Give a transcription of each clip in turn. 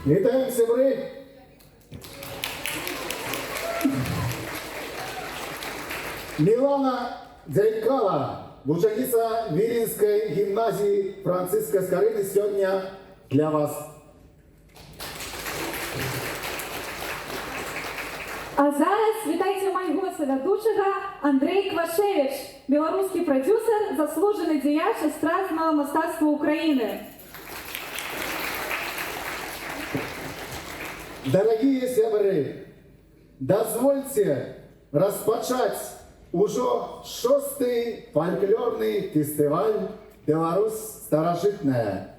Вітаємо, сябри! Мілана Дзяйкала, вучениця Віленської гімназії Франциска Скорини, сьогодні для вас. А зараз вітайте майго ведучого Андрей Квашевич, белорусский продюсер, заслуженный діяч эстрадного мистецтва України. Дорогие сябры, дозвольте распочать уже 6-й фольклорный фестиваль «Беларусь старожитная».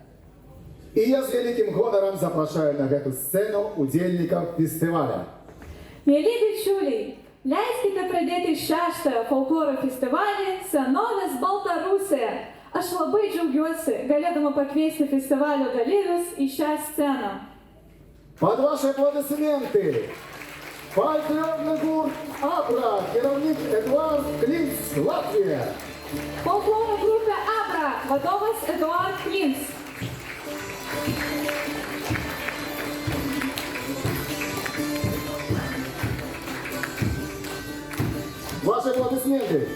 И я с великим гонором запрошаю на эту сцену удельников фестиваля. Мілі дівчулі, ляйськите прийдете щастя фольклору фестивалі «Санове з Балтаруси», аж лаби джугьоси, галядомо поквести фестивалю «Галірус» и щас сцена. Под ваши аплодисменты фольклорный гурт «Абра», керовник Эдуард Клинц, Латвия. Фольклору групи «Абра», водовець Едуард Клінц. Ваши аплодисменты.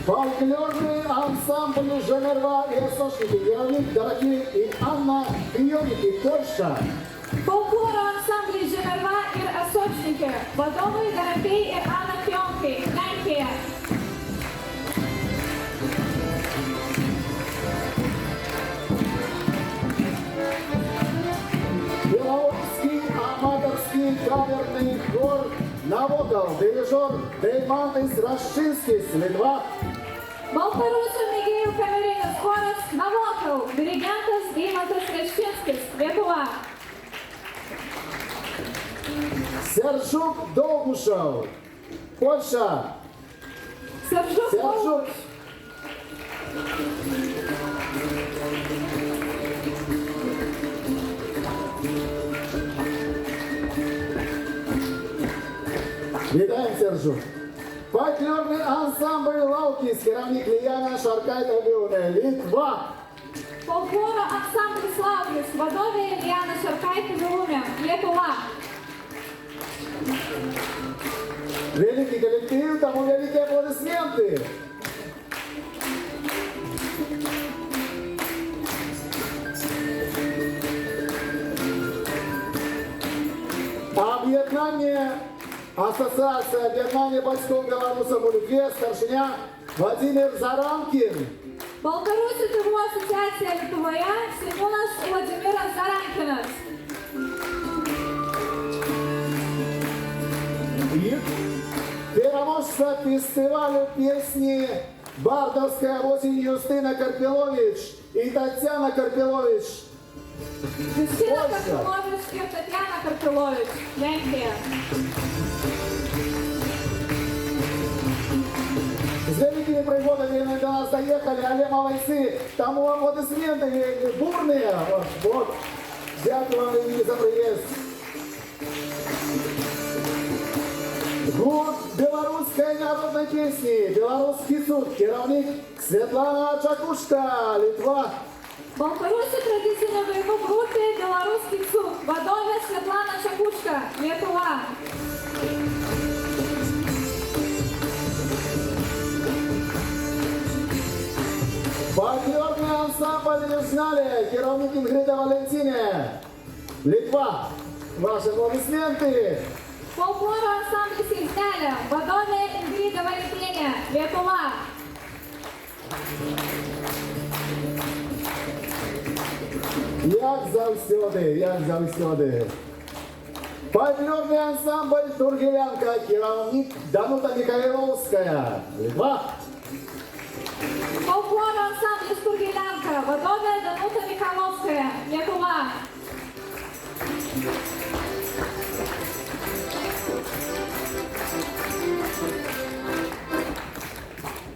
Фольклорный ансамбль «Женерва» и «Осошники», керовник Дорофей и Анна Кьоники, Польша. Фольклору ансамблі «Женерва» і «Осочники», водовий Дорофей і Анна Кьонки, Лянкія. Белорусский аматорский каверный хор на вокал, дирижер Деймантис Рашинский, Литва. Балторусу Мігею Каверинус Хорос на вокал, диригентас Деймантис Рашинскис, Литва. Сержук Долгушев, Польша. Сержук. Вітаємо, Сержук. Фольклорный ансамбль «Лаукис», керовник Лияна Шаркайта-Вилне, Литва. Фольклору ансамблі «Славлюс», водовий Ільяна Шаркайта-Вилне, Литва. Великий коллектив, тому великие аплодисменты. Объединение, ассоциация объединения батьков белорусов в Литве, старшиня Владимир Заранкин. Балторусу ТВ Асоціація Литвоя, Семенас Владимира Заранкинас. И переможца фестиваля песни «Бардовская осень» Юстина Карпилович и Татьяна Карпилович. Юстина Польща. Карпилович і Тетяна Карпилович, Лянкія. С великими пригодами до нас доехали, але молодцы, тому аплодисменты бурные. Вот. Дякую вам за приезд. Гурт белорусской народной песни, белорусский суд, керовник Светлана Чакушка, Литва. Балторусу традиційно вийду в групі «Білоруський суд», водовець Світлана Чакушка, Литва. Фольклорный ансамбль «Южнале», керовник Ингрида Валентине, Литва. Ваши аплодисменты. Фольклору ансамблі «Сізняля», водовець Інгрида Валентине, Литва. Як завсёды. Фольклорный ансамбль «Тургелянка», керовник Данута Михайловская, Литва. Фольклору ансамблі «Стургелянка», водовець Данута Михайловська, Литва.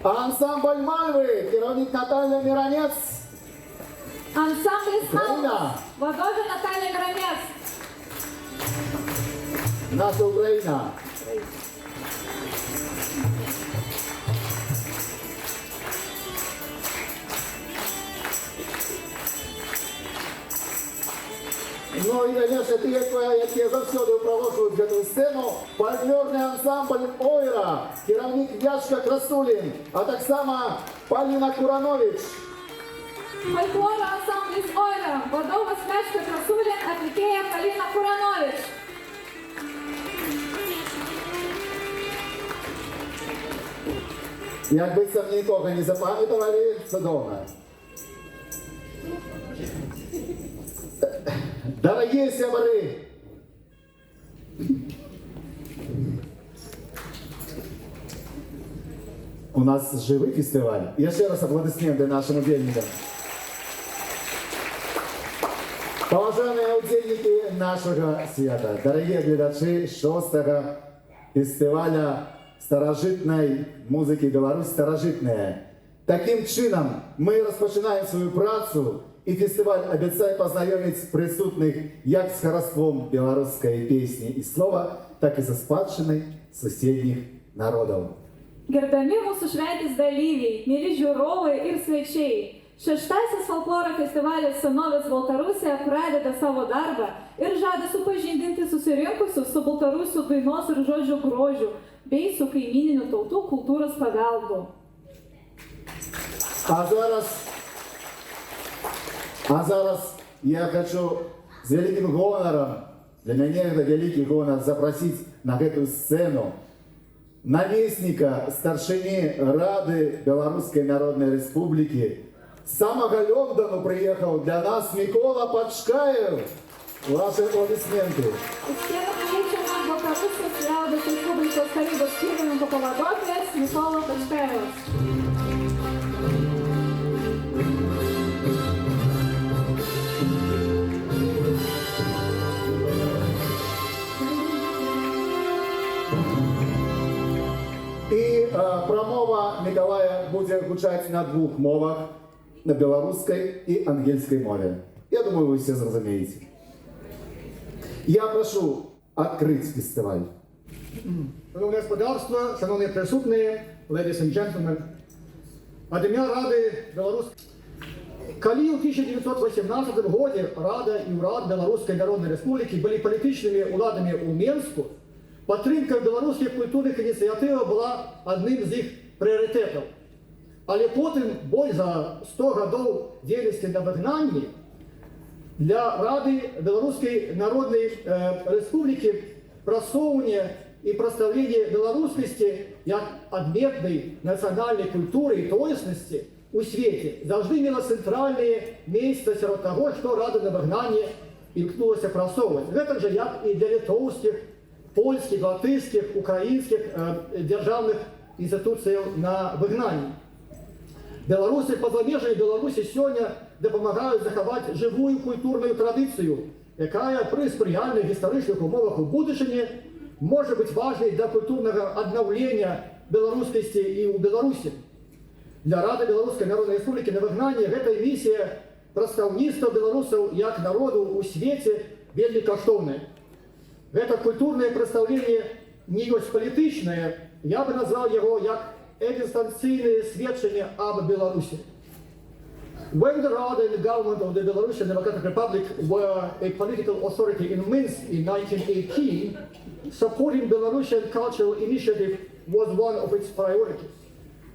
Ансамбль «Мальвы», керовник Наталья Миронец, Ансамбль «Хаус», Украина. водовець Наталія Громець. наша Украина. Ну і, конечно, третє, яке завсёды провокують эту сцену, фольклорний ансамбль «Ойра», керівник Яшка Красулін, а так само Поліна Куранович. Фольклорный ансамбль из Ойра, Водова Смячка Красулин, Атликея Полина Куранович. Якби це нікого не запам'ятали, це добре. Дорогие сябры, у нас живий фестиваль. Я ще раз аплодисменты нашим удельникам. Поважаемые удельники нашего свята, дорогие глядачи 6-го фестиваля старожитной музыки Беларусь «Старожитная». Таким чином ми розпочинаємо свою працю, і фестиваль обіцяє познайомити присутних як з хараством білоруської пісні і слова, так і зі спадщиною сусідніх народів. Gerbiami mūsų šventės dalyviai, mėly žiūrovai ir svečiai, 6-asis folkloro festivalis Senovės Baltarusija pradeda savo darbą ir žada supažindinti susirinkusius su Baltarusių dainos ir žodžių grožiu bei su kaimininių tautų kultūros paveldu. А зараз я хочу с великим гонором, для меня это великий гонор, запросить на эту сцену наместника старшини Рады Белорусской Народной Республики. С самого Лондона приехал для нас Микола Пачкаев. Ваши аплодисменты. Iš tiek kviečiame Baltarusijos liaudies Respublikos tarybos pirmininko pavaduotojas Mykolas Pačkajevas. І промова Миколая буде гучати на двох мовах, на білоруській і ангельській мові. Я думаю, ви все зрозумієте. Я прошу відкрити фестиваль. Шановне господарство, шановні присутні, ladies and gentlemen, от ім'я Ради Белорусской. Коли у 1918 году Рада і Урад Белорусской Народной Республики были политичными уладами у Менску, підтримка білоруських культурних ініціатив була одним з їх пріоритетів. Але потім, бой за 100 років діяльності на вигнанні, для Рады Белорусской Народной Республики просовывание и проставление белорусскости как отметной национальной культуры и тоесности у свете завжди имело центральное место среди того, что Рада на вигнанні імкнулася просовывать. Это же як и для литовских, польских, латышских, украинских державных институций на вигнанні. Белорусы, позамежные Беларуси сегодня допомагають заховати живу культурну традицію, яка при сприяльних історичних умовах у будущем може бути важливою для культурного обновлення білоруськості і у Білорусі. Для Ради Белорусской Народной Республики на вигнанні гэта місія представництва білорусів як народу у світі вельми коштовне. Это культурное представление не есть політичне, я бы назвал его як экзистенциальное сведчение об Беларуси. When the Rada and the government of the Belarusian Democratic Republic were a political authority in Minsk in 1918, supporting Belarusian cultural initiative was one of its priorities.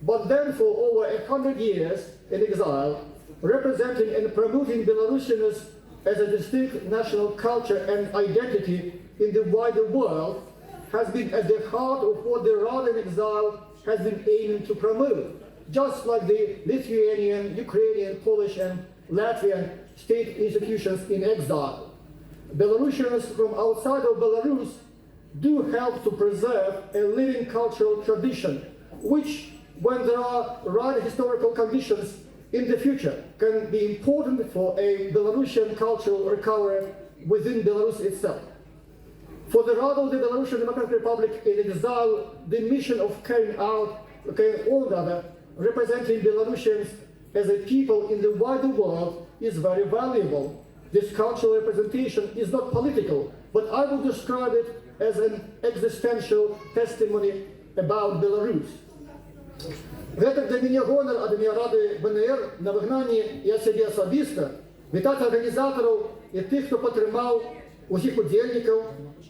But then for over 100 years in exile, representing and promoting Belarusians as a distinct national culture and identity in the wider world has been at the heart of what the Rada in exile has been aiming to promote. Just like the Lithuanian, Ukrainian, Polish and Latvian state institutions in exile. Belarusians from outside of Belarus do help to preserve a living cultural tradition, which, when there are right historical conditions in the future, can be important for a Belarusian cultural recovery within Belarus itself. For the Rada of the Belarusian Democratic Republic in exile, the mission of carrying on representing Belarusians as a people in the wider world is very valuable. This cultural representation is not political, but I would describe it as an existential testimony about Belarus. Гэта для меня гонор от ім'я Ради БНР на вигнанні я себе особисто, вітати організаторів і тих, хто підтримав усіх удільників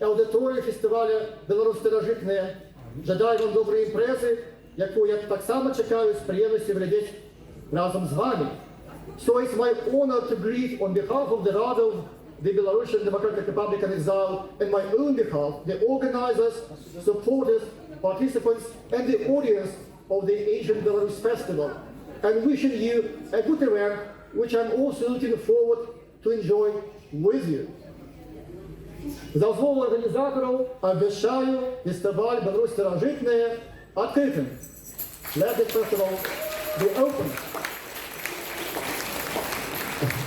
і аудиторію фестивалю «Білорусь старожитне». Жадаю вам доброї імпрези, яку я так само чекаю з приємністю глядіти разом з вами. So it's my honor to greet on behalf of the Rada of the Belarusian Democratic Republic in Exile and my own behalf, the organizers, supporters, participants, and the audience of the Asian Belarus Festival. And wishing you a good event, which I'm also looking forward to enjoy with you. За дозволу организаторов обещаю фестиваль «Беларусь старожитне» открытым. Let the festival be open.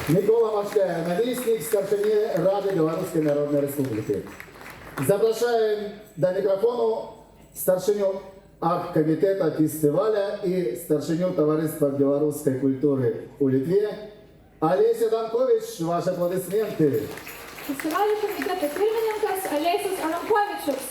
Микола Машка, наместник старшины Рады Белорусской Народной Республики. Запрошаем до микрофона старшиню оргкомитета фестиваля и старшиню Товариства белорусской культуры у Литве. Олеся Данкович, ваши аплодисменты. Фестивалio komiteto pirmininkas Alesis Arankovičius.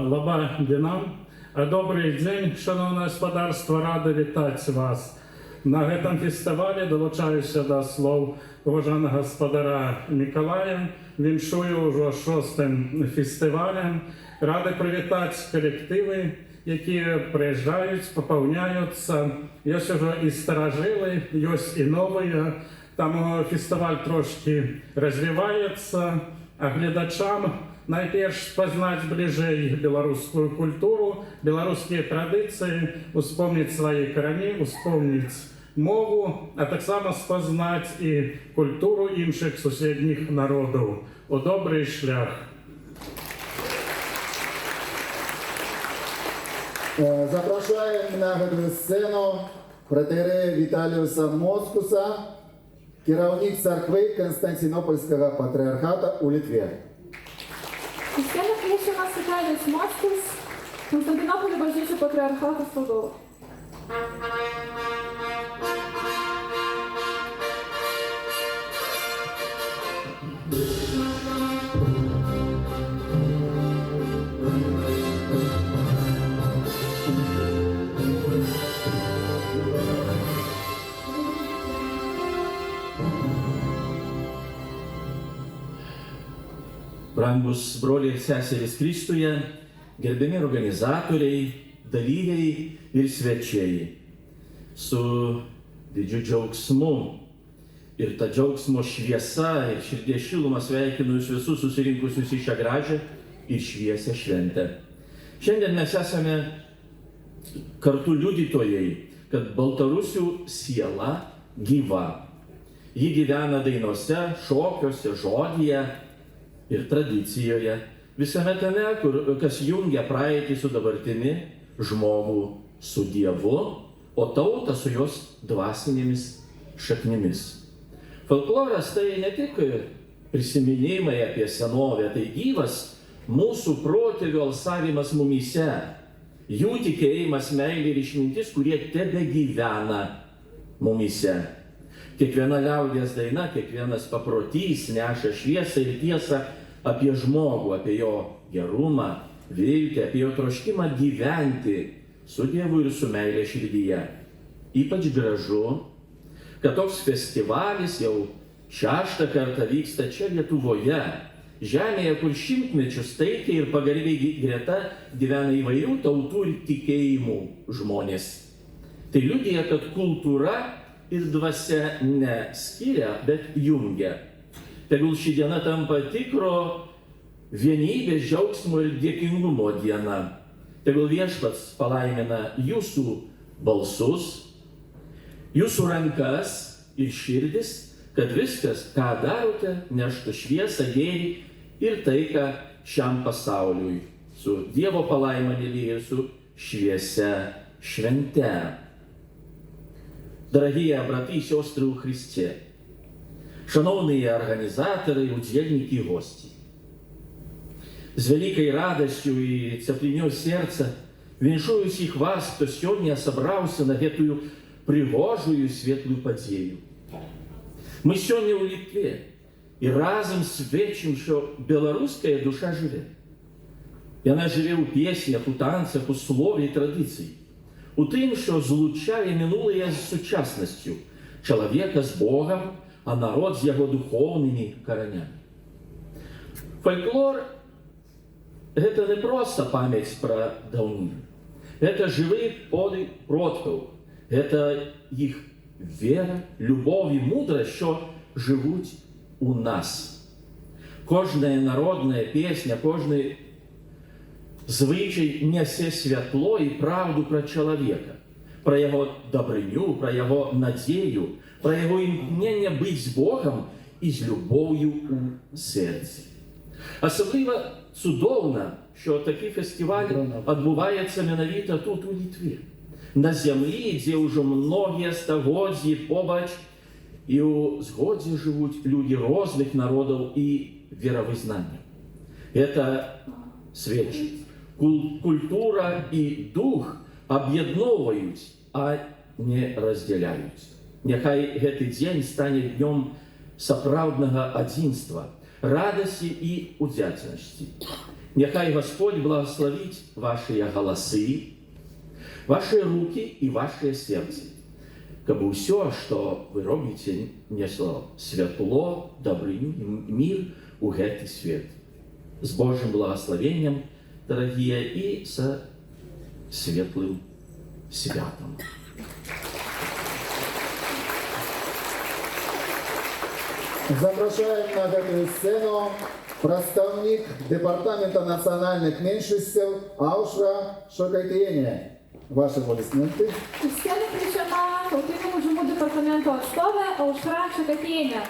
Лаба Динам. Добрий день, шановне господарство, рада вітати вас. На гэтым фестывалі далучаюся да слоў уважанага гаспадара Миколая. Віншую ўжо 6-м фестывалем. Рады прывітаць калектывы, якія прыязджаюць, папаўняюцца. Ёсць ужо і старажылы, ёсць і новыя. Таму фестываль трошкі развіваецца, а гледачам найперш пазнаць бліжэй беларускую культуру, беларускія традыцыі, успомніць свае карані, успомніць мову, а таксама спазнаць і культуру іншых суседніх народаў у добрый шлях. Запрошаем на гэтую сцену пратэрэя Віталіуса Москуса, кіраўнік царквы Константинопольскага патрыархата у Літве. І сцену кліче нас Віталіус Москус, Константинополя Божичого патріархату Свободу. Brangus broliai ir seserys Kristuje, gerbiami organizatoriai, dalyviai ir svečiai. Su didžiu džiaugsmu ir ta džiaugsmo šviesa ir širdies šilumą sveikinu jūs visus susirinkusius į šią gražią ir šviesią šventę. Šiandien mes esame kartu liudytojai, kad Baltarusių siela gyva. Ji gyvena dainose, šokiuose, žodyje ir tradicijoje, visame tame, kas jungia praeitį su dabartimi, žmogų su Dievu, o tautą su jos dvasinėmis šaknimis. Folkloras tai ne tik prisiminimai apie senovę, tai gyvas mūsų protėvių alsavimas mumyse, jų tikėjimas, meilė ir išmintis, kurie tebegyvena mumyse. Kiekviena liaudies daina, kiekvienas paprotys neša šviesą ir tiesą apie žmogų, apie jo gerumą, viltį, apie jo troškimą gyventi su Dievu ir su meilė širdyje. Ypač gražu, kad toks festivalis jau 6. kartą vyksta čia Lietuvoje, žemėje, kur šimtmečius taikiai ir pagarbiai greta gyvena įvairių tautų ir tikėjimų žmonės. Tai liudija, kad kultūra ir dvasia ne skiria, bet jungia. Tegul ši diena tampa tikro vienybės, džiaugsmo ir dėkingumo diena. Tegul Viešpats palaimina jūsų balsus, jūsų rankas ir širdis, kad viskas, ką darote, neštų šviesą, gėrį ir taiką šiam pasauliui, su Dievo palaiminėliu ir su šviesia švente. Дорогие браты и сестры у Христе, шановные организаторы, удельники и гости. З вялікай радасцю і цяплінёй сэрца віншую ўсіх вас, хто сёння сабраўся на гэтую прыгожую светлую падзею. Мы сёння ў Літве і разам сведчым, што беларуская душа жыве. Яна жыве ў песнях, у танцах, у слове і традыцыі, у тым, што злучае мінулае з сучаснасцю, чалавека з Богам, а народ з яго духоўнымі каранямі. Фальклор – гэта не проста памяць пра даўніну. Гэта жывы подык продкаў, гэта іх вера, любоў і мудрасць, што жывуць у нас. Кожная народная песня, кожны звычай нясе святло і праўду пра чалавека, пра яго дабрыню, пра яго надзею, пра яго імкненне быць з Богам і з любоўю ў сэрцы. Асабліва цудоўна, що такі фестиваль адбуваецца менавіта тут, у Літве, на зямлі, дзе ўжо многія стагоддзі побач і ў згодзе жывуць людзі розных народаў і веравызнанняў. Гэта сведчыць. Культура і дух аб'ядноўваюць, а не раздзяляюць. Няхай гэты дзень стане днём сапраўднага адзінства, радасці і удзячнасці. Няхай Господь благословіць вашыя галасы, вашыя рукі і вашыя сэрцы, каб усё, што вы робіце, несло святло, дабрыню і мір у гэты свет. З Божым благословеннем, дарагія, і са светлым святам. Запрошаем на эту сцену представник Департамента национальных меньшинств Ауšra Šokaitienė. Ваши аплодисменты. Į sceną kviečiama Tautinių mažumų departamento atstovė Aušra Šakatienė.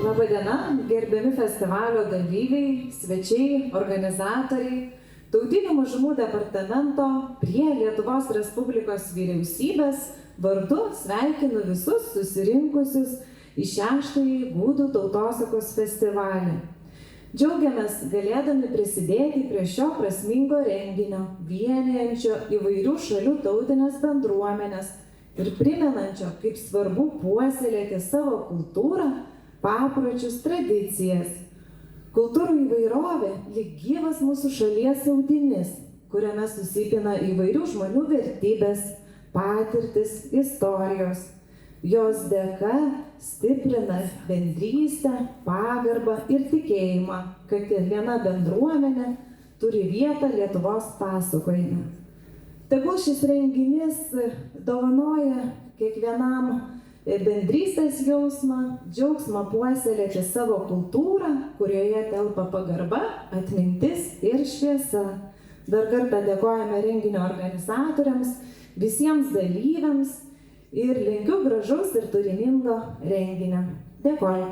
Labadiena, gerbiami festivalio dalyviai, svečiai, organizatoriai, Tautinių mažumų departamento prie Lietuvos Respublikos vyriausybės vardu sveikinu visus susirinkusius į 6-ąjį Gudų tautosakos festivalį. Džiaugiamės galėdami prisidėti prie šio prasmingo renginio, vienijančio įvairių šalių tautinės bendruomenės ir primenančio, kaip svarbu puoselėti savo kultūrą, papročius, tradicijas. Kultūrų įvairovė lyg gyvas mūsų šalies audinys, kuriame susipina įvairių žmonių vertybės, patirtis, istorijos. Jos dėka stiprina bendrystę, pagarbą ir tikėjimą, kad kiekviena bendruomenė turi vietą Lietuvos pasakojime. Tegul šis renginys dovanoja kiekvienam bendrystės jausmą, džiaugsmą puoselėti savo kultūrą, kurioje telpa pagarba, atmintis ir šviesa. Dar kartą dėkojame renginio organizatoriams, visiems dalyviams ir linkiu gražaus ir turiningo renginio. Dėkoju.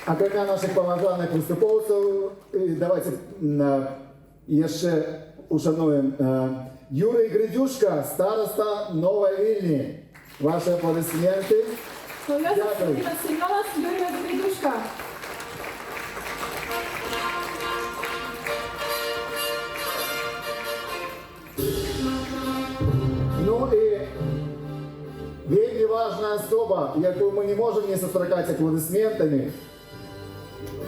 От имя наших поважаних виступовців, давайте ще ушануємо Юрій Гридюшка, староста Нової Вільні. Ваші аплодисменти. Naujosios Semionas Jurijus Gaiduška. Ну и вельми важная особа, якую мы не можем не состракать аплодисментами.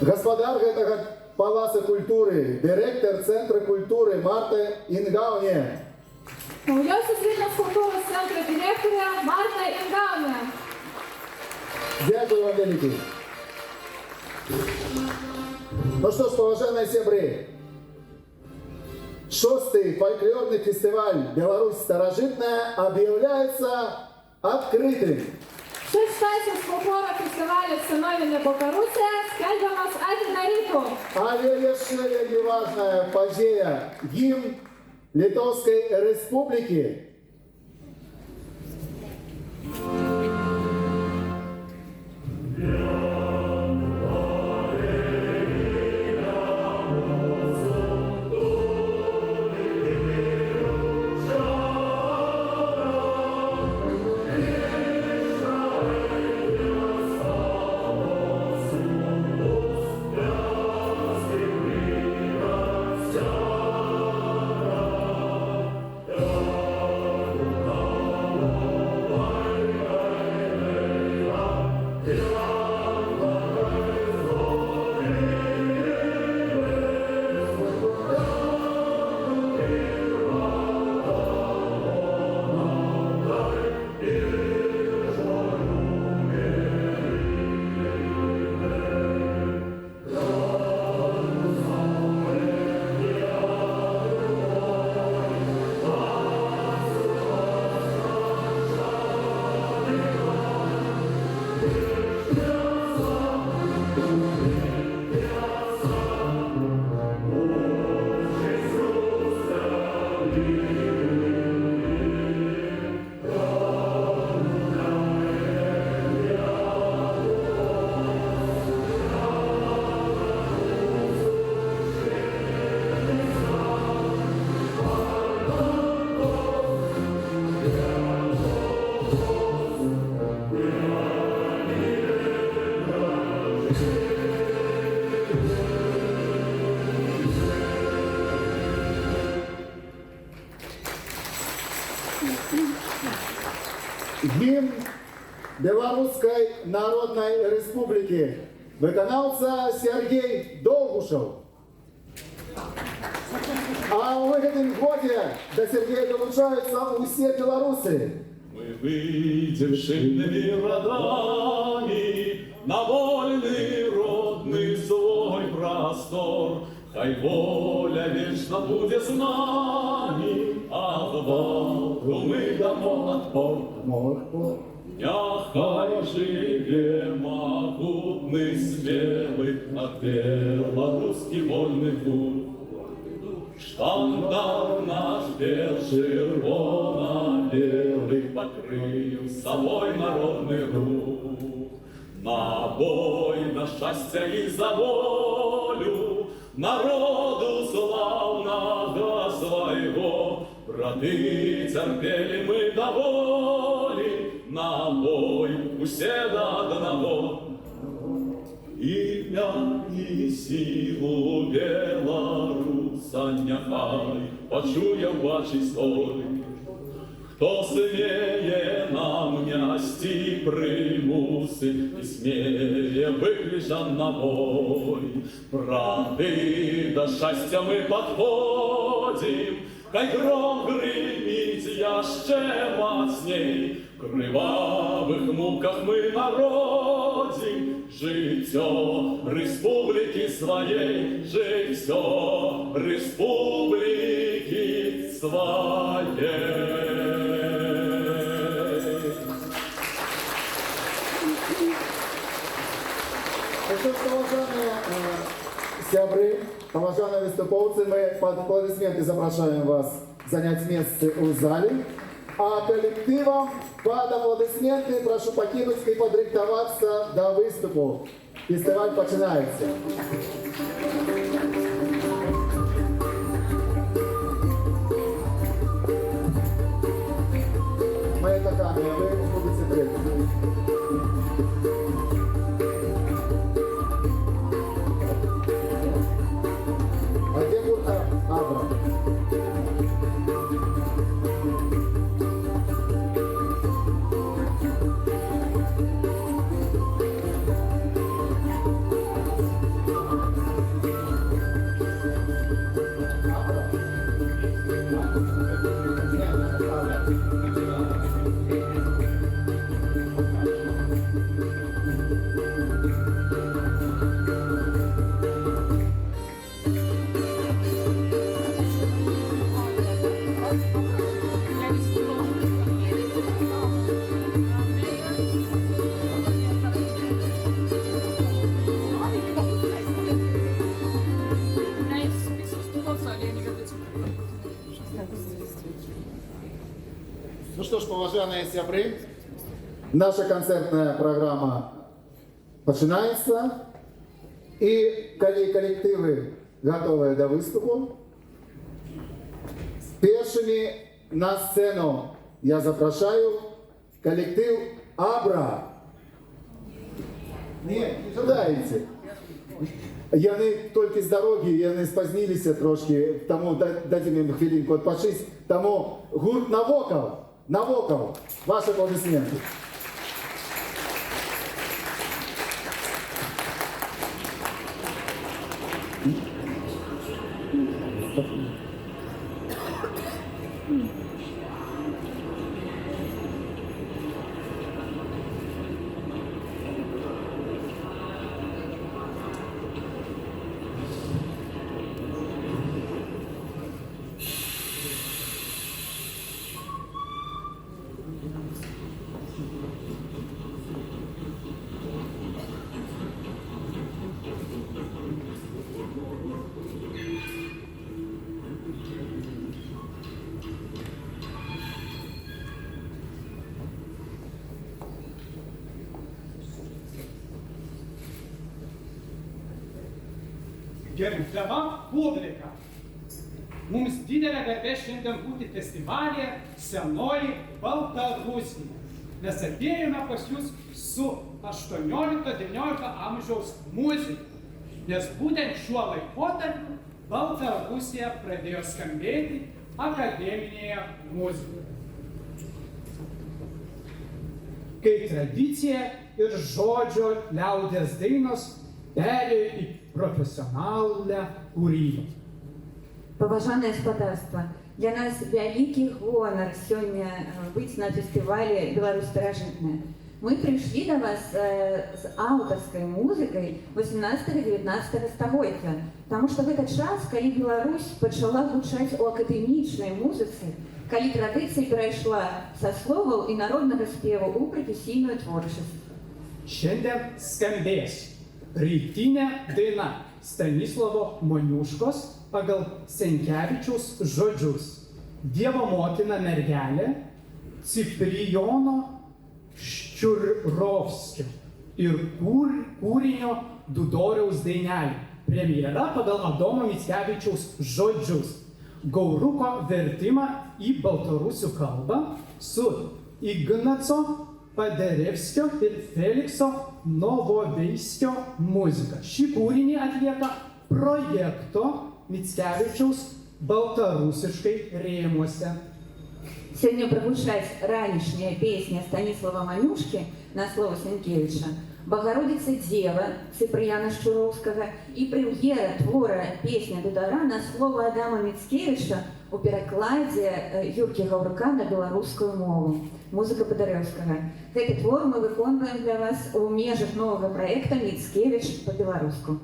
Господар этого Палацу культуры, директор Центра культуры Марта Ингауне. Naujosios Vilniaus kultūros centro direktorė Marta Ingaunė. Дякую вам великий. Ну что ж, уважаемые сябры, 6-й фольклорный фестиваль «Беларусь старожитная» объявляется открытым. 6-asis folkloro festivalis Senovinė Baltarusija skelbiamas atidarytų. А еще вельми важная подея – гимн Литовской Республики. Белорусской Народной Республики виконавца Сергей Долгушев. А в этом годе до Сергея долучаются все белорусы. Мы выйдем шильными родами на вольный родный свой простор. Хай воля вечно будет с нами, а гвалту мы дамо отпор. Няхай живе могутный, смелый, от белорусский вольный путь. Штандарт наш червоно-белый покрыл собой народный рух. На бой, на счастье и за волю народу славного своего. Браты, терпели мы до воли, на бой усе до одного. Имя и силу белоруса няхай почує вашій столі. Хто сміє нам нясти примуси і сміє виключан на бой. Брати, до щастя ми подходим, хай гром гримить яще мацней. В кривавих муках ми народім життя республіки своєї, життя республіки своєї. Ну что ж, уважаемые сябры, уважаемые выступовцы, мы под аплодисменты запрошаем вас занять место в зале. А коллективам под аплодисменты прошу покинуть и подрихтоваться до выступу. Фестиваль починается. Моя камера, вы будете третьи. А где будет Абра? Ну что ж, уважаемые сябры, наша концертная программа начинается. И коллективы готовы до выступу. Першими на сцену я запрошаю коллектив Абра. Ні, не жадаєте. Яны тільки з дороги, яны спознилися трошки, тому дадим їм хвилинку відпочити. Тому гурт Навокал, ваші аплодисменти. Gerbiama publika, mums didelė garbė šiandien būti festivalyje Senoji Baltarusija, nes atėjome pas jūs su 18-19 amžiaus muzika, nes būtent šiuo laikotarpiu Baltarusija pradėjo skambėti akademinėje muzikoje. kai tradicija ir žodžio liaudies dainos perėjo į profesionalę kūrybą. Паважанае спадарства, для нас вялікі гонар сёння быць на фестывале «Беларусь старажытная». Мы прыйшлі да вас з аўтарскай музыкай 18-19 стагоддзя, таму што гэта час, калі Беларусь пачала гучаць у акадэмічнай музыцы, калі традыцыя перайшла са словаў і народнага спеву ў прафесійную творчасць. Šiandien skambės rytinė daina Stanislovo Moniuškos pagal Senkevičiaus žodžius. Dievo motina mergelė Ciprijono Ščiurovskio ir kūrinio Dudoriaus dainelė. Premjera pagal Adomo Mickevičiaus žodžius. Gauruko vertimą į baltarusių kalbą su Ignaco Paderevskio ir Felikso Novoveiskio muzika. Šį kūrinį atlieka projekto Mickevičiaus baltarusiškai rėmuose. Сёння прагучаць ранішняя песня Станіслава Манюшкі на слово Сенкевіча, Багародзіца Дзева Цыпрыяна Шчуроўскага і прэм'ера твора «Песня Дудара» на слово Адама Міцкевіча у перакладзе Юркі Гаўрука на беларускую мову. Музыка Падарэўскага. Гэты твор мы выконваем для вас у межах новага праекта «Міцкевіч па-беларуску».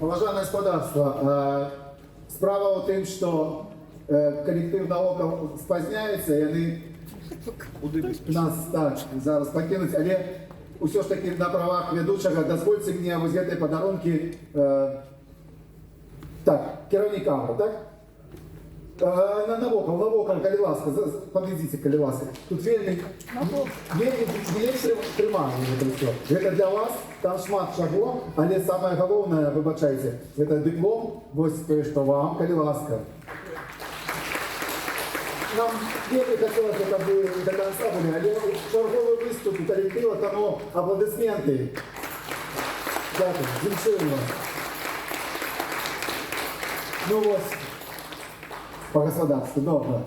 Уважаемое господарство, справа у тим, що колектив наука спазняється, і вони нас так зараз покинуть, але все ж таки на правах ведучого дозвольте мені ось ці подарунки так, керівникам, так? На вокал, коли ласка, подведите, коли ласка. Тут вельми тримання это все. Это для вас, там шмат шагов, але самое головное, вибачайте, это диплом, ось що вам, коли ласка. Нам вельми хотілося, щоб ви до конца були, але черговий виступ у колектива, тому аплодисменти. Дякую, віншуємо вас. Ну ось. По господарству, добре.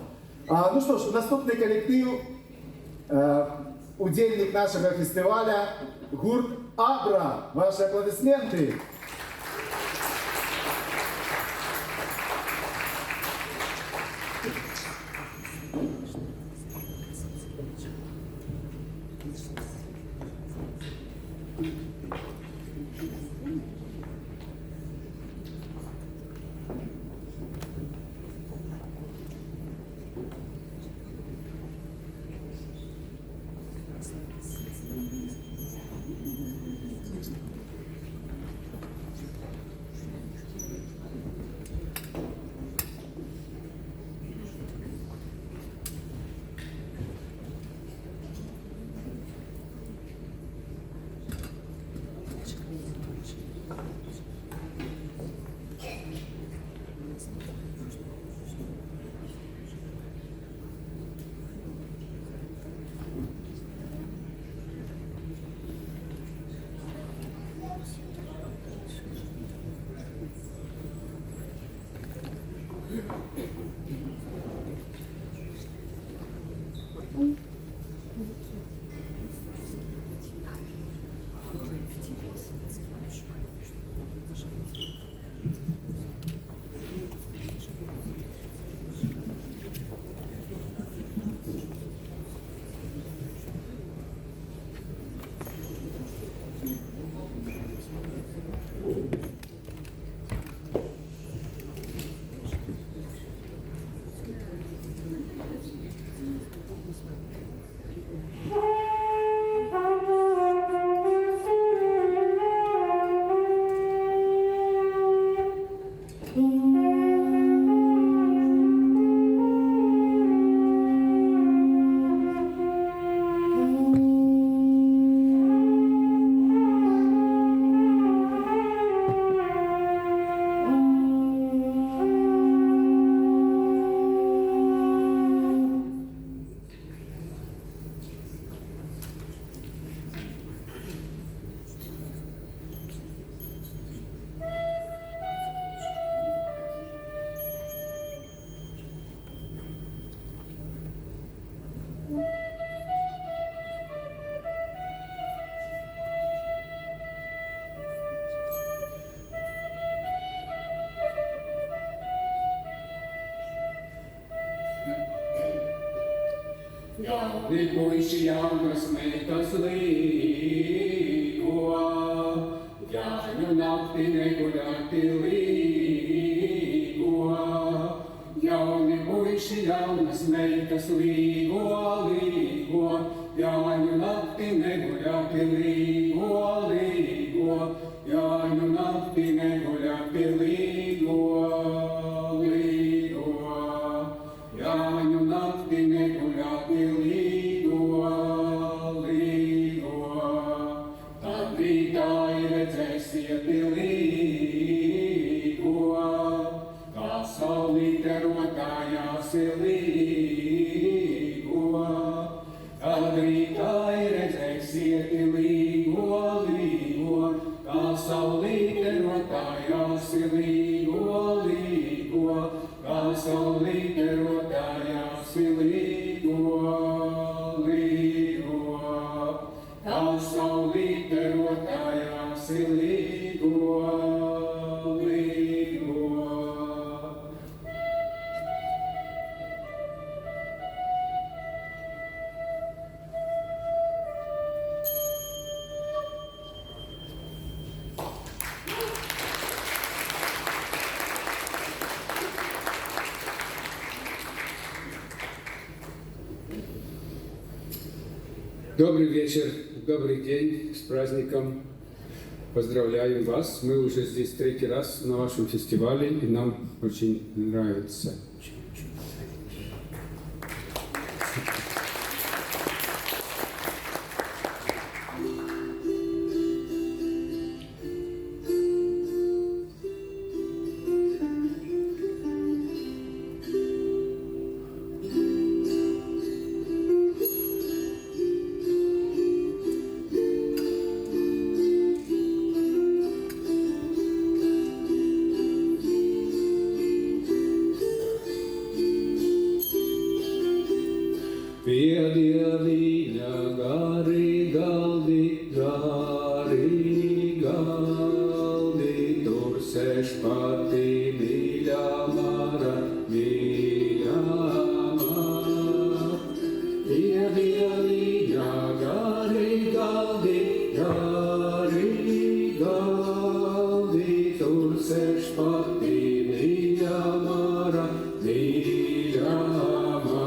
Ну що ж, наступний колектив, удільник нашого фестиваля, гурт Абра. Ваші аплодисменти. Puiši jaunas meitas līgo, Jāņu nakti neguļāti līgo. Jauni puiši jaunas meitas līgo, līgo, Jāņu nakti neguļāti līgo, līgo, Jāņu nakti neguļāti līgo, līgo, Jāņu nakti neguļāti līgo, līgo. Tad rītā redzēsiet līgo, kā saulīte rotājās līgo. Tad rītā redzēsiet līgo, līgo, kā saulīte rotājās līgo, līgo, kā saulīte rotājās līgo, līgo, kā saulīte rotājās līgo, līgo. Добрый вечер, добрый день, с праздником. Поздравляю вас. Мы уже здесь третий раз на вашем фестивале, и нам очень нравится. Piedieviņa gari galdi, tur sēž pati mīļā Mara, mīļā Mara. Piedieviņa gari galdi, tur sēž pati mīļā Mara, mīļā Mara.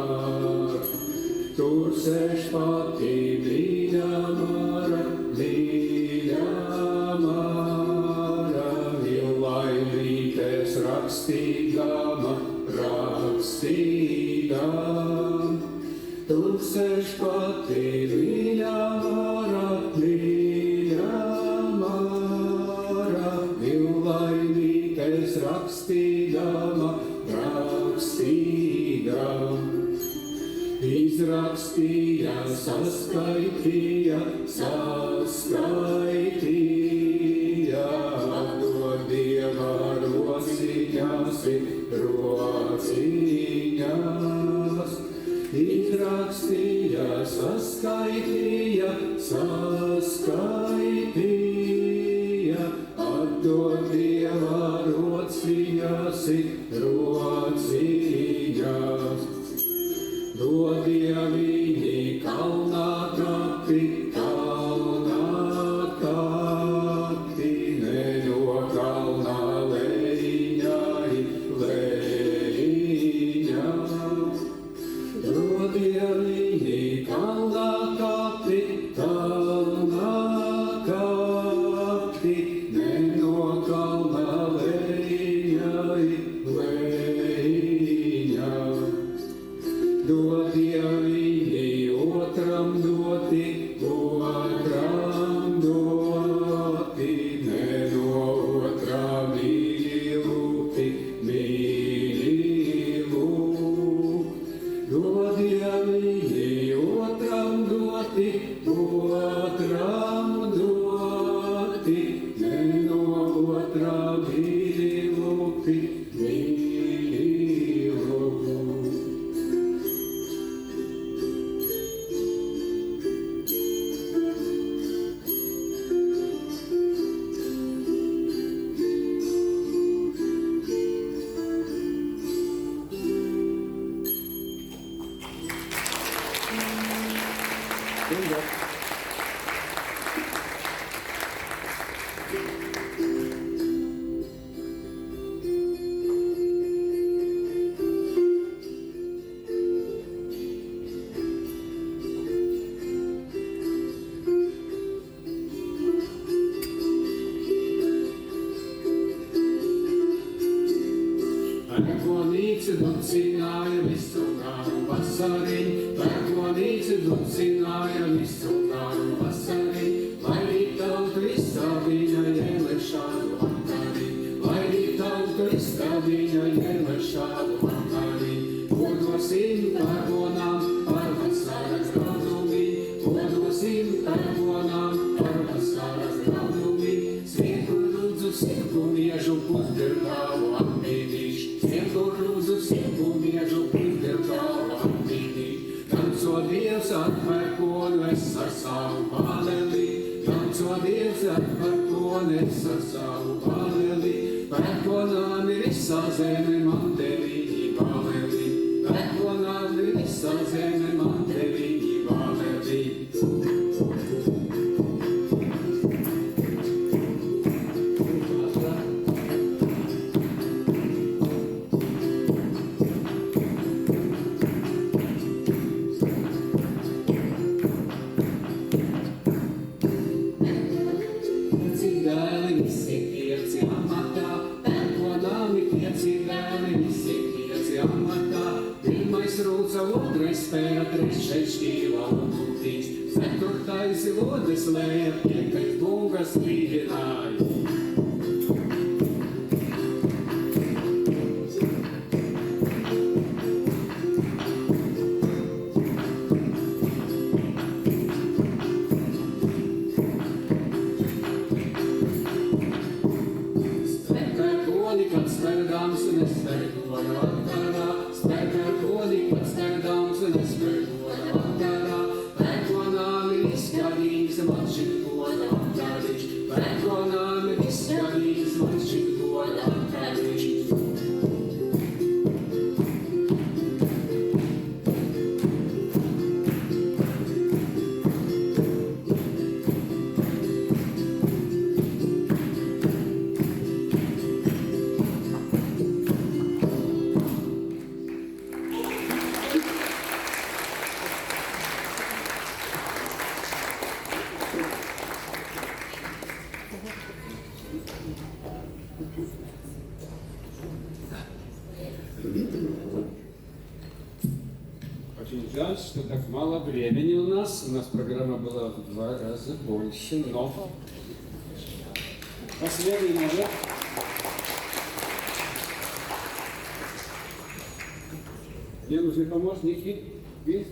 Tur sēž pati mīļā Mara, mīļā Mara, Villainītes rakstīdama, rakstīdam. Tur sēž pati mīļā Mara, mīļā Mara, Villainītes rakstīdama, rakstīdam. Izrakstīja, saskaitīja, saskaitīja, dod Dieva rociņās, rociņās. Izrakstīja, saskaitīja, saskaitīja, dod Dieva rociņās, rociņās. Dodie viņi kalnā kapti, ne no kalnā leņai, leņai. Dodie viņi kalnā kapti, ne no kalnā leņai, leņai. Dodie viņi otram doti, ne no otrā mīļi lūgti, mīļi lūgt. Dodie viņi otram doti, ne no otrā mīļi lūgti, mīļi lūgt. dulcināja visu garu vasariņu, pērkonīca dulcināja visu garu vasariņu, lai rīt tautu izstādīja ielešādu vakariņu, lai rīt tautu izstādīja ielešādu vakariņu, podosim pērkonām par vasaras graudumī, podosim pērkonām par vasaras graudumī, svietku rūdzu, svietku miežu pusdirgāvu apmīdīšu, svietku rūdzu, svietku miežu pusdirgāvu apmīdīšu, tanco Dievs ar pērkonu, es ar savu paleli, tanco Dievs ar pērkonu, es ar savu paleli, pērkonām ir visā zeme, man devīņi paleli, pērkonām ir visā zeme, man devīņi paleli. Spēra trešais šķīlā lūtīs, ceturtais lodes lēja, piektais bungas līdināja. Spēkoni, kad spērdāms un es spēkoju vakarā, spēkoni, kad spērdāms un es spēkoju vakarā, pērkonām ir izskatījis, man šit goda vakariņš, pērkonām ir izskatījis, man šit goda vakariņš. Очень жаль, что так мало времени у нас. У нас программа была в 2 раза больше, но последний момент. Мне нужны помощники. Есть?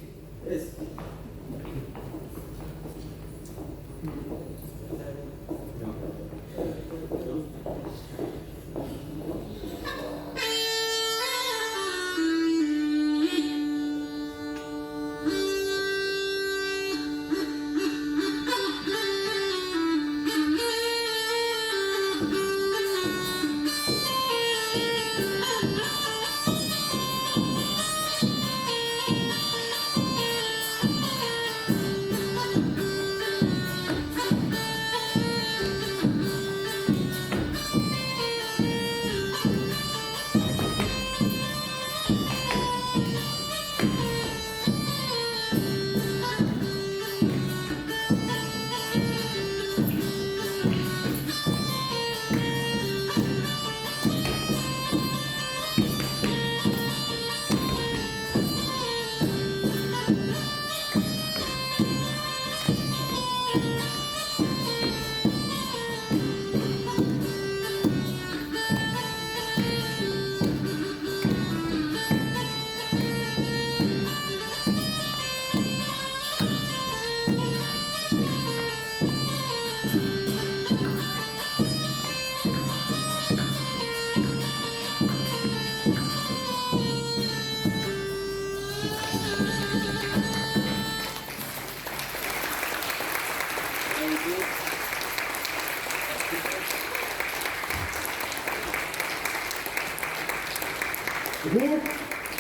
Групп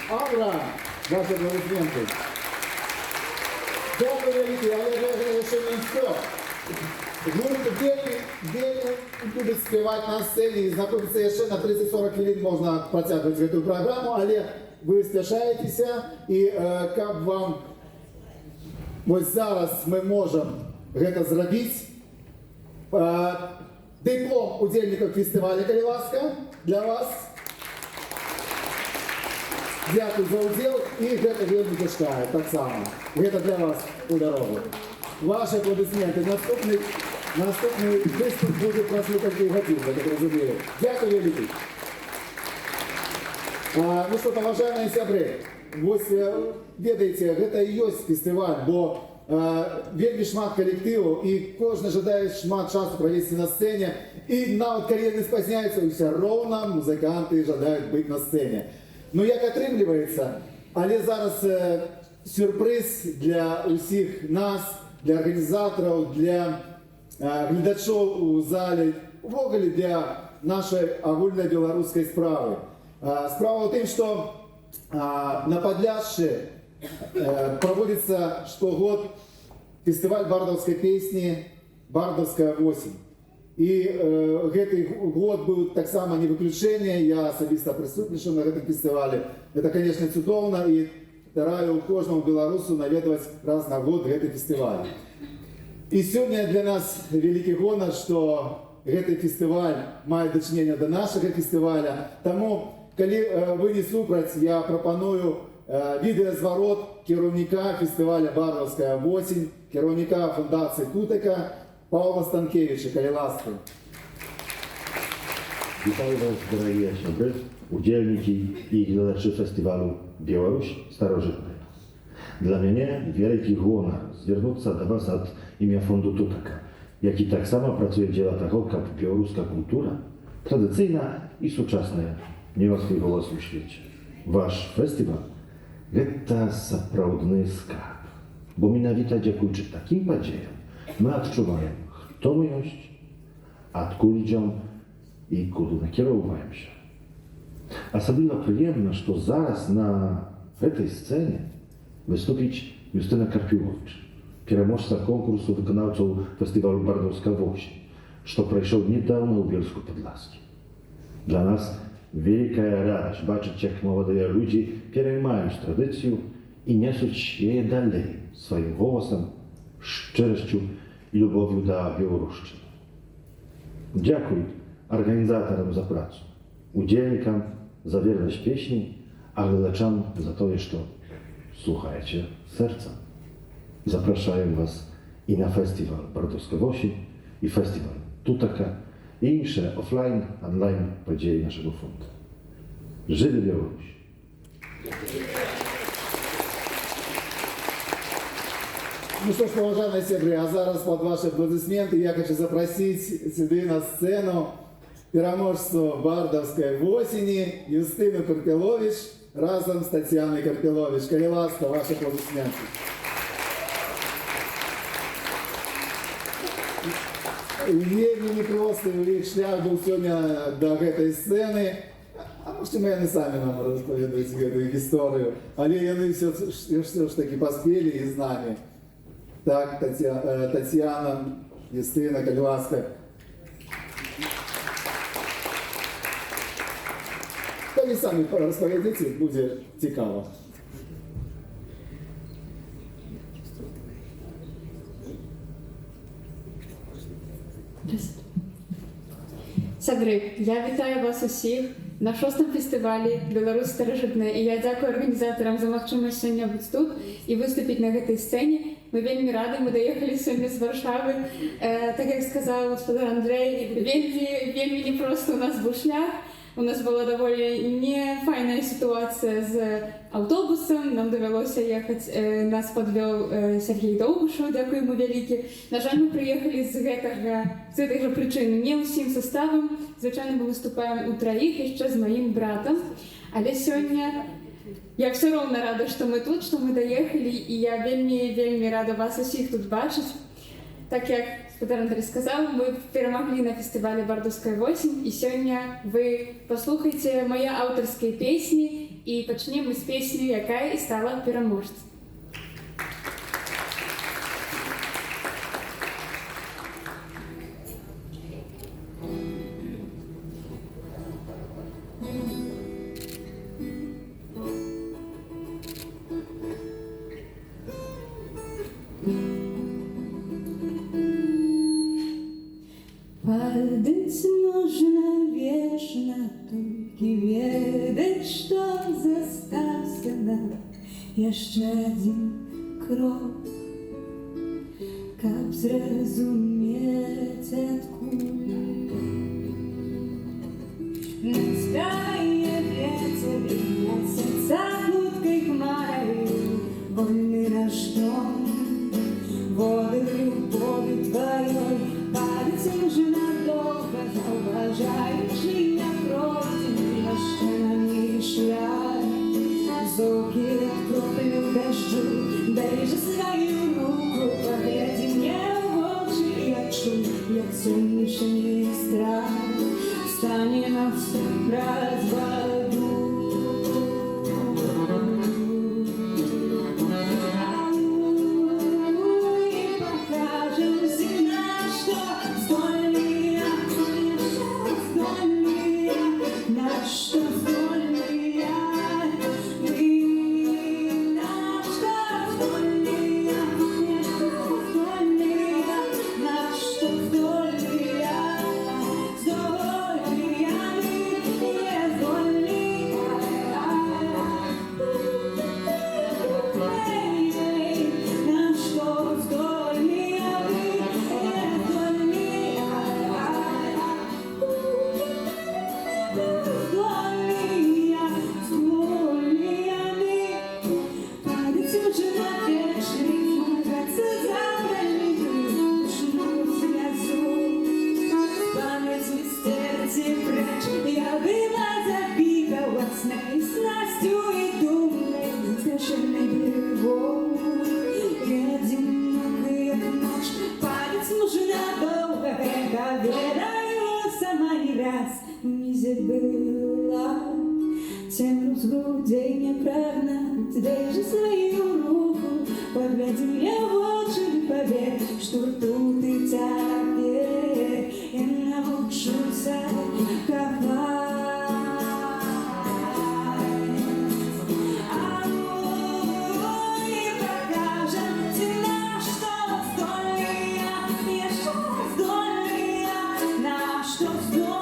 «Авра», ваши аплодисменты. Добрый великий, але еще не все. Группа Гелі любить співати на сцені і знаходиться ще на 30-40 хвилин можна протягувати цю програму, але ви спішаєтеся і як вам ось зараз ми можемо це зробити. Диплом удельников фестиваля «Калиласка» для вас. Дякую за удзел і гэта вельмі цяжкае таксама. Гэта для вас у дарогу. Ваши аплодисменты. Наступний виступ буде праз некалькі гадзін, я так розумію. Дякую великий. Ну што, паважаныя сябры, вось ведаеце, гэта і ёсць фестываль, бо вельмі шмат калектываў і кожны жадае шмат часу правесці на сцэне, і нават калі яны спазняюцца, ўсё роўна музыканты жадаюць быць на сцэне. Ну як атрымліваецца, але зараз сюрпрыз для ўсіх нас, для арганізатараў, для гледачоў у зале, увогуле для нашай агульнай беларускай справы. Справа ў тым, што на Падляшшы проводится штогод фестиваль бардовской песни «Бардовская осень». И гэты год был так само не выключение, я особисто присутствовал на этом фестивале. Это, конечно, цудоўна, и раю кожному белорусу наведывать раз на год гэты фестиваль. И сегодня для нас великий гонор, что гэты фестиваль мае дачыненне до нашего фестиваля. Тому, калі вы не супраць, я пропоную відэазварот кіраўніка фестываля «Бардовская осень», кіраўніка фундацыі «Тутека» Павла Станкевича, калі ласка. Вітаю вас, дорогие сябры, удзельнікі і гледачы фестывалю «Беларусь старожытная». Для мяне вялікі гонар звярнуцца да вас ад імя фонду «Тутека», які таксама працуе дзеля таго, каб беларуская культура традыцыйна і сучасная мела свой голас у свеце. Ваш фестываль гэта сапраўдны скарб, бо менавіта дзякуючы такім падзеям мы адчуваем, хто мы ёсць, адкуль ідзём і куды накіроўваемся. Асабліва прыемна, што зараз на гэтай сцэне выступіць Юстына Карпілович, пераможца конкурсу выканаўцаў фестывалю «Бардовская осень», што прайшоў недаўна ў Бельску-Падласкі. Для нас wielka radość baczyć, jak młode ludzie переймають традицію і несуть її далі своїм голосом, щиростю і любов'ю до Білорусщини. Дякую організаторам за працю, удільникам за вірність пісні, а глядачам за те, що слухаєте серцем. Zapraszam Was i na festiwal Bardowska Osiem i festiwal Tuteka i inne offline, online podzieje naszego fondu. Żywy Białoruś! Ну что ж, уважаемые сябры, а зараз под ваши аплодисменты я хочу запросить сюда на сцену переможцу Бардовской осени Юстину Карпилович разом с Татьяной Карпилович. Коли ласка, ваши аплодисменты. Вельмі непросты іх шлях быў сёння да гэтай сцэны. А можете, яны самі нам распавядаюць гэтую гісторыю, але яны все ж таки паспелі і з намі. Так, Татьяна, Юстина, калі ласка. Калі самі распавядзіце, будзе цікава. Сябры, я вітаю вас усіх на 6-м фестывалі «Беларусь старажытная», і я дзякую арганізатарам за магчымасць сёння быць тут і выступіць на гэтай сцэне. Мы вельмі рады, мы даехалі сёння з Варшавы. Так як сказаў гаспадар Андрэй, вельмі непросты у нас быў шлях. У нас была даволі нефайная сітуацыя з аўтобусам, нам давялося ехаць, нас падвёў Сергей Доўгушаў, дзякуй яму вялікі. На жаль, мы прыехалі з гэтай жа прычыны, не ўсім саставам, звычайна мы выступаем утраіх, яшчэ з маім братам, але сёння я все роўна рада, што мы тут, што мы даехалі, і я вельмі рада вас усіх тут бачыць. Так як гаспадар Андрэй сказаў, мы перамаглі на фестывалі «Бардовская осень», і сёння вы паслухайце мае аўтарскія песні, і пачнем мы з песні, якая і стала пераможцай. Падаць можна вечна, толькі ведаць, што застаўся. jeszcze jeden krok, kab zrozumieć odkup. Staje wieczór i na sercach krótkich maju, wolny nasz dom, wody любові твоєї, пальці вже надовго зauważаєш лінія пройдені, ще на мій шлях. Зорки від кроплю дощу, дай же свою руку, погляді мне в очі, я чую, як сильніший страх стане навстречу воду. Не забыла тем возбуждения прагнать, дай же свою руку, погляди мне в очи, поверь, что тут и теперь я научуся копать. И покажем на что здольные, еще здольные, на что здольные.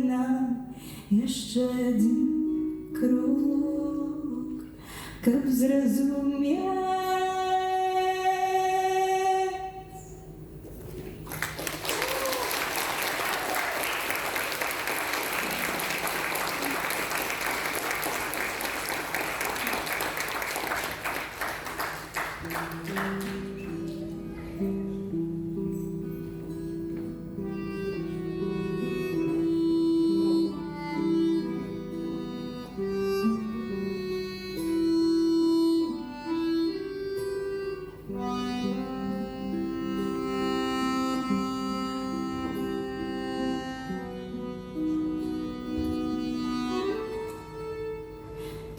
Нам jeszcze jeden krok, kab zrozumieć.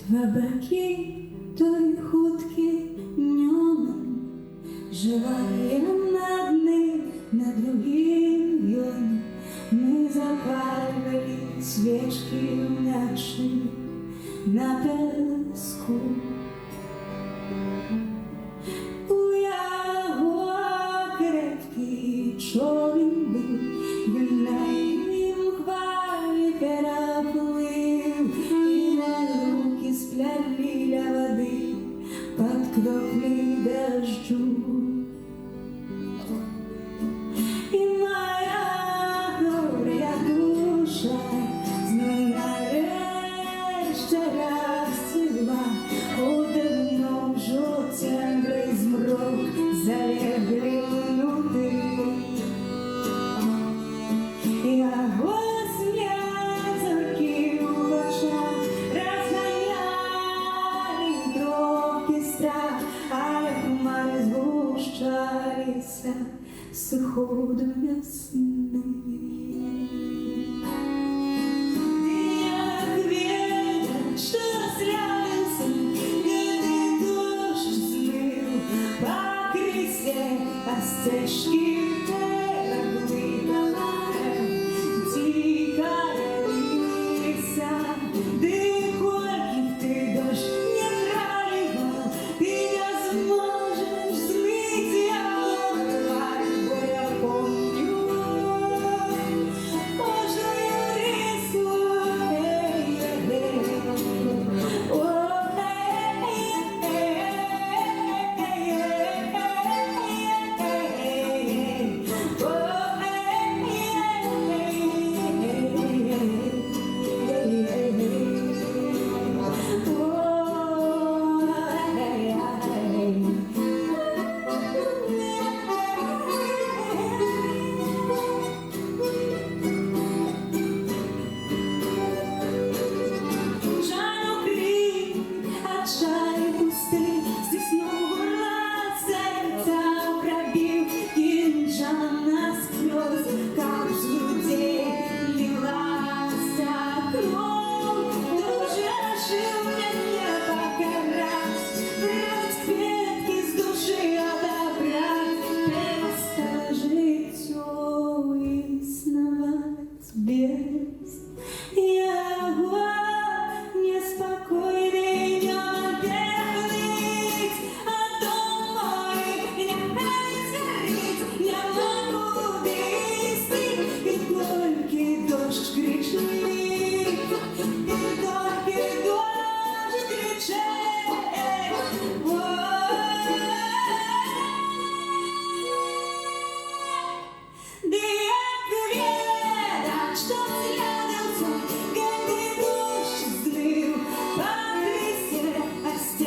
Dwa baki, той худкі ньому, жила я над ним, на другим йому. Ми запалювали свічки наші на песку. У його крепкий човен був, він на нім хвалі переплив, і на руки спляли для води под кроплей дождю. И моя горя душа знов нарешті розцвіла, у давно жовтий змрок залягли внутрі. Я голосня зорки в очах розганяли трохи страх, а хмари згущалися з приходом весни.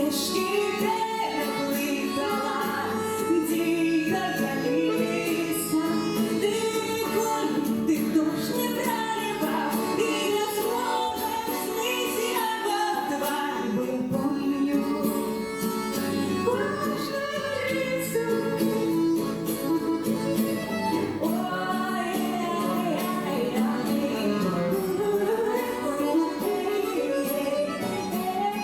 стежки переплітала, дикая ліса, ти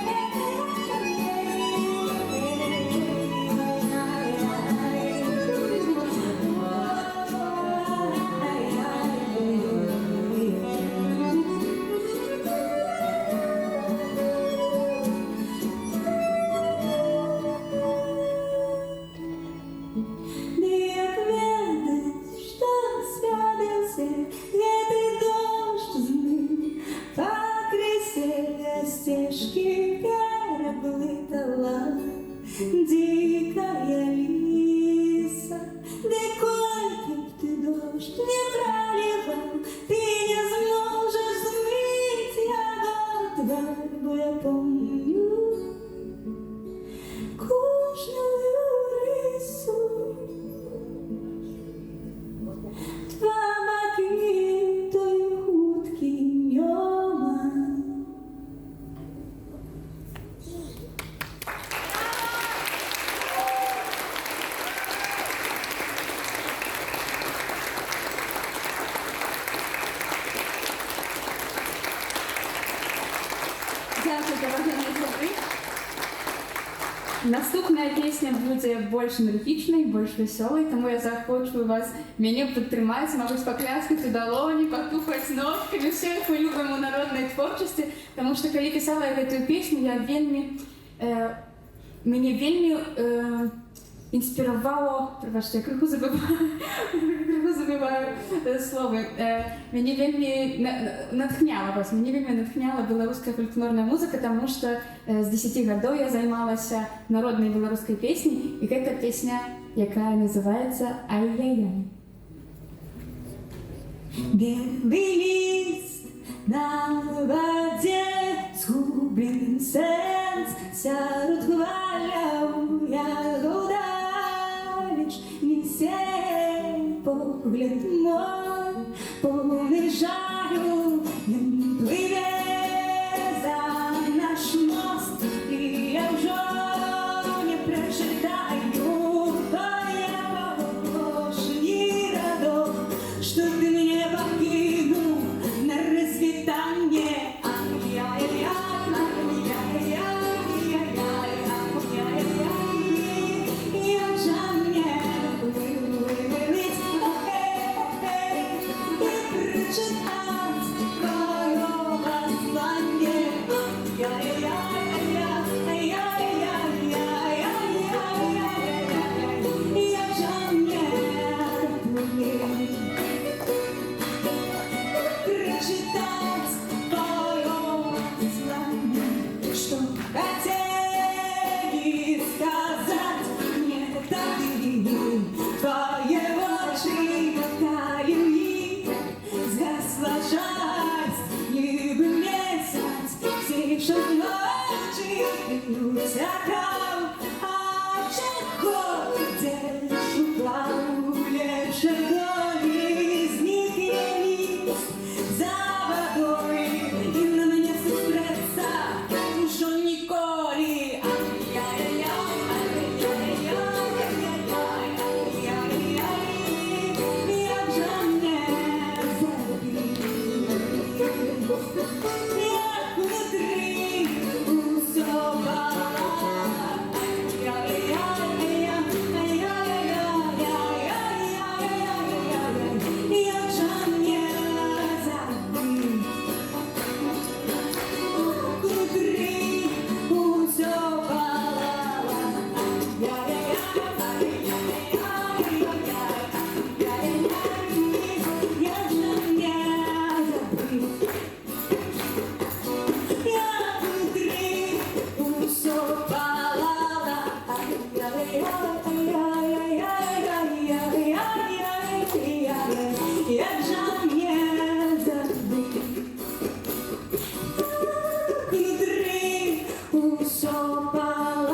конь, ти дощ не проливав, і я словно сниться я тварь, бо я помню кожну рису. Як ведать, что свядился этой дождь змей, по кресе стежки переплытала дикая лиса. Да кольки б ты дождь не проливал, ты не сможешь смыть его тварь, бо я помню кожную рису. Два макітою хуткі ньома. Дякую, уважаемые слухачи. Наступная песня будзе больш энергічнай, больш вясёлай, таму я захочу вас мяне падтрымаць, мабыць, пакляскаць у далоні, патухаць ножкамі, ўсё як мы любім у народнай творчасці, таму што калі пісала я гэтую песню, мяне вельмі інспіравало, прабачце, я крыху забываю словы, мяне вельмі натхняла вас, мяне вельмі натхняла беларуская фальклорная музыка, таму што з 10 гадоў я займалася народнай беларускай песняй, і гэта песня, якая называецца «Ай-яй-яй». Белый лист на воде, згублений сенс, сярод хваляў ягода лиш несе погляд мой, повний жалю, він пливе за наш мост, і я вже не прожидаю, то я похож ні радок, что ты меня покинул на расцветание. Я же мне вылить и прочитать твое послание. Я же мне прочитать твое послание, что хотели сказать мне так и твои очи кают, згасла жалость, ніби месяц, тише ночі п'ються крав, а чого де шукав лепшого із них є місць за водою, і на мене сестреться, що ніколи. Як же мне як внутрі усьо як же мне внутрі усьо як же мне забыть. Я внутри усё палала, як же мне забыть. Внутри усё палала.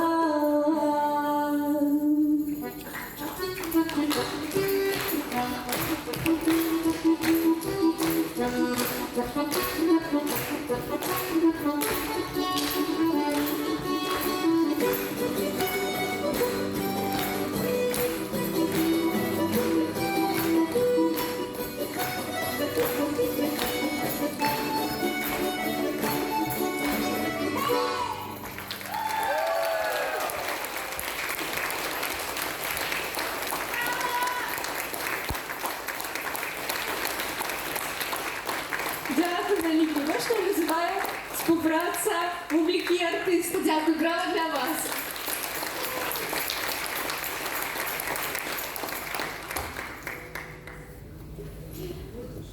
Дякую, браво для вас.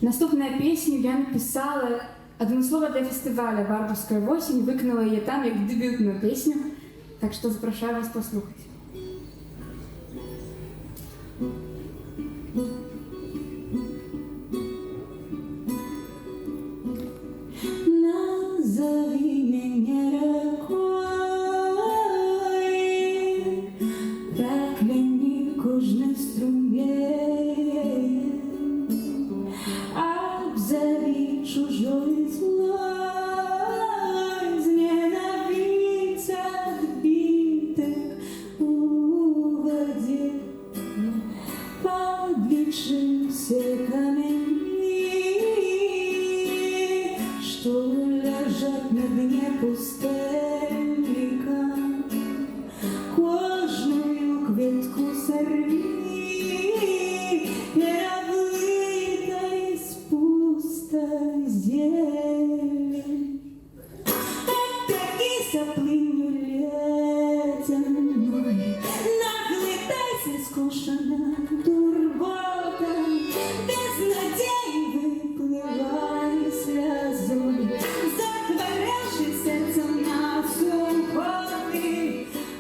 Наступную песню я написала однослово для фестиваля «Варварская осень», виконала її там як дебютну песню, так що запрошую вас послухати. Назови меня рекой, прокляни кожный струмень, обзови чужой злой, ненавидь отбитых у воде, подвигших все камни, что лежать на дне пустельника, кожную квітку сорви, переплыта из пустой зелень. Отторгись оплынью ледяной, наглотайся скушена турбота, без надеи выплывай слезой, захворевший сердцем на сухоты,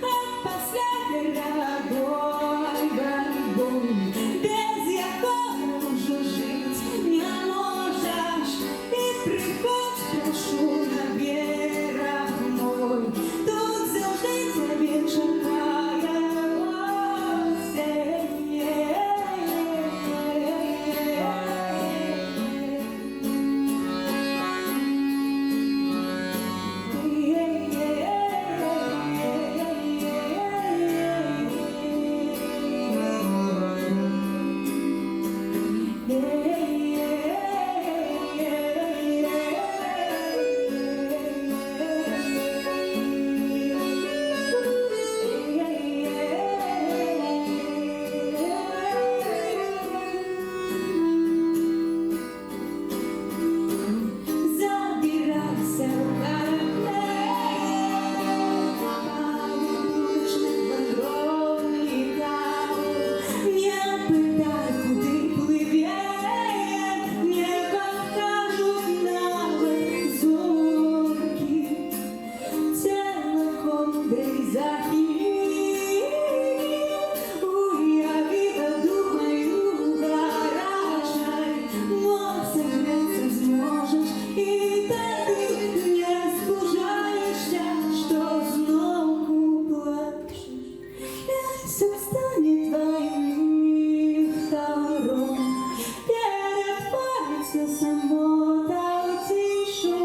а после дорогой горбун, без якого уже жить не можешь, и приходь, прошу, на берег мой, тут завжди тебе чекає осінь. Забирайся в корабле, воздушных подробников, не пытай, куды плывем, не покажут навык зорки, тело ковдрой захили, уяви воду мою гаражной, но согреться сможешь, и ты не спужаешься, что знову плачешь. Лесок станет твоим втором, перетворится самота в тишу,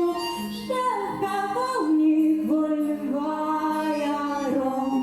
шляховал в них волевая ром.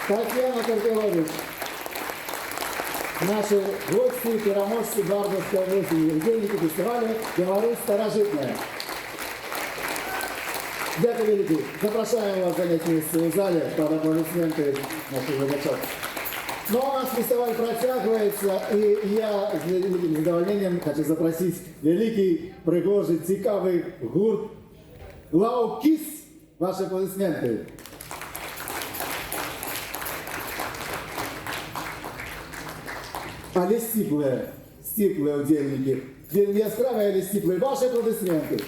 Татьяна Карпилович, наши гости, переможцы Гвардовской области, Евгеники фестиваля «Беларусь старожитная». Дякую великий. Запрошаем вас занять место в зале под аплодисменты наших глядачей. Но у нас фестиваль протягивается, и я с великим задовольнением хочу запросить великий, пригожий, цікавый гурт «Лаукис». Ваши аплодисменты. Але стиплые удельники. Вельми яскравые, але стиплые. Ваши аплодисменты.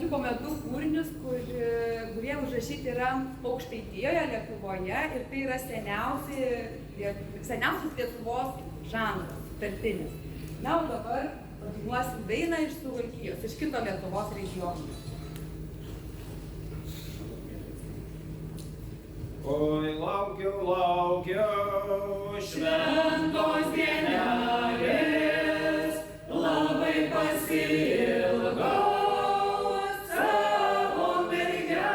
atlikome du kūrinius, kurie užrašyti yra Aukštaitijoje, Lietuvoje, ir tai yra seniausias Lietuvos žanras, tarpinis. Na, o dabar padainuosim dainą iš Suvalkijos, iš kito Lietuvos regiono. Oi, laukiau, laukiau šventos dienelės, labai pasilgau savo mergelės.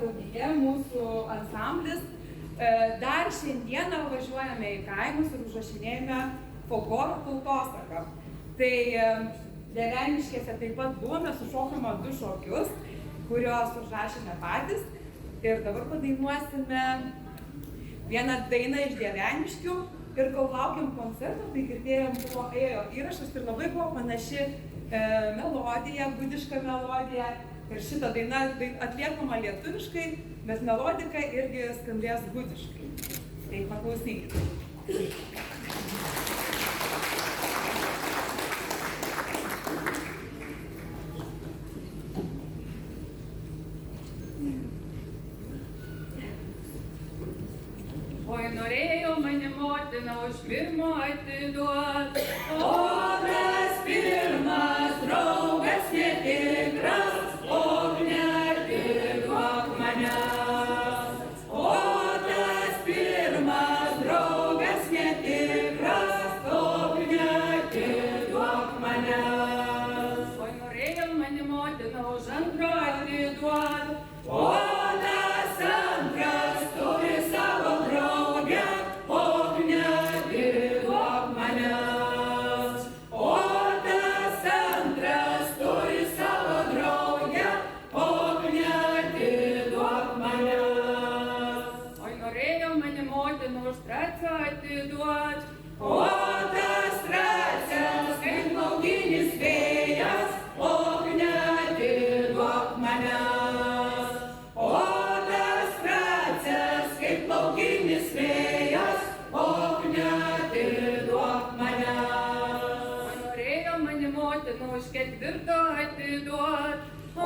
draugija, mūsų ansamblis, dar šiandieną važiuojame į kaimus ir užrašinėjame folkloro tautosaką. Tai Dieveniškėse taip pat buvome, sušokome 2 šokius, kuriuos užrašėme patys. Ir dabar padainuosime vieną dainą iš Dieveniškių. Ir kol laukiam koncerto, tai girdėjom, ėjo įrašas ir labai buvo panaši melodija, gudiška melodija. Ir šita daina atliekama lietuviškai, bet melodika irgi skambės gudiškai. Tai paklausykite. Oi, norėjo mane motina už pirmo atiduot, o tas pirmas draugas netikras, o neatiduok manęs. O tas pirmas draugas netikras, o neatiduok manęs. Oi, norėjo mane motina už antro atiduot, o tas antras turi savo draugę, o neatiduok manęs. O tas antras turi savo draugę, o neatiduok manęs. Oi, norėjo mane motina už trečią atiduot, o tas trečias kaip laukinis vėjas, o neatiduok manęs. O tas trečias kaip laukinis vėjas, o neatiduok manęs. O norėjo mane motina už ketvirtą atiduot, o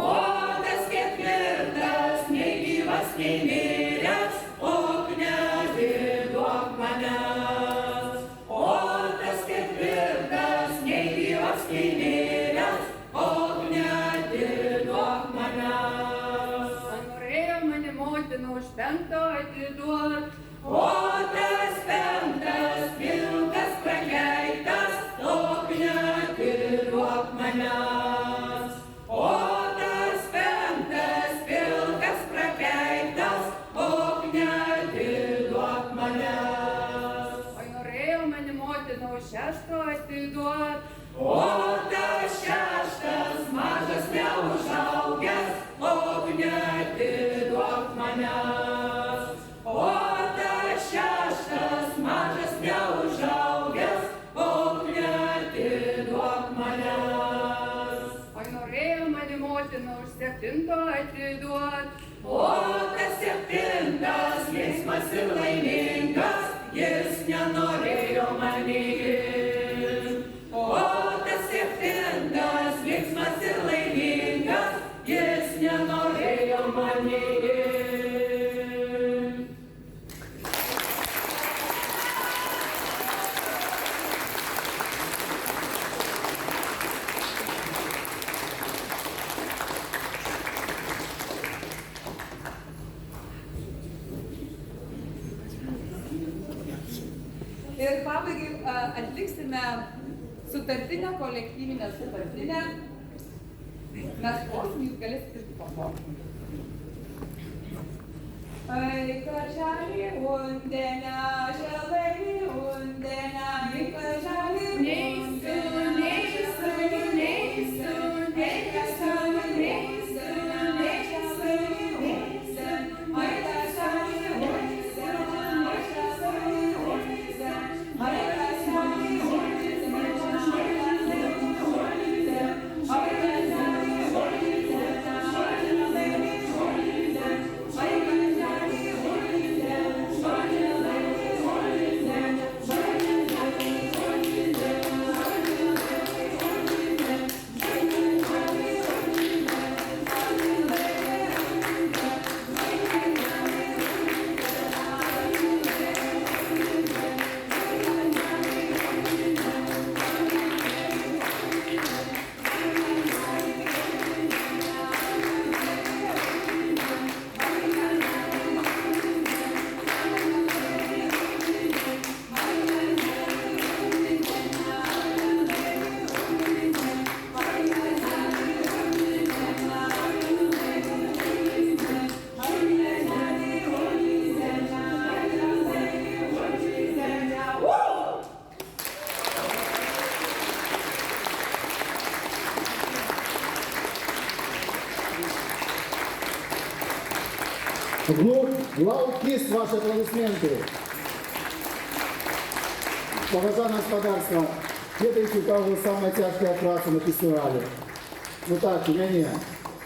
tas ketvirtas nei gyvas, nei miręs, o neatiduok manęs. O tas ketvirtas nei gyvas, nei miręs, o neatiduok manęs. O norėjo mane motina už penktą atiduot, o tas penktas vilkas prakeiktas, o neatiduok manęs. O tas penktas vilkas prakeiktas, o neatiduok manęs. Oi, norėjo mane motina už šeštą atiduot, o tas šeštas mažas neužaugęs, o neatiduok manęs. O tas šeštas mažas neužaugęs, o neatiduok manęs. Oi, norėjo mane motina už septintą atiduot, o tas septintas linksmas ir laimingas, jis nenorėjo manęs. O tas septintas linksmas ir laimingas, jis nenorėjo manęs. Ir pabaigai atliksime sutartinę, kolektyvinę sutartinę. Mes grosim, jūs galėsite irgi pakloti. Ai, kaželį undenę, želai undenę, ai, kaželį neisiu, neisiu, neisiu, neisiu, neisiu, neisiu, neisiu, ai, kaželį undenę, ai, kaželį undenę, Вглубь лаукист ваши аплодисменты. Поважане господарство, ведаеце, у кого самая тяжкая праца на фестивале? Ну так, у мяне.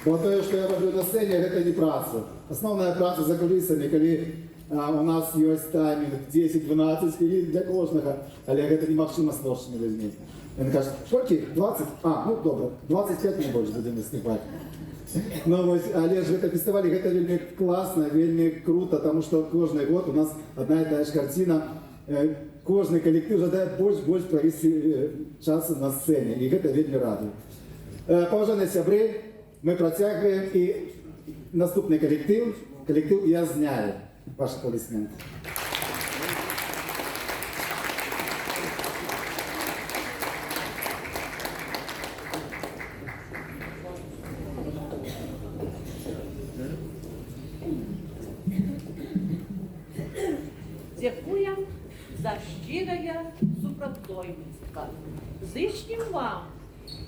Бо тое, што я роблю на сцэне, гэта не праца. Асноўная праца за кулісамі, калі у нас ёсць таймінг 10-12 хвілін для кожнага, але гэта немагчыма з творчымі людзьмі. Яны кажуць, колькі? 20? Ну добра, 25 не больш будзем выступаць. Ну вось, але ж гэта фестываль, гэта вельмі класна, вельмі круто, таму што кожны год у нас адна і тая ж карціна. Кожны калектыў жадае больш правесці часу на сцэне, і гэта вельмі радуе. Паважаныя сябры, мы працягваем, і наступны калектыў «Я зняю». Ваши аплодисменты. Дзякуем за шчырае супрацоўніцтва. Зычнем вам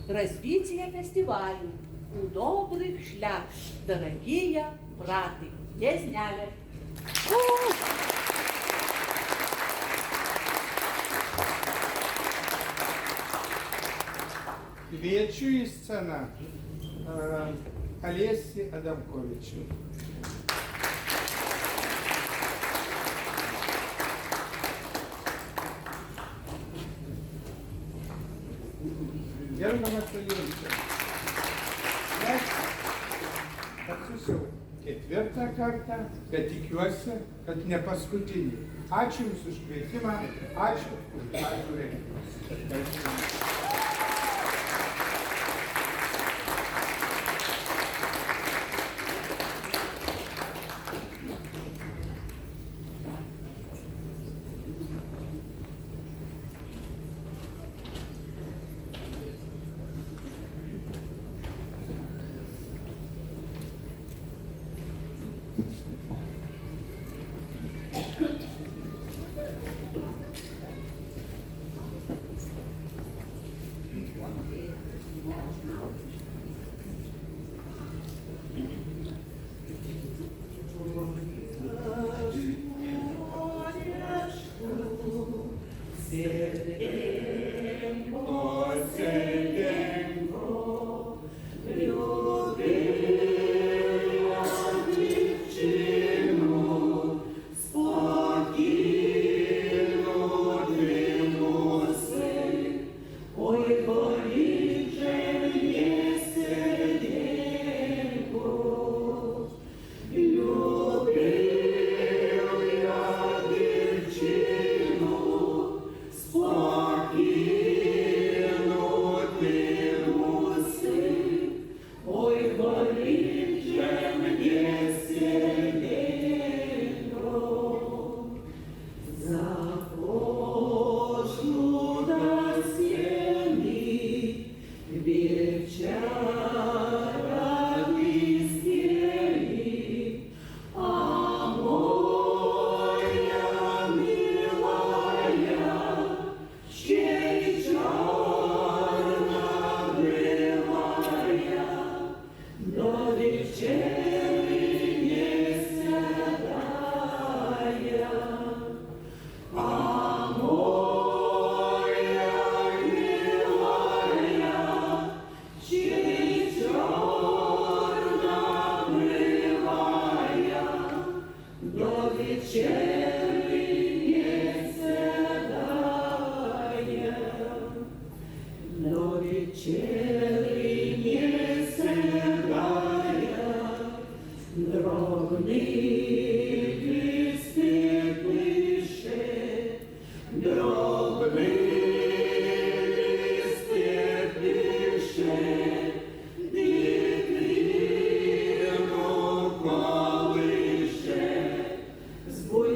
развития фестиваля у добрых шлях, дорогие браты. Я сняли. Kviečiu į sceną Alėsį Adamkovičių. Gerbiamas Alėsė, aš atsisusiau ketvirtą kartą, bet tikiuosi, kad ne paskutinį. Ačiū Jums už kvietimą, ačiū už gražų renginį. Ой,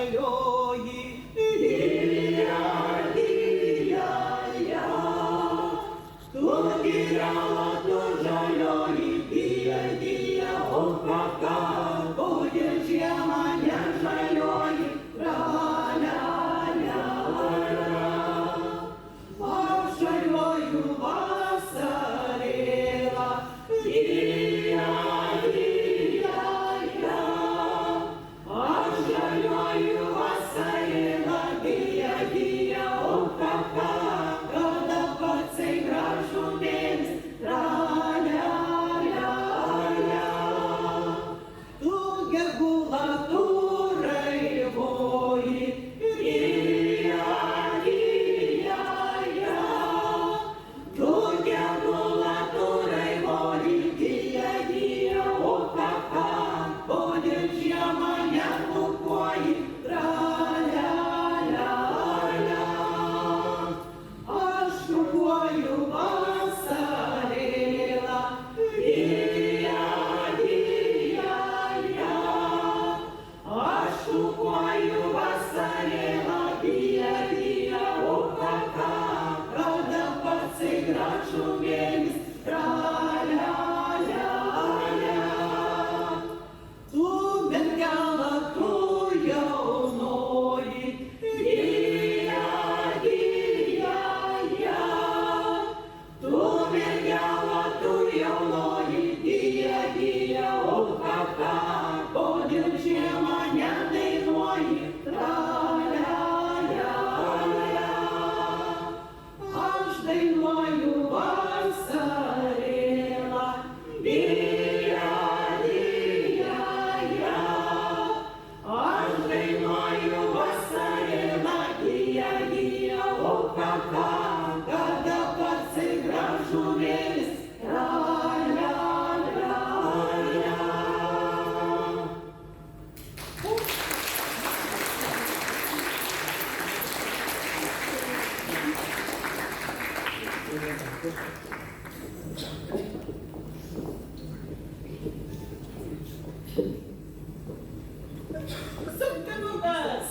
žalioji, dija, dija, ja. Tu girala, tu žalioji, dija, dija, o kaka, bude žiema, ne žalioji, ra, la, la, la. Aš žaliuoju vasarėlą, dija, dija, ja. Aš žaliuoju vasarėlą, dija, dija, o kaka, kada patsai gražumėlis, ra, la, la, la. Tu gegula, tu raivoji, dija, dija, ja. Tu gegula, tu raivoji, dija, dija, o kaka, bude žiema, nebukoji, ra, la, la, la. Aš šukuoju vasarėlą, dija, dija, ja. Aš šukuoju vasarėlą, dija, dija, o kaka, kada patsai gražumėlis, ra, la, la, la. Tu mergela, tu jaunoji, dija, dija, ja. Tu mergela, tu jaunoji, dija, dija, o kaka, kodėl žiemą nedainuoji, ra, la, la, la. Aš dainuoju vasarėlą, dija, dija, ja. Aš dainuoju vasarėlą, dija, dija, o kaka, kada patsai gražumėlis, ra, la, la, la. Suktinukas.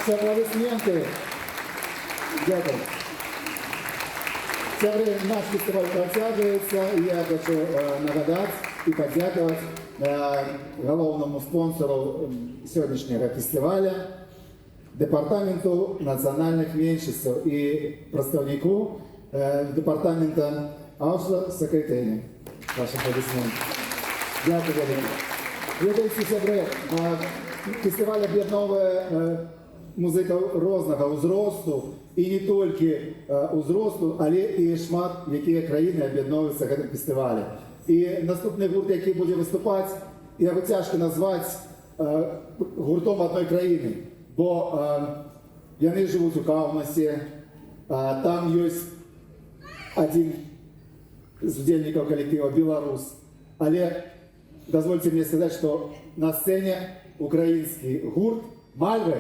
Ваші аплодисменти. Дякую. Це время наш фестиваль протягивается, и я хочу нагадать и поддякивать головному спонсору сегодняшнего фестиваля, Департаменту национальных меньшинств и представнику департамента Аушло секретаря. Ваши аплодисменты. Дякую, дякую. Глядачі сябри, фестиваль об'єднує музиків різного узросту, і не тільки узросту, але і шмат, які країни об'єднуються в цьому фестивалі. І наступний гурт, який буде виступати, його тяжко назвати гуртом одної країни, бо вони живуть у Каунасі, там є один з удільників колективу білорус, але дозвольте мне сказать, что на сцене украинский гурт «Мальви».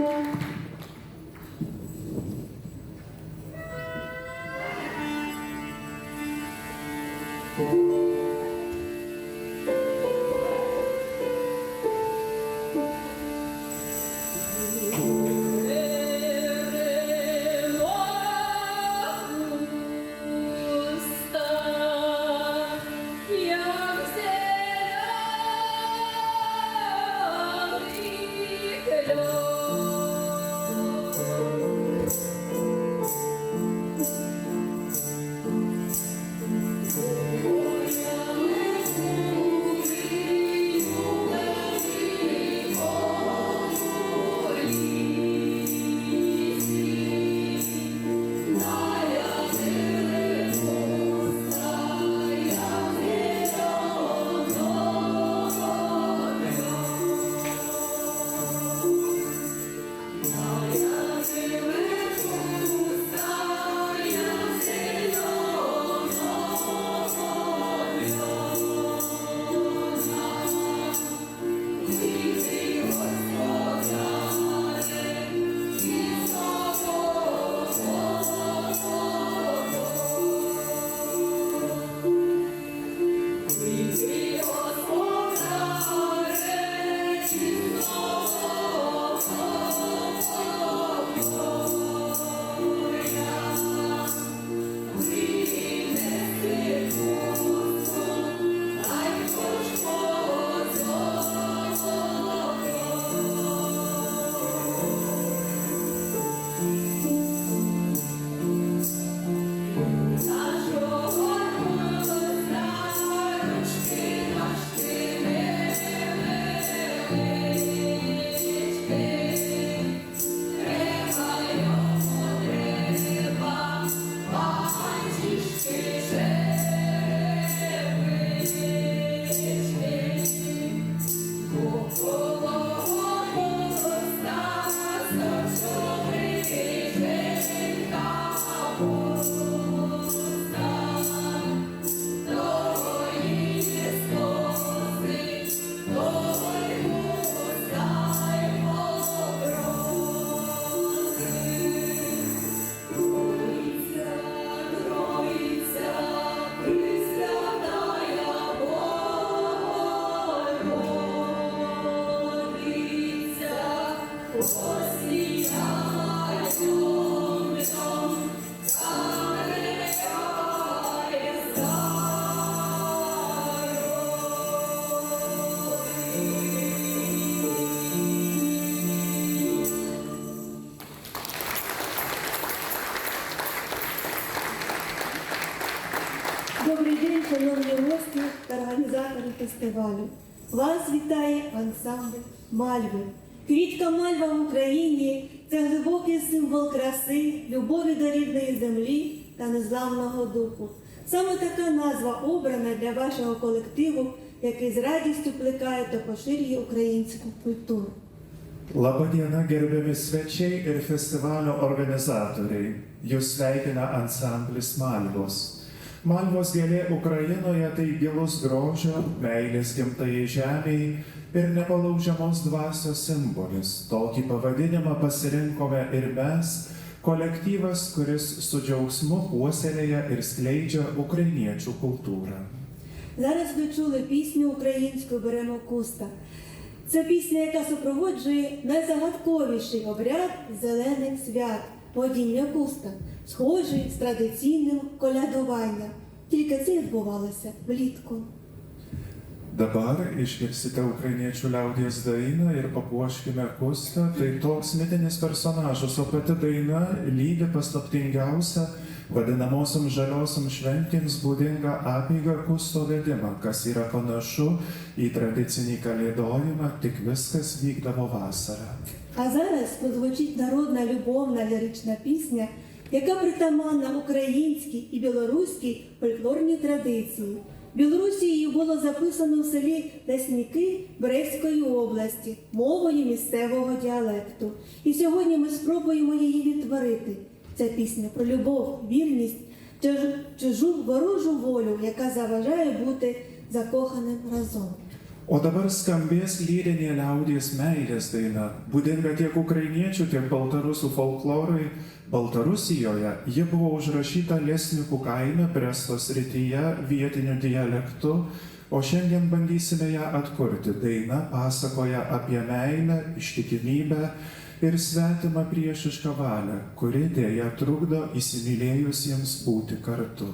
Ой, Добрий день, шановні гості та організатори фестивалю. Вас вітає ансамбль «Мальви». Квітка мальва в Україні – це глибокий символ краси, любові до рідної землі та незламного духу. Саме така назва обрана для вашого колективу, який з радістю плекає та поширює українську культуру. Labadiena, gerbiami svečiai ir festivalio organizatoriai. Jūs sveikina ansamblis Malvos. Malvos gėlė Ukrainoje tai gilus grožio, meilės gimtajai žemėjai ir nepalaužiamos dvasios simbolis. Tokį pavadinimą pasirinkome ir mes, kolektyvas, kuris su džiaugsmu puoselėja ir skleidžia ukrainiečių kultūrą. Зараз ви чули пісню українську «Беремо куста». Це пісня, яка супроводжує найзагадковіший обряд зелених свят – водіння куста, схожий з традиційним колядуванням. Тільки це відбувалося влітку. Dabar išgirsite ukrainiečių liaudies dainą ir papuoškime kustą. Tai toks mitinis personažas, o pati daina lydi paslaptingiausią vadinamosiam žaliosiam šventėms būdingą apeigą kusto vedimą, kas yra panašu į tradicinį kalėdojimą, tik viskas vykdavo vasarą. А зараз прозвучить народна любовна лірична пісня, яка притаманна українській і білоруській фольклорній традиції. В Білорусі її було записано в селі Лесники Брестської області мовою місцевого діалекту. І сьогодні ми спробуємо її відтворити. Ця пісня про любов, вірність, чужу ворожу волю, яка заважає бути закоханим разом. O dabar skambės lyrinė liaudies meilės daina, būdinga tiek ukrainiečių, tiek baltarusų folklorui. Baltarusijoje ji buvo užrašyta Lesnikų kaime Brestos srityje vietiniu dialektu, o šiandien bandysime ją atkurti. Daina pasakoja apie meilę, ištikimybę ir svetimą priešišką valią, kuri dėja trukdo įsimylėjusiems būti kartu.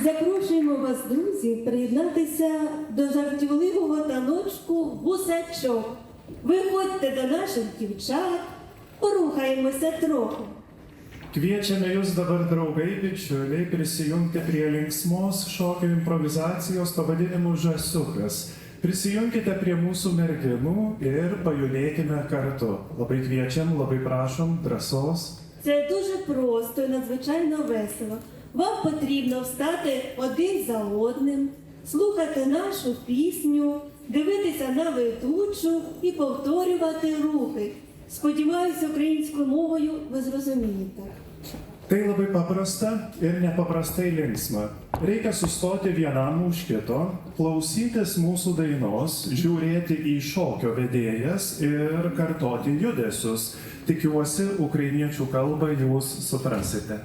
Запрошуємо вас, друзі, приєднатися до жартівливого таночку «Гусачок». Виходьте до наших дівчат, порухаємося трохи. Kviečiame jūs dabar, draugai, bičiuliai, prisijungti prie linksmos šokio improvizacijos pavadinimu Žąsiukas. Prisijunkite prie mūsų merginų ir pajudėkime kartu. Labai kviečiam, labai prašom drąsos. Це дуже просто і надзвичайно весело. Вам потрібно встати один за одним, слухати нашу пісню, дивитися на ведучу і повторювати рухи. Сподіваюся, українською мовою ви зрозумієте. Tai labai paprasta ir nepaprastai linksma. Reikia sustoti vienam už kito, klausytis mūsų dainos, žiūrėti į šokio vedėjas ir kartoti judesius. Tikiuosi, ukrainiečių kalbą jūs suprasite.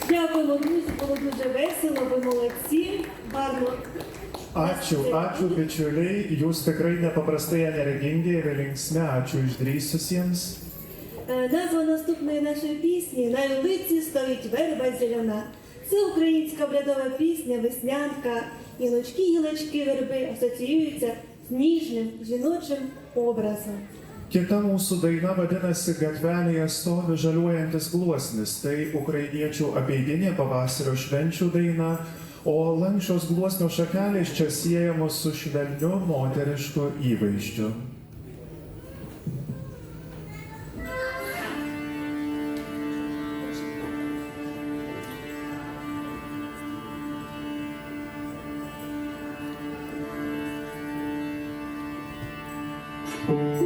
Дякуємо, друзі, було дуже весело, ви молодці, гарно. Ačiū bičiuliai, jūs tikrai nepaprastai energingi ir linksmi, ačiū išdrįsusiems. Назва наступної нашої пісні «На вулиці стоїть верба зелена». Це українська обрядова пісня, веснянка. Гілочки, гілочки верби асоціюються з ніжним жіночим образом. Kita mūsų daina vadinasi Gatvelėje stovi žaliuojantis gluosnis. Tai ukrainiečių apeidinė pavasario švenčių daina, o lankščios gluosnio šakelės čia siejamos su švelniu moterišku įvaizdžiu. Ой,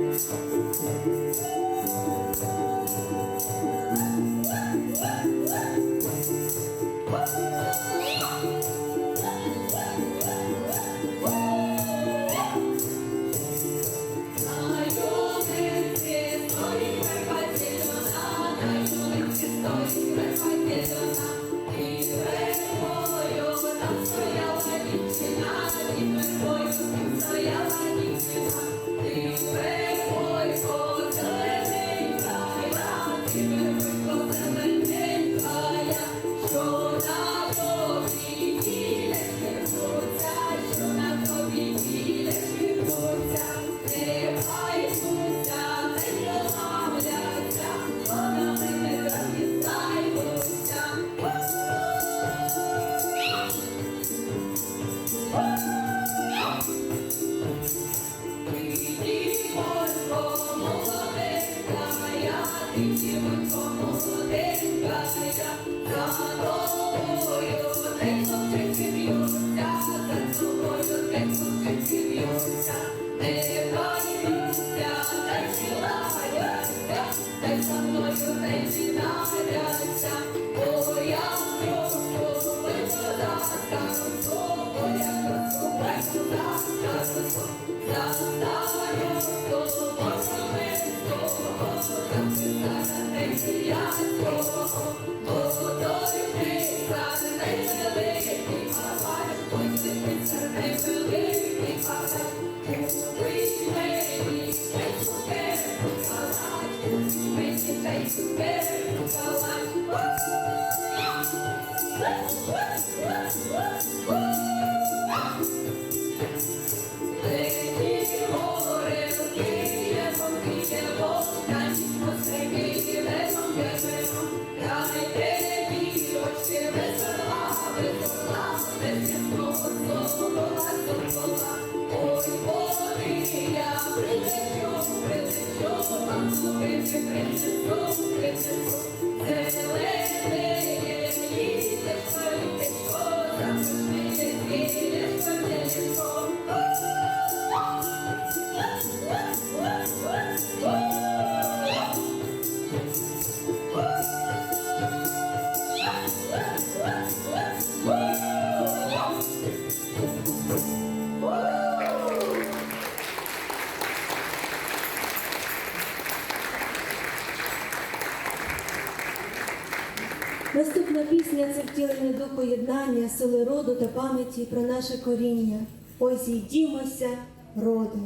Наступна пісня – це втілення духу єднання, сили роду та пам'яті про наше коріння. Ой, зійдімося, роди.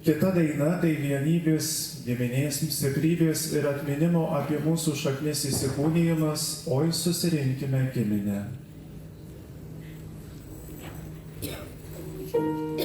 Kita daina tai vienybės, giminės, stiprybės ir atminimo apie mūsų šaknis įsikūnijimas, oi susirinkime giminę. Yeah.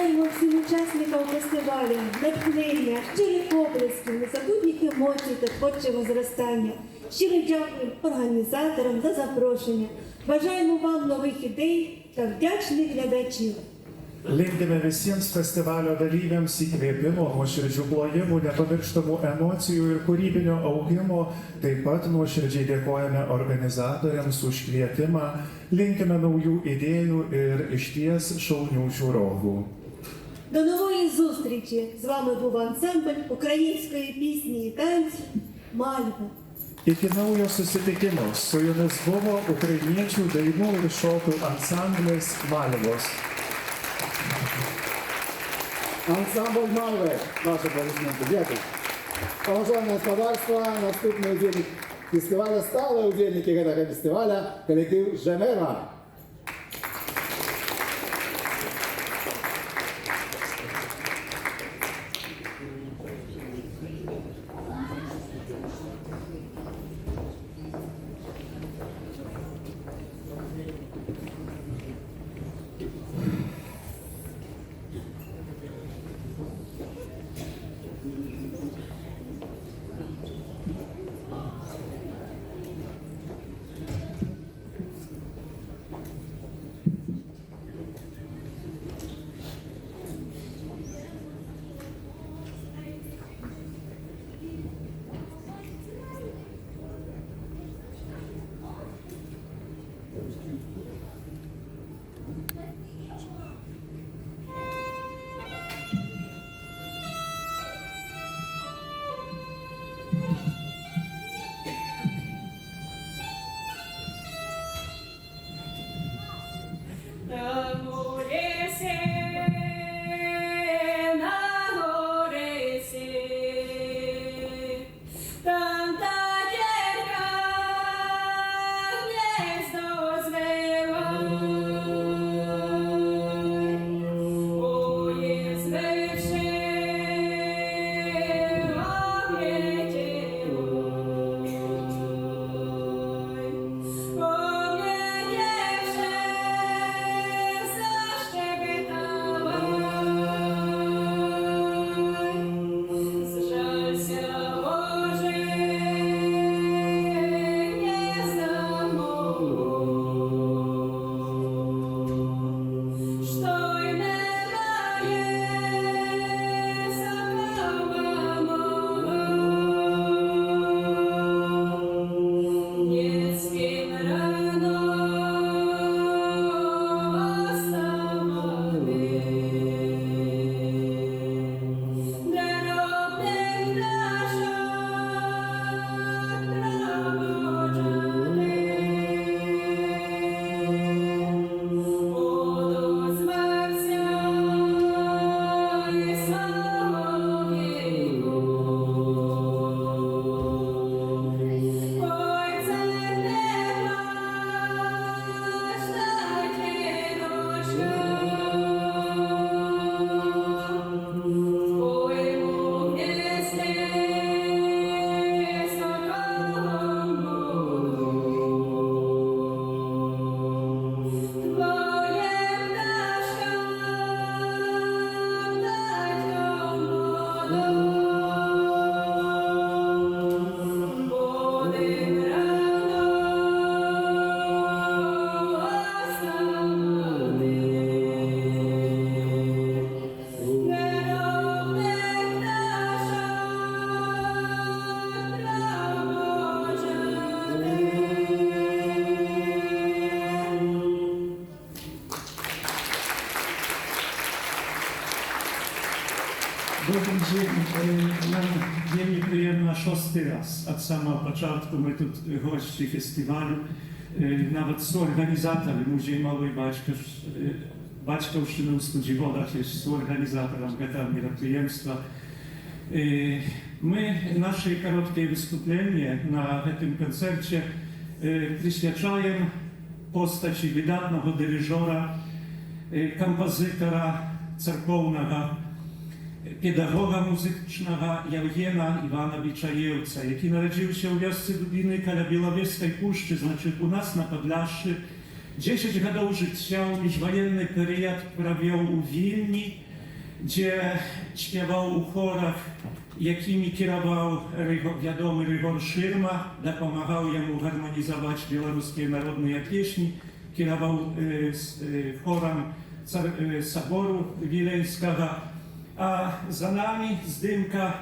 Бажаємо всім учасникам фестивалю натхнення, щирих оплесків, незабутніх емоцій та творчого зростання. Щиро дякую організаторам за запрошення. Бажаємо вам нових ідей та вдячних глядачів. Linkime visiems festivalio dalyviams įkvėpimo, nuoširdžių plojimų, nepamirštamų emocijų ir kūrybinio augimo. Taip pat nuoširdžiai dėkojame organizatoriams už kvietimą, linkime naujų idėjų ir išties šaunių žiūrovų. До нової зустрічі! З вами був ансамбль української пісні і танців «Мальва». Iki naujo susitikimo su jumis buvo ukrainiečių dainų ir šokių ansamblis Malvos. Ансамбль «Мальви». Ваши аплодисменты. Дякую. Поважання господарства, наступний удільник фестиваля, стали удільники этого фестиваля, колектив «Женева». Добрий день. Нам вельми приємно шостий раз. От самого початку ми тут гості фестивалю. Nawet współorganizator Muzej Małej Baćkowszczyny w Studziwodach jest współorganizatorem tego мероприемства. My nasze krótkie wystąpienie na tym koncercie przyświadczają postaci wydatnego dyryżora, kompozytora cerkownego, pedagoga muzycznego Jewgena Iwanowicza Jełca, jaki narodził się w wiosce Dubiny koło Białowieskiej Puszczy, znaczy u nas na Podlaszy. 10 lat życia, międzywojenny period prawił u Wilni, gdzie śpiewał u chorach, jakimi kierował wiadomy Rygor Szyrma, pomagał jemu harmonizować białoruskie narodne pieśni, kierował chorem Soboru Wileńskiego, a za nami zdjęcia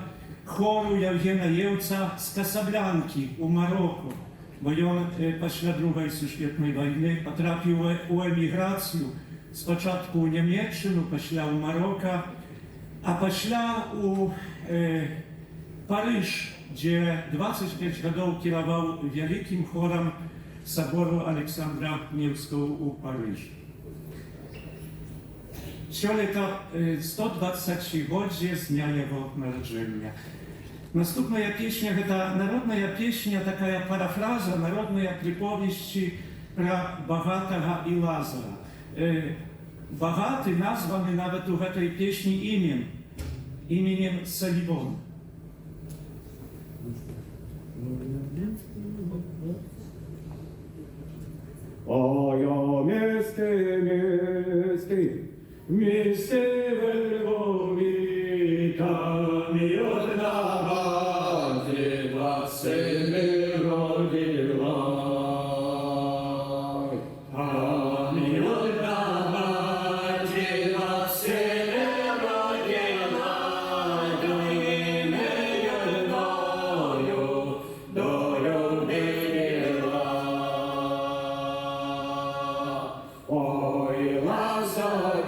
choru Jewgena Jełca z Casablanki u Maroku, bo on после II światowej wojny potrafił u emigrację z początku u Niemiecczynu, после u Maroka, a после u Paryż, gdzie 25 lat kierował wielkim chorem Soboru Aleksandra Невского u Paryżu. Лето 120-годзе з дня его народження. Наступная песня – это народная песня, такая парафраза, народная приповести про богатого и Лазара. Богатый названы nawet в этой песне именем Солимон. Місце в Львові, там і одна мати, 2 сини родила. Там і одна мати, 2 сини родила, долинею одною долю вирила. Ой, Лазаро,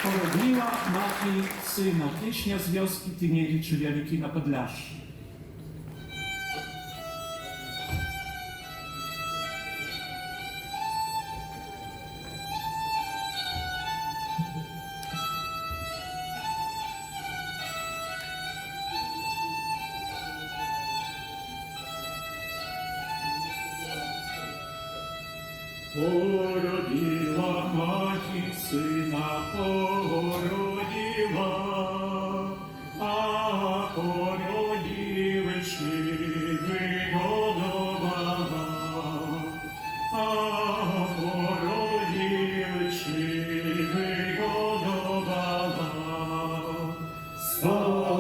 Porodiła mati syna, pieśnia z wioski Tymieli czy Wielki na Podlaszczy. Породила мати сина, породила, а породивши вигодовала, а породивши вигодовала.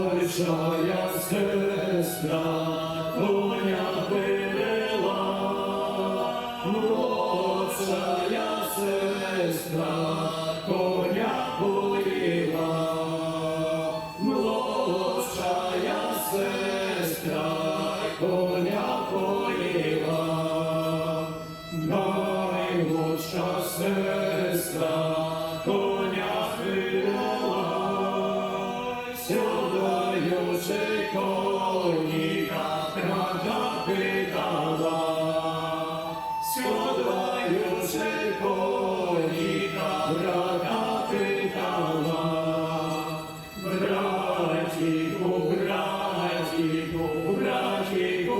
Старшая сестра коня привела, молодшая сестра коня поила, молодшая сестра коня поила, наймолодша сестра коня привела, сідаючи коніка, правда питала. Сідаючи коніка, брата питала. Братіку, братіку, братіку,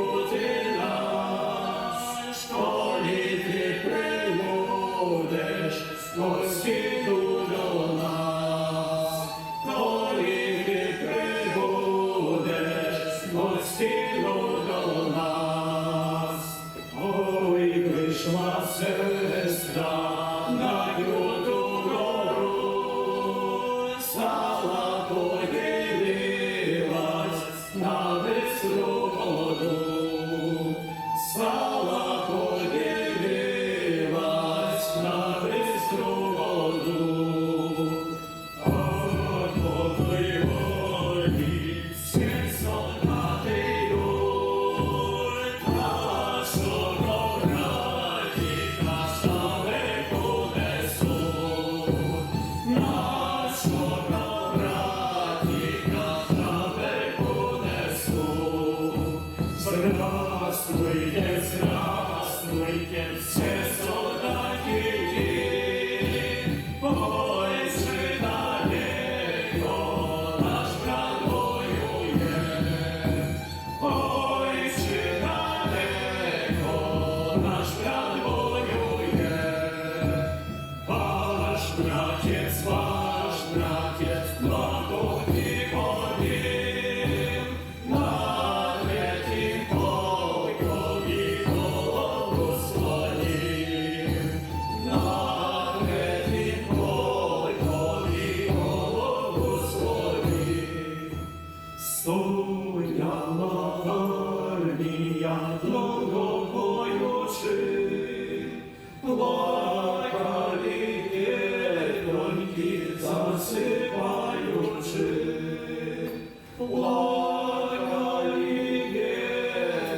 Слава подивилась на бистру воду, а по той воді всі солдати йдуть, нашого братіка далеко несуть, нашого братіка далеко несуть. Здравствуйте, здравствуйте, все солдатики, ой, же далеко наш брат воює, ой, же далеко наш брат воює, ваш братець, благоти один, на третім полкові голову склонив, на третім полкові голову склонив. Стояла армія довго поючи, плакали героньки засипаючи, плакали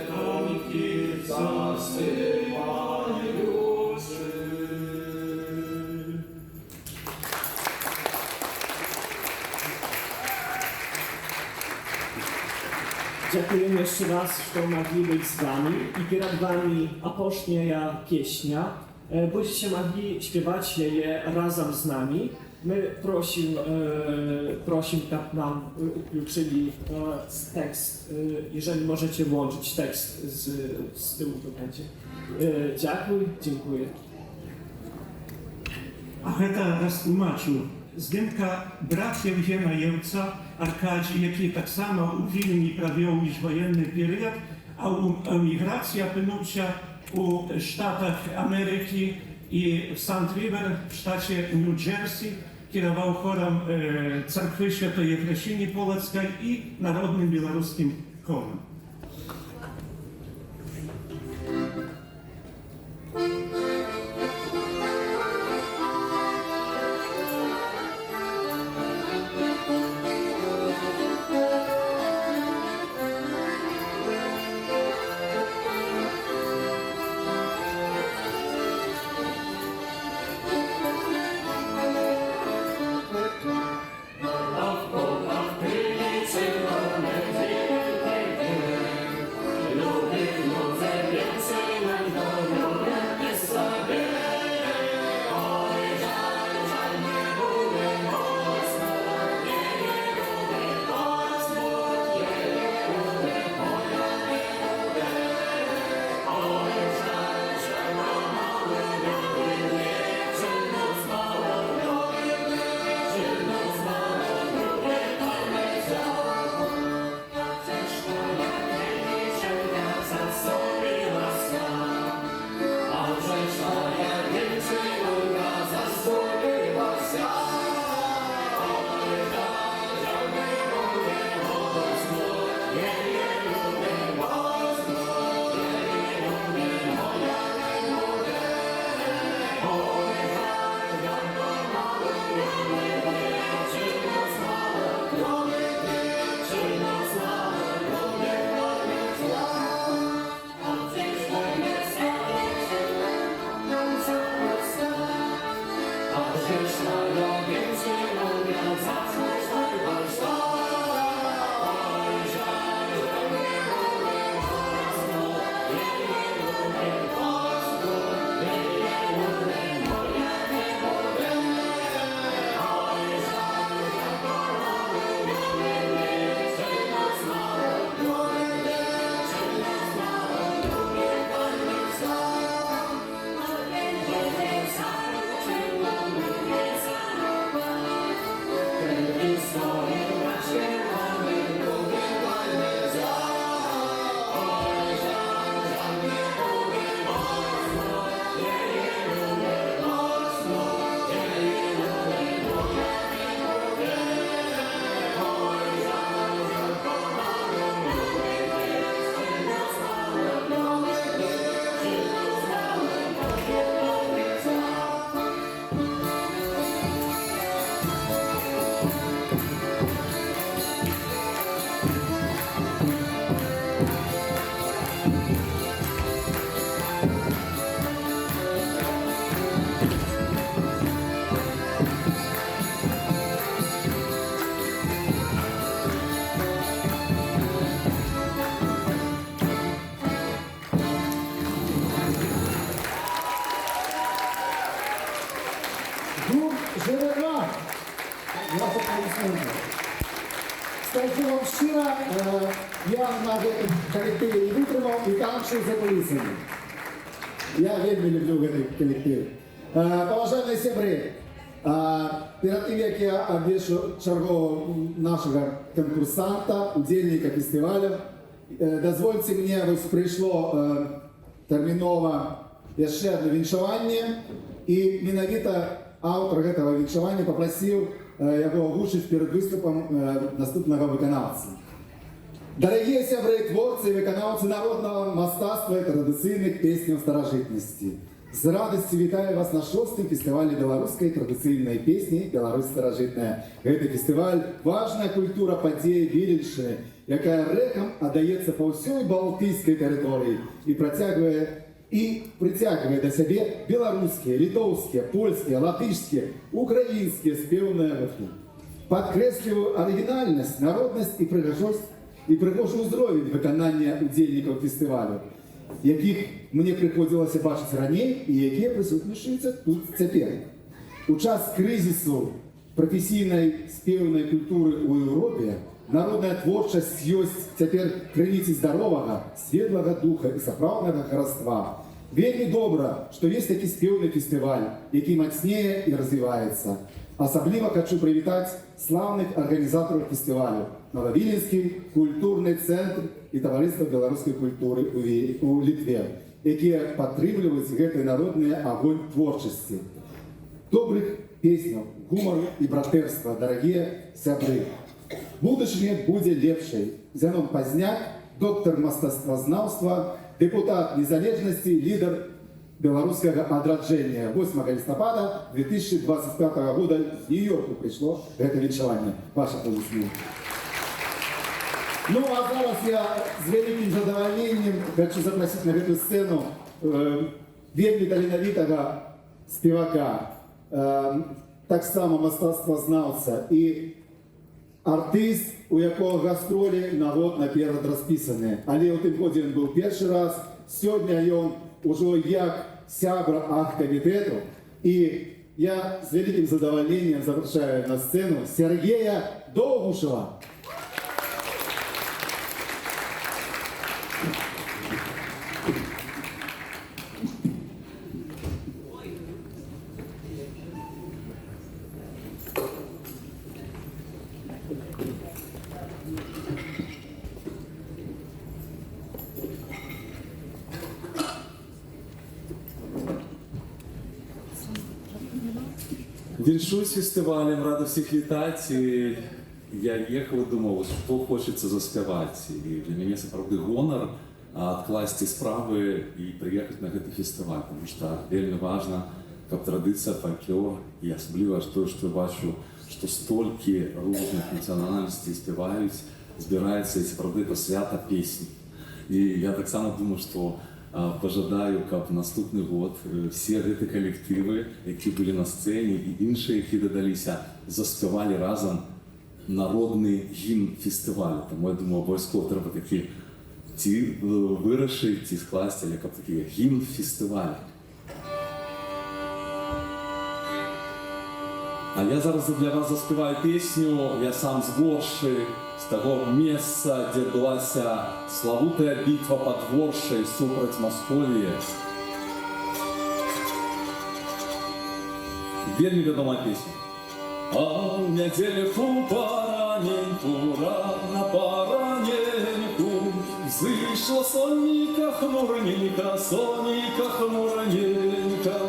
героньки засипаючи. Dziękujemy jeszcze raz, że mogli być z Wami i przed Wami apośnieja pieśnia. Będziecie mogli śpiewać je razem z nami. My prosimy, tak nam ukljuczyli tekst, jeżeli możecie włączyć tekst z tyłu, to będzie. Dziękuję. A гэта растлумачыў здымка браця Евгена Еўца Аркадзій, які таксама ў Вільні правёў міжваенны перыяд, а ў эміграцыі апынуўся у Штатах Амерыкі і в Сант-Рівер, в штаце Нью-Джерсі, кіраваў хорам царквы Святой Ефрасіні Полацкай і народным беларускім хорам. Навколо в крилі червоне зірки, я на гэтым калектыве не вытрымаў і танчу за кулісамі. Я вельмі люблю гэты калектыў. Паважаныя сябры, перад тым, як я абвешу чаргового нашага канкурсанта, удзельніка фестывалю, дазвольце мне, вось прыйшло тэрмінова яшчэ одно віншаванне, і менавіта аўтар гэтага віншавання папрасіў яго агучыць перад выступам наступнага выканаўцы. Дарагія сябры, творцы і выканаўцы народнага мастацтва і традыцыйных песняў старажытнасці, з радасцю вітаю вас на 6-м фестывалі беларускай традыцыйнай песні «Беларусь старажытная». Гэты фестываль – важная культура падзеі Віліччыны, якая рэкам аддаецца па ўсёй балтыйскай тэрыторыі і прыцягвае да сябе беларускія, літоўскія, польскія, латышскія, украінскія спеўныя гурты. Падкрэсліваю арыгінальнасць, народнасць і прыгожы ўзровень выканання удзельнікаў фестывалю, якіх мне прыходзілася бачыць раней і якія прысутнічаюцца тут цяпер. У час крызісу прафесійнай спеўнай культуры ў Еўропе народная творчасць ёсць цяпер крыніцай здаровага, светлага духа і сапраўднага хараства. Вельмі добра, што ёсць такі спеўны фестываль, які мацнее і развіваецца. Асабліва хочу прывітаць слаўных арганізатараў фестывалю, Новавіленскі культурны цэнтр і таварыства беларускай культуры ў Літве, якія падтрымліваюць гэты народны агонь творчасці. Добрых песняў, гумару і братэрства, дарагія сябры. Будучыня будзе лепшай. Зянон Пазняк, доктар мастацтвазнаўства, дэпутат незалежнасці, лідар беларускага адраджэння. 8 лістапада 2025 года з Нью-Йорку прыйшло гэта віншаванне. Ваша аплодисменты. Ну, а зараз я з вялікім задавальненнем хочу запросіць на гэту сцэну вельмі таленавітага спевака, таксама мастацтвазнаўца і артыст, у якого гастролі на год наперад распісаны. Але ў тым годзе ён быў першы раз, сёння ён ужо як сябра аргкамітэту, і я з вялікім задавальненнем запрашаю на сцэну Сергея Довгушева. Віншуюсь фестивалем, рада всіх вітати. Я їхав і думав, що хочеться заспівати. І для мене сапраўды гонар адкласці справы і прыехаць на гэты фестываль, потому что вельмі важна, каб традыцыя, фальклор і асабліва тое, што бачу, што столькі розных нацыянальнасцей спяваюць, збіраецца і сапраўды это свята песні. І я таксама думаю, што пожадаю, каб наступны год все гэты калектывы, які былі на сцэне і іншыя, які дадаліся, заспявалі разам народны гімн фестывалю. Таму я думаю, абавязкова трэба такі ці вырашыць, ці скласці, але каб такі гімн фестывалю. А я зараз для вас заспяваю песню, я сам з Воршы, з таго месца, дзе адбылася славутая бітва пад Воршай супраць Масковіі. Вельмі вядомая песня. А ў нядзелю параненьку, рана параненьку, зышла сонейка хмурненька, сонейка хмурненька.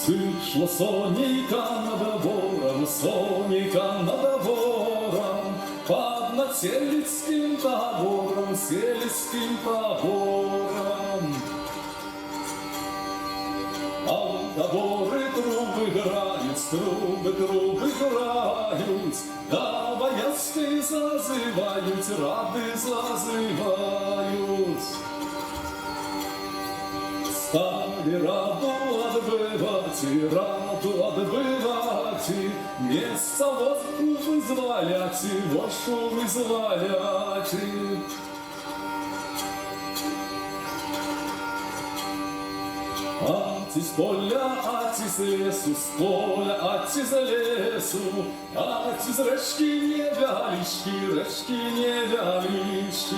Зышла сонейка над бором, сонейка над бором, под нацельским табором, сельским табором. А таборы трубы играют, трубы играют, да бояцкой зазывают, рады зазывают. Стали раду отбывать, место водку вызволять, вошу вызволять. А ці з поля, а ці з лесу, з поля, а ці з лесу, а ці з речки невяличкі, речки невяличкі.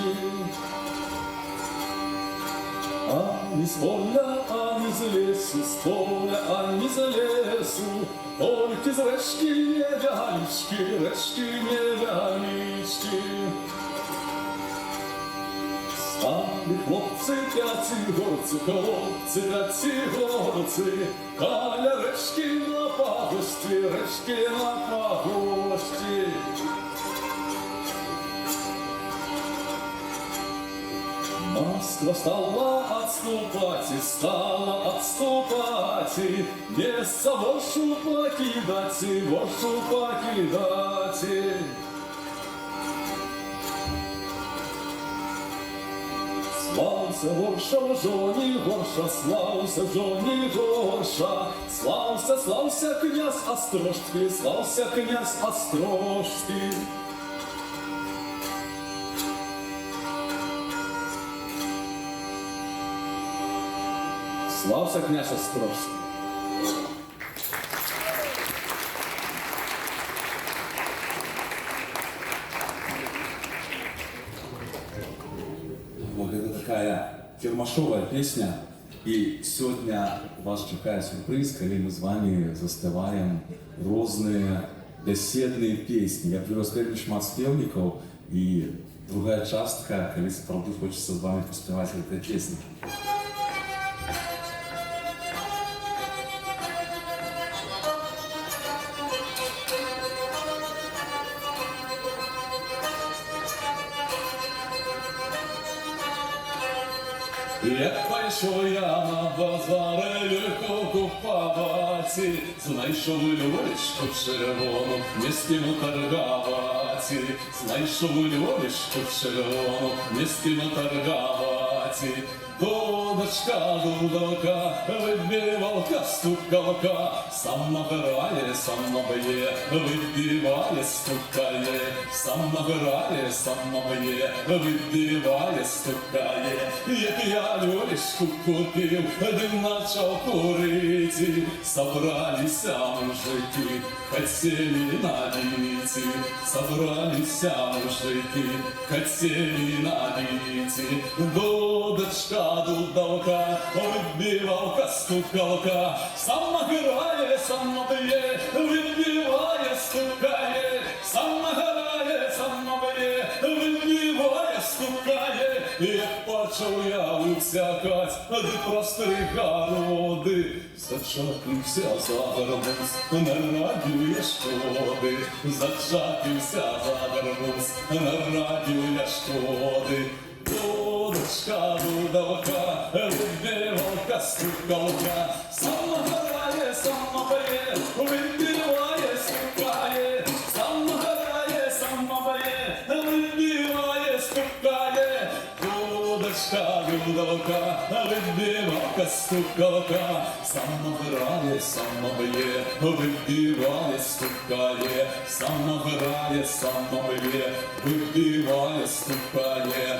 Ані з поля, ані з лесу, з поля, ані з лесу, тільки з речки невяличкі, речки невяличкі. Стали хлопці, п'яці горці, хлопці, п'яці горці, каля речки на пагості, речки на пагості. Москва стала отступать, и стала отступать, и место вашу покидать, вашу покидать. Славься, Горша, жоні Горша, слався, жоні Горша, слався, слався, князь Острожський, слався, князь Острожський. Слався, князь Острожський. Вот это такая фирмашовая песня. И сегодня вас чекает сюрприз, когда мы с вами заспеваем разные беседные песни. Я привез вельми шмат спевников, и другая частка, когда правда хочется с вами поспевать этой песни. Як пойшов я на базар легко купувати, знайшов Львовичку червону, не з ким торгувати. Знайшов Львовичку червону, не з ким торгувати. Дудочка, дудалка, вибивалка, стукалка, сам набирає, сам наб'є, вибиває, стукає, сам набирає, сам наб'є, вибиває, стукає. Як я Львовичку купив, дим начав курити, собралися мужики, хотіли на віці, собралися мужики, хотіли на віці. Дудочка, дудалка, вибивалка, стукалка, сам награє, сам наб'є, вибиває, стукає, сам награє, сам наб'є, вибиває, стукає. Як почав я утякать, де простри городи, зачепився за гарбуз, не радює шкоди, зачепився за гарбуз, не радює шкоди. Дудочка, дудалка, вибивалка, стукалка, сам награє, сам наб'є, вибиває, стукає, сам награє, сам наб'є, вибиває, стукає. Дудочка, дудалка, вибивалка, стукалка, сам награє, сам наб'є, вибиває, стукає, сам награє, сам наб'є, вибиває, стукає.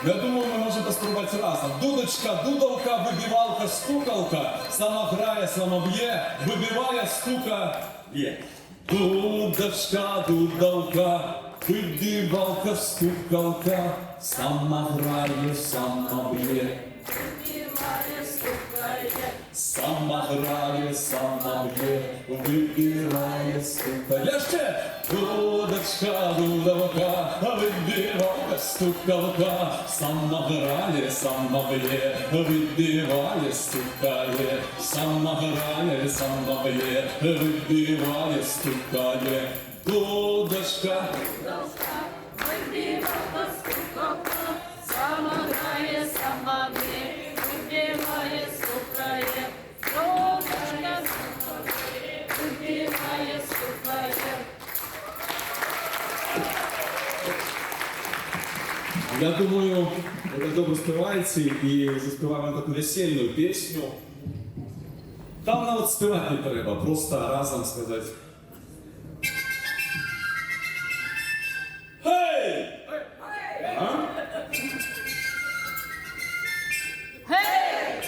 Я думаю, мы можем поспробовать разом. Дудочка, дудалка, выбивалка, стукалка, сама грає, сама б'є, вибиває, стукає. Дудочка, дудалка, вибивалка, стукалка, сама грає, сама б'є. Сама грає, сама б'є, вибирає, стукає. Ще! Дудочка, дудалка, вибивалка, стукалка, сама грає, сама б'є, вибиває, стукає. Сама грає, сама б'є, вибиває, стукає. Дудочка, вибивалка, стукалка, сама грає, сама б'є, вибиває, стукає. Дудочка, вибиває, стукає. я думаю, это добре співається, і заспіваємо таку весільну пісню. Там навіть співати не треба, просто разом сказати. Гей! А? Гей!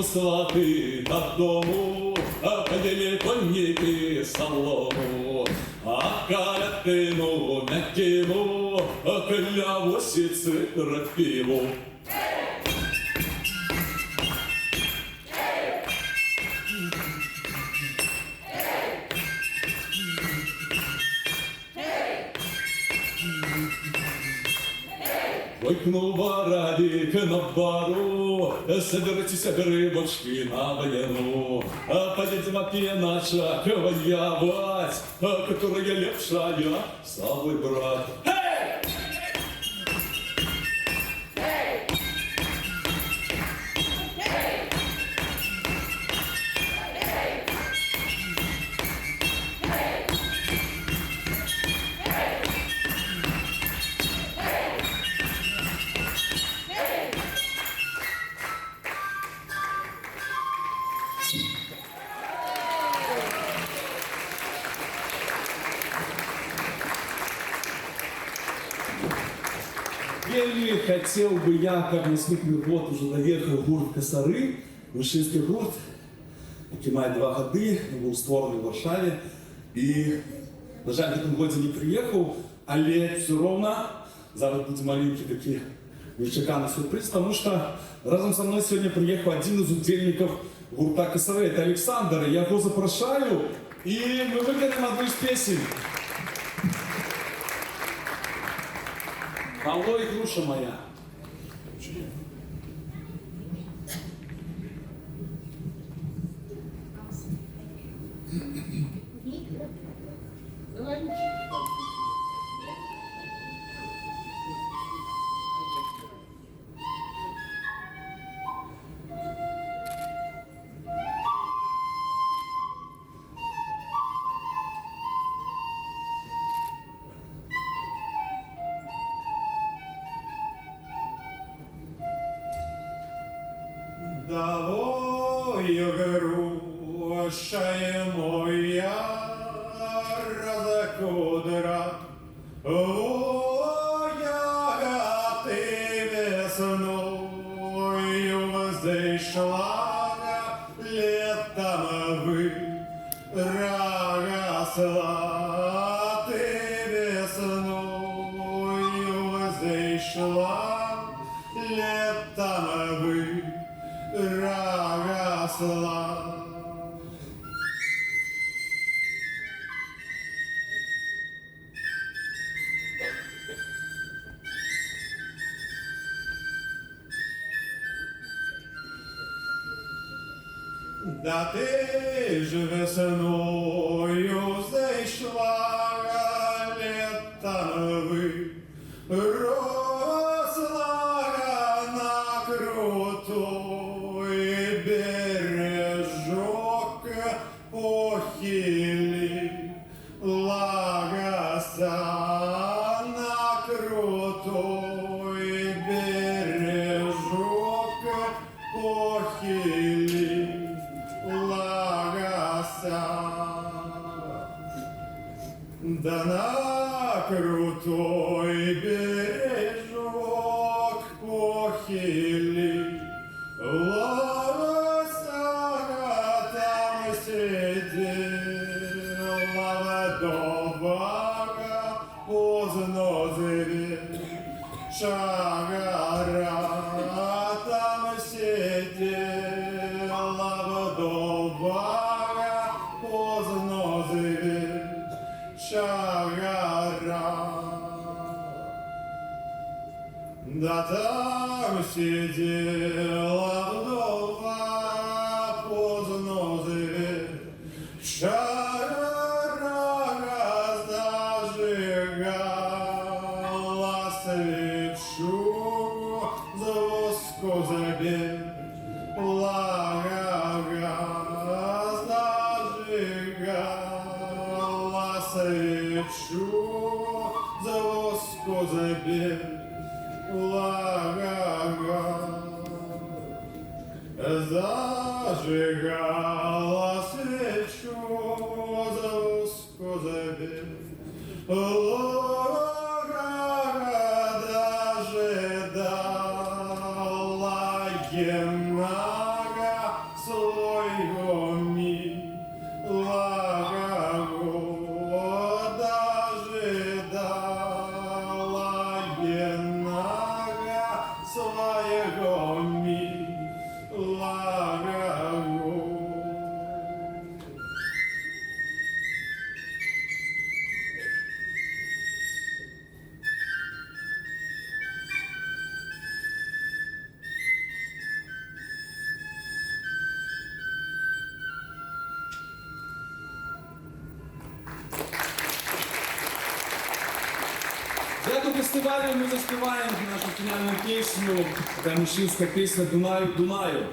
свати додому, поділи конніки солому, а калятину м'якину, клявосіці крапиву. Выкнула Радик на бару, соберитесь грибочки на войну, поедем опять наша воевать, которая лепшая, славы брат. Вельми хотел бы я, как несколько год уже наверху гурт Косари, Вишинський гурт, який має 2 годи, був створений в Варшаві. І, на жаль, в такому годі не приїхав, але все равно зараз буде маленький такий нечеканий сюрприз, тому що разом со мной сегодня приехал один из удельников гурта Косари, это Александр. Я его запрошаю, и мы выберем одну из песен. Алло, игруша моя. Давою груша моя разокудра, я ты весною взошла, летом выросла, ты весною взошла, летом выросла. Да ты же весною зайшла, летом выросла на крутой бережок похилий, лагоса на крутой бережок похилий, лагоса. Да на крутой бережок похилий, лагоса, там сидела вдова, поздно шагара, там сидела вдова, поздно шагара. Да там сидела вдова, поздно шагара, зажигала свечу, за воску забила, зажигала свечу, за воску забила, зажигала свечу, за воску забила, дожидала Янага, свойго милого дожидала бедного своего милого. Дякую фестивалю, ми заспіваємо нашу фінальну пісню. Це мужчинська пісня «Дунаю, Дунаю».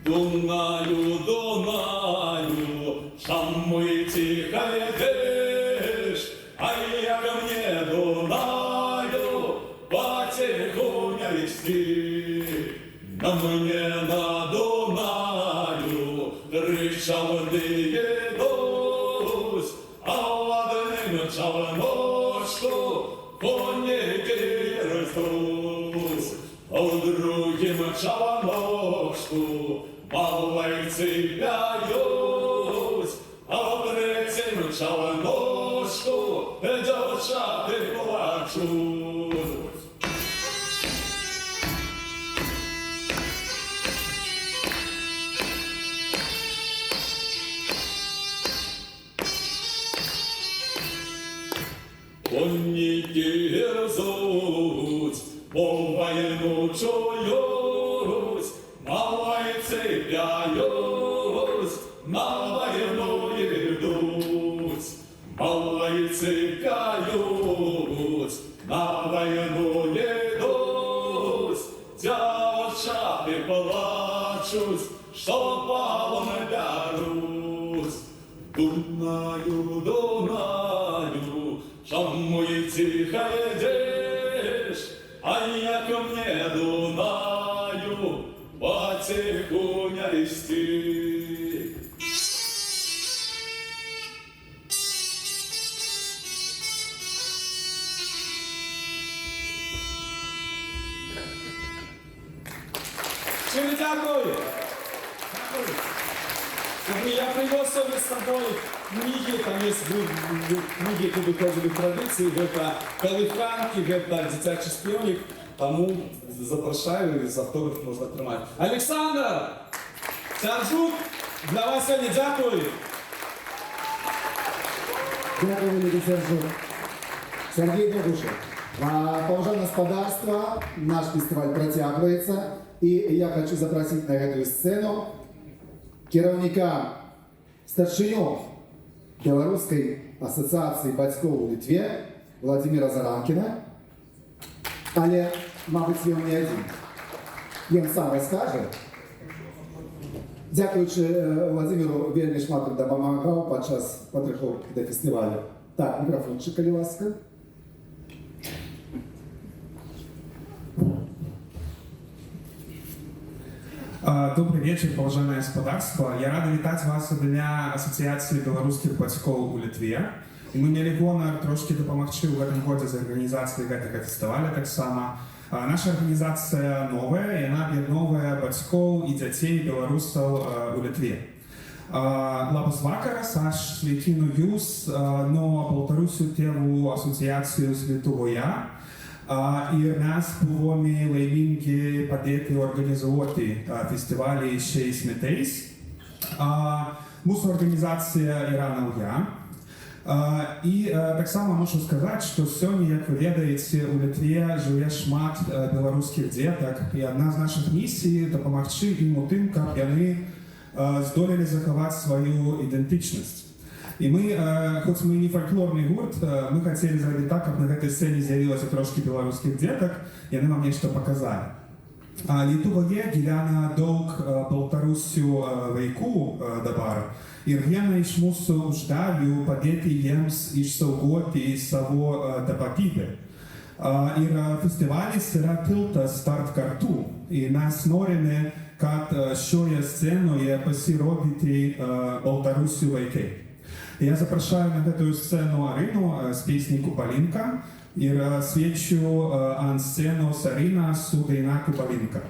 Дунаю, Дунаю, шамуй тихо летишь, а я ко мне Дунаю, потихоня вести. На мне на Дунаю рычалные дождь, а в одном чавночку конники растут, а в другим чавночку малой цепляюсь, а в третьем чавночку девчата плачут. Конники рзут, по войну чуюсь, малой цепляюсь, на войну идут. Малой цепляюсь, на войну идут. Девчата плачут, что полон дарусь. Дунаю, Дунаю, шамуй тихо идешь, а я ко мне Дунаю, потихоня вести. Всем дякую! Я привез с собой книги, там есть книги, які виходили в традиції, это калифранки, это дитячий співник, тому запрошую, з автограф можна тримати. Олександр Сяржук, для вас сьогодні дякую. Дякую, великий Сержук. Сергей Богушев. Поважное господарство, наш фестиваль протягивается, и я хочу запросить на эту сцену керівника старшиню Белорусской ассоциации батьков у Литве Владимира Заранкина. Але, мабуть, він не один. Він сам розкаже. Дякуючи Владимиру вельми шмат допомагав під час підготовки до фестивалю. Так, мікрофончик, коли ласка. Добрый вечер, уважаемое господарство. Я рад вітаць вас ад імя Асацыяцыі беларускіх бацькоў у Літве. І мы мелі гонар трошкі дапамагчы ў гэтым годзе з арганізацыяй гэтага фестываля таксама. Наша арганізацыя новая, яна аб'ядноўвае бацькоў і дзяцей беларусаў у Літве. Labas vakaras, aš sveikinu jūs nuo Baltarusių tėvų asociacijos Lietuvoje. Ir mes buvome laimingi padėti organizuoti festivalį šiais metais. Mūsų organizacija yra nauja. І так само можу сказати, що сьогодні, як ви ведаєте, у Литві живе шмат білоруських діток, і одна з наших місій – допомогти їм у тим, як вони здолели заховати свою ідентичність. І ми, хоч ми не фольклорний гурт, ми хотіли зробити так, щоб на цій сцені з'явилося трошки білоруських діток, і вони нам нещо показали. Lietuvoje gyvena daug baltarusių vaikų dabar ir viena iš mūsų uždavių padėti jiems išsaugoti savo tapatybę. Ir festivalis yra tiltas tarp kartų. Ir mes norime, kad šioje scenoje pasirodyti baltarusių vaikai. Я запрошаю на эту сцену Арину с песней «Куполинка» и свечу на сцену с Арина с «Удейна Куполинка».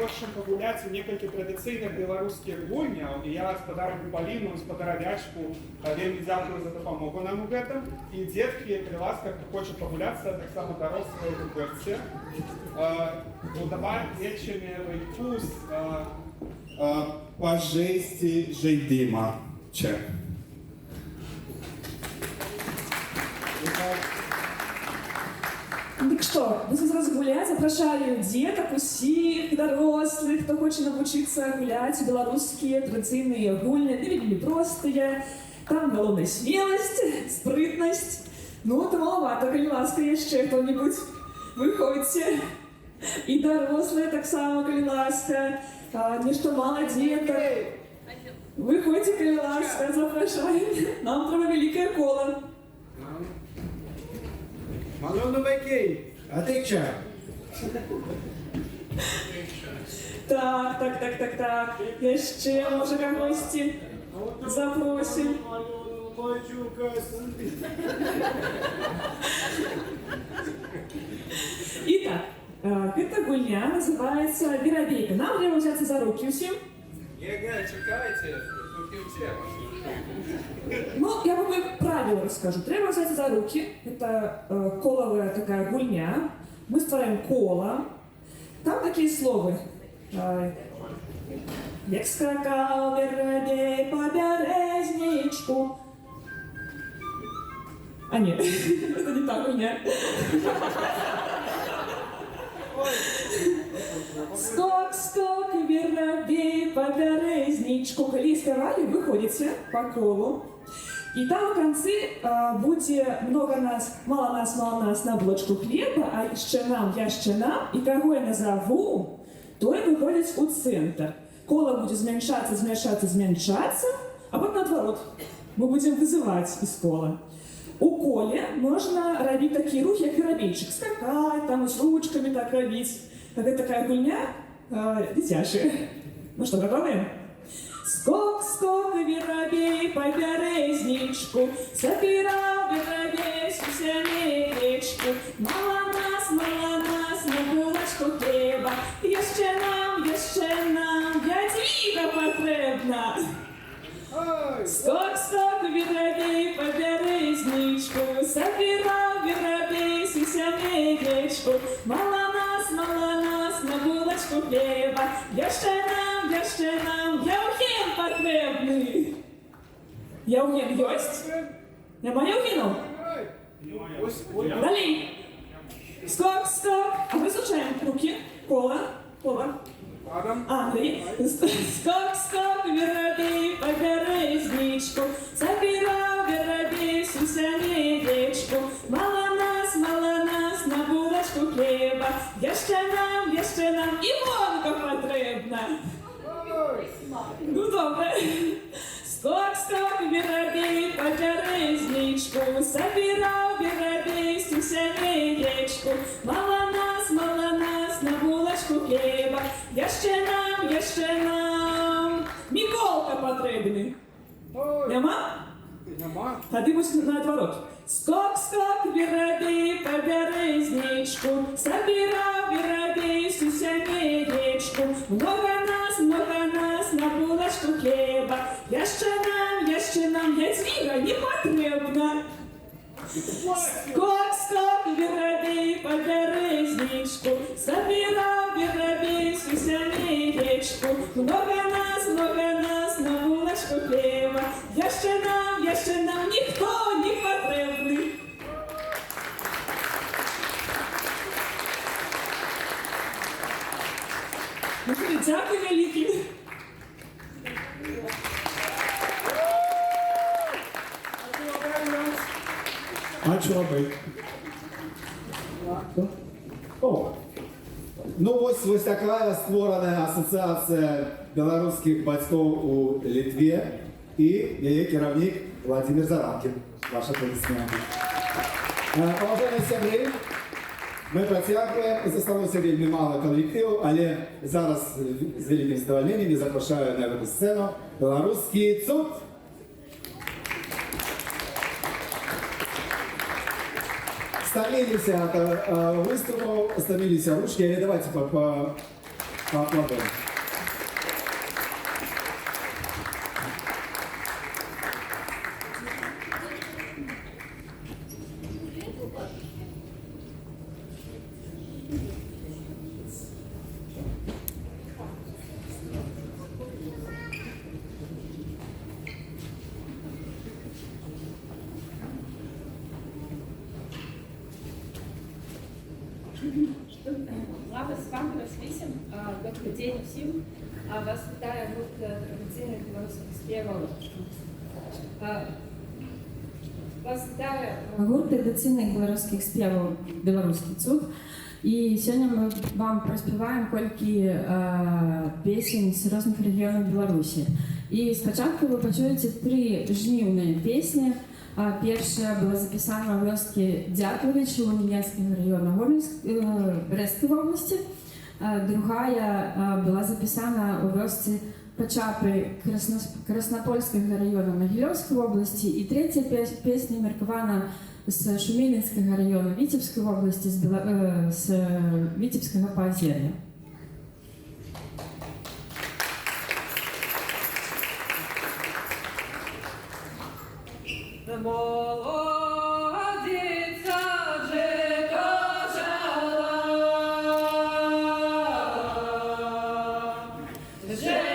Хочам пагуляць у некалькі традыцыйных беларускіх гульняў, і я гаспадару Куполіну, гаспадара Вячку вельмі дзякую за дапамогу нам у гэтым. І дзеткі, калі ласка, хто хоча пагуляцца, таксама дарослыя губерцы. Удавай вечамі vaikus pažaisti žaidimą čia. Дык што, будзем зараз гуляць, запрашаю дзетак, усіх дарослых, хто хоча навучыцца гуляць у беларускія традыцыйныя гульні, вельмі простыя. Там галоўная смеласць, спрытнасць. Ну, то малавата, калі ласка, яшчэ хто-небудзь. Выходзьце. І дарослыя таксама, калі ласка. Нешта мала дзетак. Выходзьце, калі ласка, запрашаем. Нам трэба вялікае кола. Малону Бекей, а ти ча? Так. Яще, може, гості запросим. Итак, эта гульня называется «Веробейка». Нам треба взяться за руки усім. Чекайте, тут все. Ну, я вам правила расскажу. Треба взяться за руки. Это коловая такая гульня. Мы створяем коло. Там такие слова. Як скакав вербей по березничку. А нет, это не та гульня. Скок, вербей по березничку. Коли спевали, выходите по колу. И там в конце будет много нас, мало нас на булочку хлеба, а ще нам, и кого я назову, той выходит у центр. Коло будет зменшаться, а вот наоборот. Мы будем вызывать из кола. У коле можно робить такие рухи, как веробейчик. Скакать, там с ручками так робить. Это такая гульня дитячая. Ну что, готовы? Скок, веробей по березничку, забирал веробей сусенечку. Мало нас на булочку хлеба, еще нам, ядвіга потребна. Скок, веробей по березничку, забирал веробей сусенечку. Мало нас на булочку хлеба, jeszcze nam, Євген потребний. Євген єсть? Нема Євгену? Далі. Скок. А ми слушаємо руки. Коло. Андрій. Скок, веробей по березничку, забирав веробей сусенечку. Мало нас на булочку хліба, jeszcze нам Івонка потрібна. Ну добре. Скок, веробей по березничку, забирав веробей сусенечку. Мало нас на булочку хліба, jeszcze нам Миколка потрібний. Нема? Тоді ось наоборот. Скок, веробей по березничку, забирав веробей сусенечку. Много нас на булочку хлеба, jeszcze нам ядвіга не потрібна. Скок, веробей по березничку, забирав веробей сусенечку. Много нас на булочку хлеба, jeszcze нам ніхто не потрібний. Дякую велике. А що робити? О, ну ось така створена асоціація білоруських батьків у Литві і її керівник Владимир Заранкін. Ваші аплодисменти. Поважані сябри, ми працюємо, залишилося вельми мало колективів, але зараз з великим задоволенням я запрошую на цю сцену білоруський цуд. Стомились от выступов, стомились ручки, или давайте поаплодируем. Лаба, з вами розлісім. Добрий день всім. Вас вітає гурт традиційних білоруських співів. Вас вітає гурт традиційних білоруських співів «Білоруський цуд». І сьогодні ми вам проспіваємо кілька пісень з різних регіонів Білорусі. І спочатку ви почуєте 3 жнівні пісні. Перша була записана в вёске Дятлович у Ненецкого района Брестской области. другая была записана у вёсцы Пачапы Краснопольскага района Магілёўскай области, и третья песня меркавана з Шумелінскага района Віцебскай области, з Віцебскага паазер'я. Где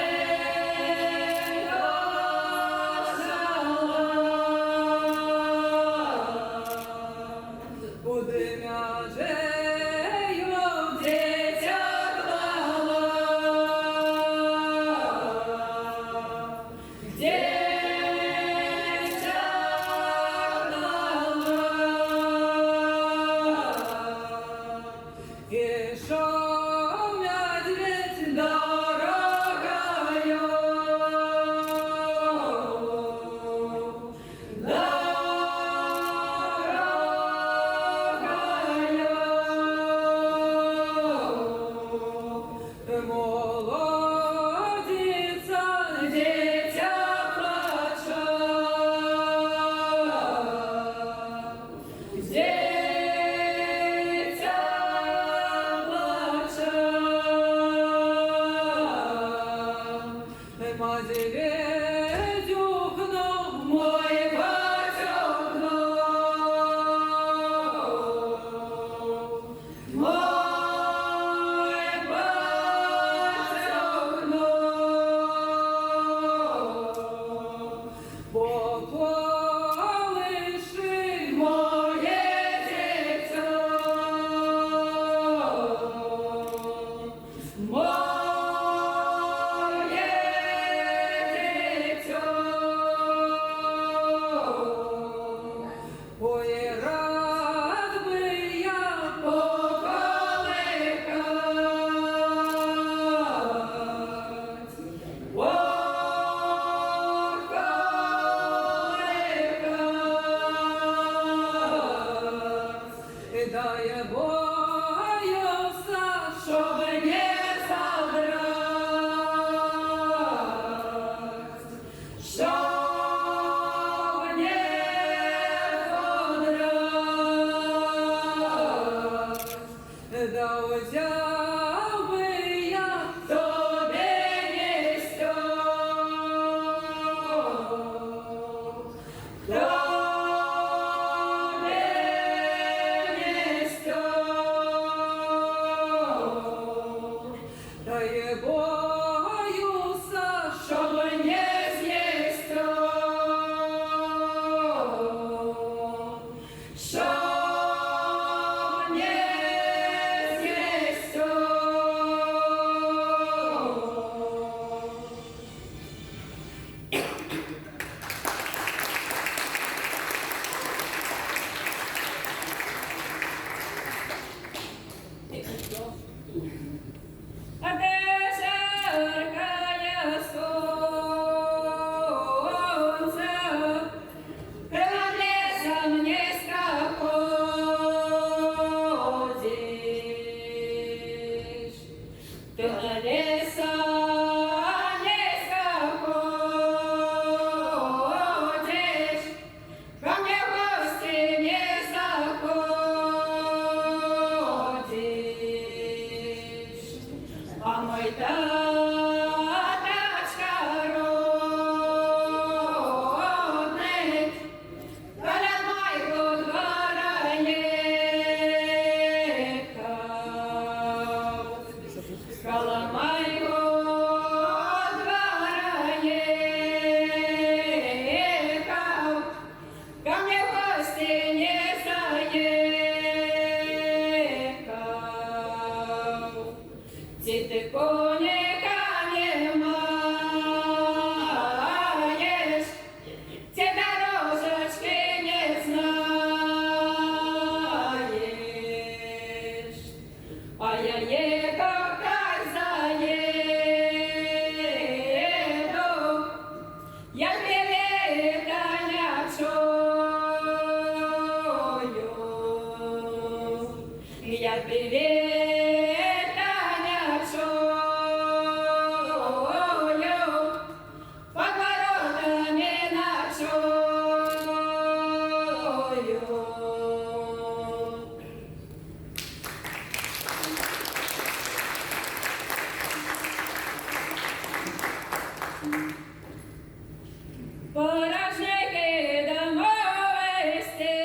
Порожники домовисті,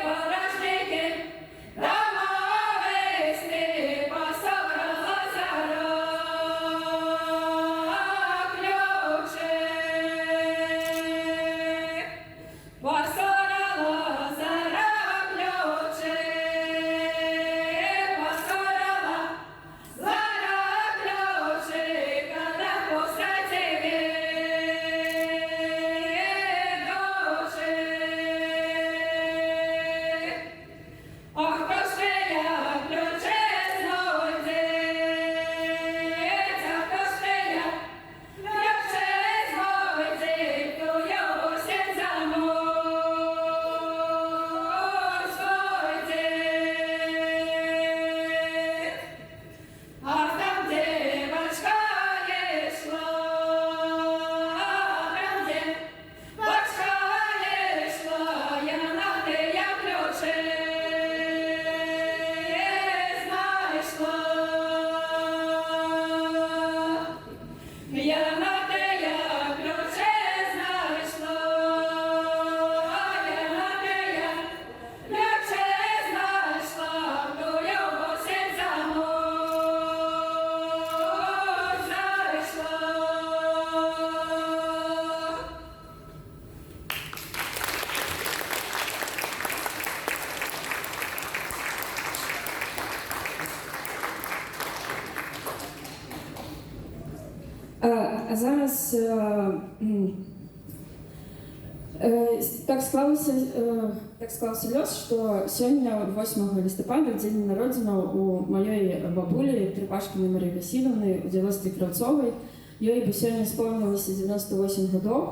порожники домовисті, посорала зара ключі, посорала зара ключі, посорала зара ключі, коли посадили душі. Ох, кошеля ключі знойдіть, ох, кошеля ключі знойдіть, ту його серця знойдіть. А там девочка йшла, там девочка йшла, я на тея ключі знайшла. Я на тея ключі знайшла, я на тея ключі знайшла, до його серця знайшла. А зараз так склався лёс, што сёння 8 лістапада дзень народзінаў у маёй бабулі Трыпашкіной Марыі Васильевны, удзелосці Краўцовай. Ёй бы сёння исполнілася 98 гадоў.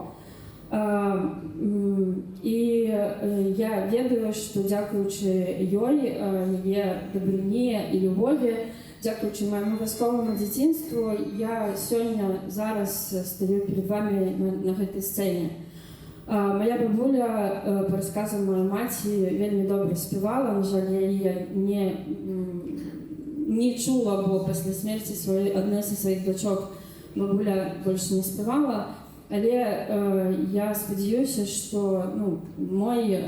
І я ведаю, што дзякуючы ёй, яе дабрыні і любові, дзякуючы майму вясковаму дзяцінству, я сёння зараз стаю перед вами на гэтай сцэне. Моя бабуля, па расказам моей маці, вельмі добра спявала, на жаль, я яе не чула, бо пасля смерці адной са сваіх дачок бабуля больш не спявала. Але я спадзяюся, што мой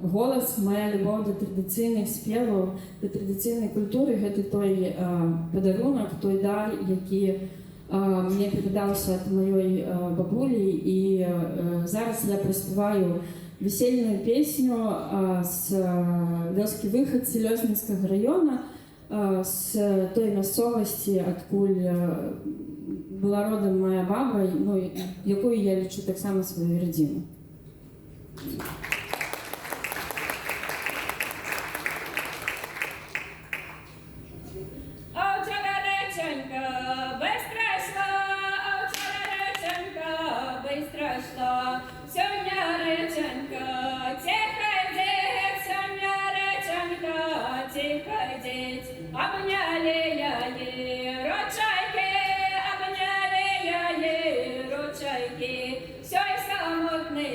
голас, моя любоў да традыцыйных спеваў, да традыцыйнай культуры — гэта той падарунак, той дар, які мне перадаўся ад маёй бабулі. І зараз я праспяваю весельную песню з вёскі Выхадцы Лёзнінскага раёна, з той мясцовасці, адкуль была родом моя баба, якую я лічу таксама сваю радзіму. А вчора реченька быстро йшла, а вчора реченька быстро йшла, сьогодні реченька тихо йдеть, сьогодні реченька тихо йдеть, обняли я її ручайки, обняли я її ручайки, сьогодні самотні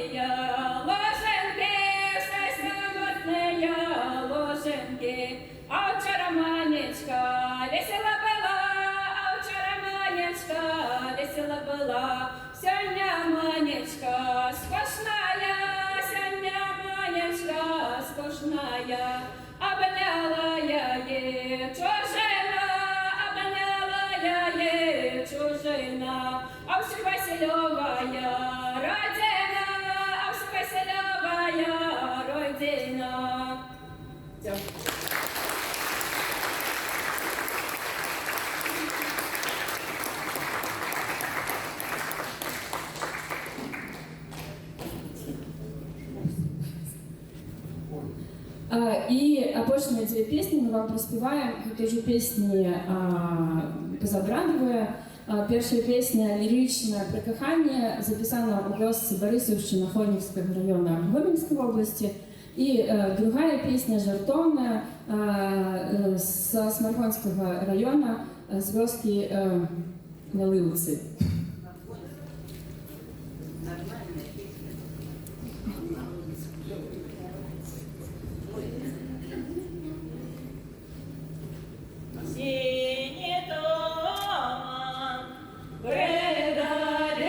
ложенки, сьогодні самотні ложенки. А вчора Манечка весела была, а вчора Манечка весела была, сьогодні Манечка скучная, сьогодні Манечка скучная. Обняла я її чужина, обняла я її чужина, а всіх Васильовая родина, а всіх Васильовая родина. Дякую. І апошнія дзве песні мы вам праспяваем. Гэта ўжо песні пазабрадавыя. Першая песня лірычная пра каханне, запісана ў вёсцы Барысаўшчына Хонівскага раёна Гомельскай вобласці. І другая песня жартоўная са Смаргонскага раёна, з вёскі Ялыўцы. Синий туман предалечь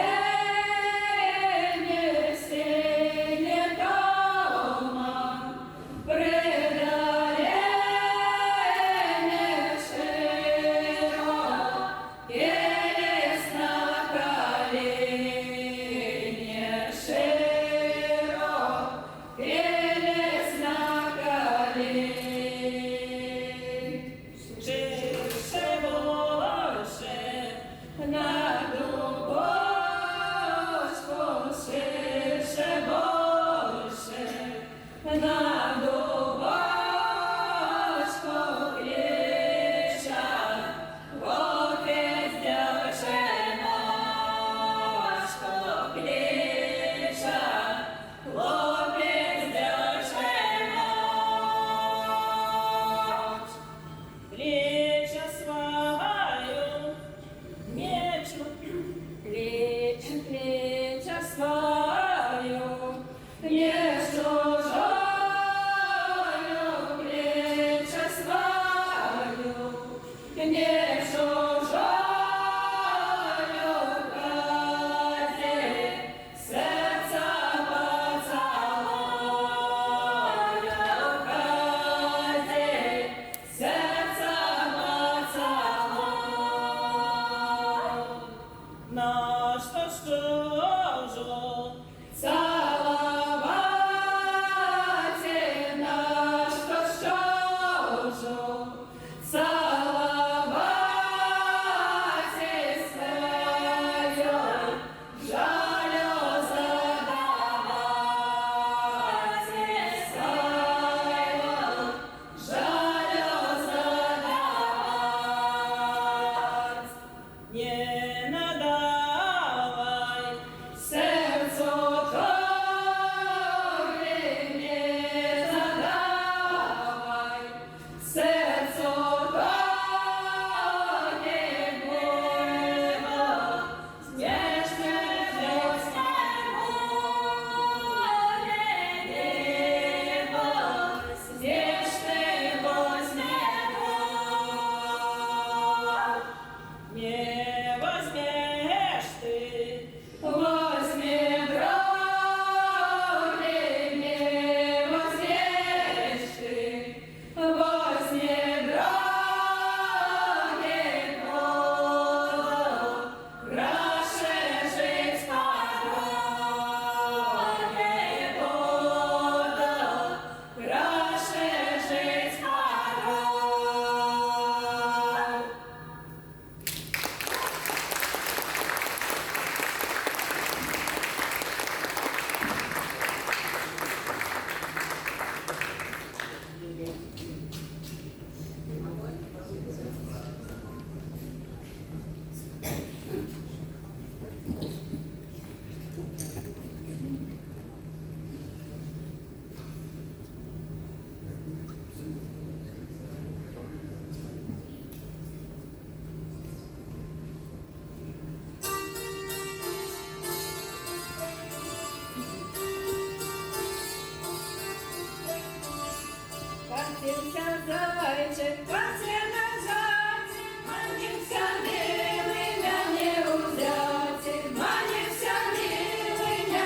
зайчик, пасе на жарті, манівся милий, не узяті, манівся милий, не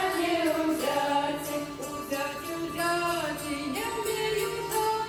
узяті, узяті, не вмію жати,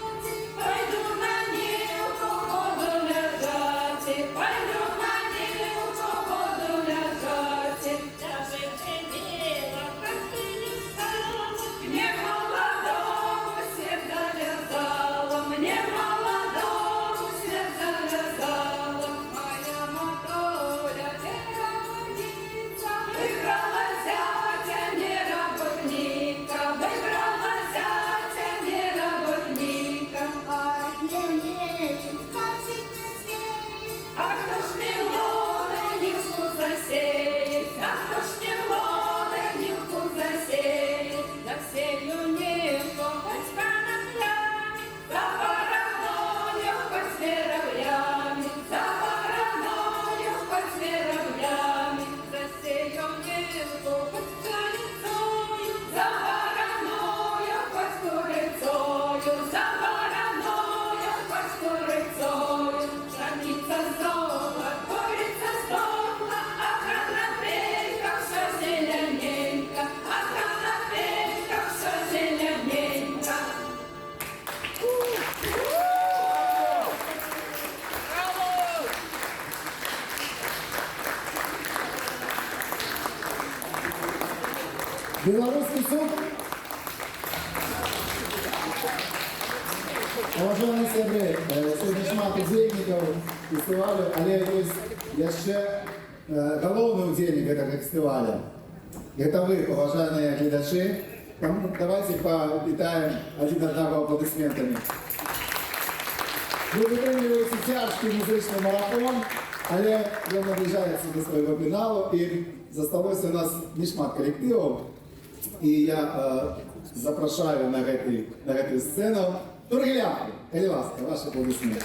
пойду на нівку, воду лежати, пойду на нівку, воду лежати, даже прибіла, как ти не стала, мне молодому свет завязала, мне молодому свет завязала, моя Матоля, девственница, выиграла зятя, не работника, выиграла зятя, не работника, ай, не лечит, скачет на свете, а кто ж мелоды нивку засеет, а кто ж мелоды нивку засеет, за всею нивку хоть коноплями, за вороною хоть зверовлями, за вороною хоть зверовлями, за всею нивку хоть курицою, за вороною хоть курицою, за вороною хоть курицою, пшеница здохла, курица здохла, а конопелька все зелененька, а конопелька все зелененька. Белорусский суд. Уважаемые сябры, сьогодні шмат удзельнікаў фестивалю, але ёсць яшчэ галоўны удзельнік гэтага фестиваля. Гэта вы, уважаемые гледачы. Тому давайте повітаем один одного аплодисментами. Ви витримуєте тяжкий музичний марафон, але він наближається до свого фіналу і залишилося у нас не шмат колективів. І я запрошую на эту сцену Тургеляку. Коли ласка, ваші аплодисменти.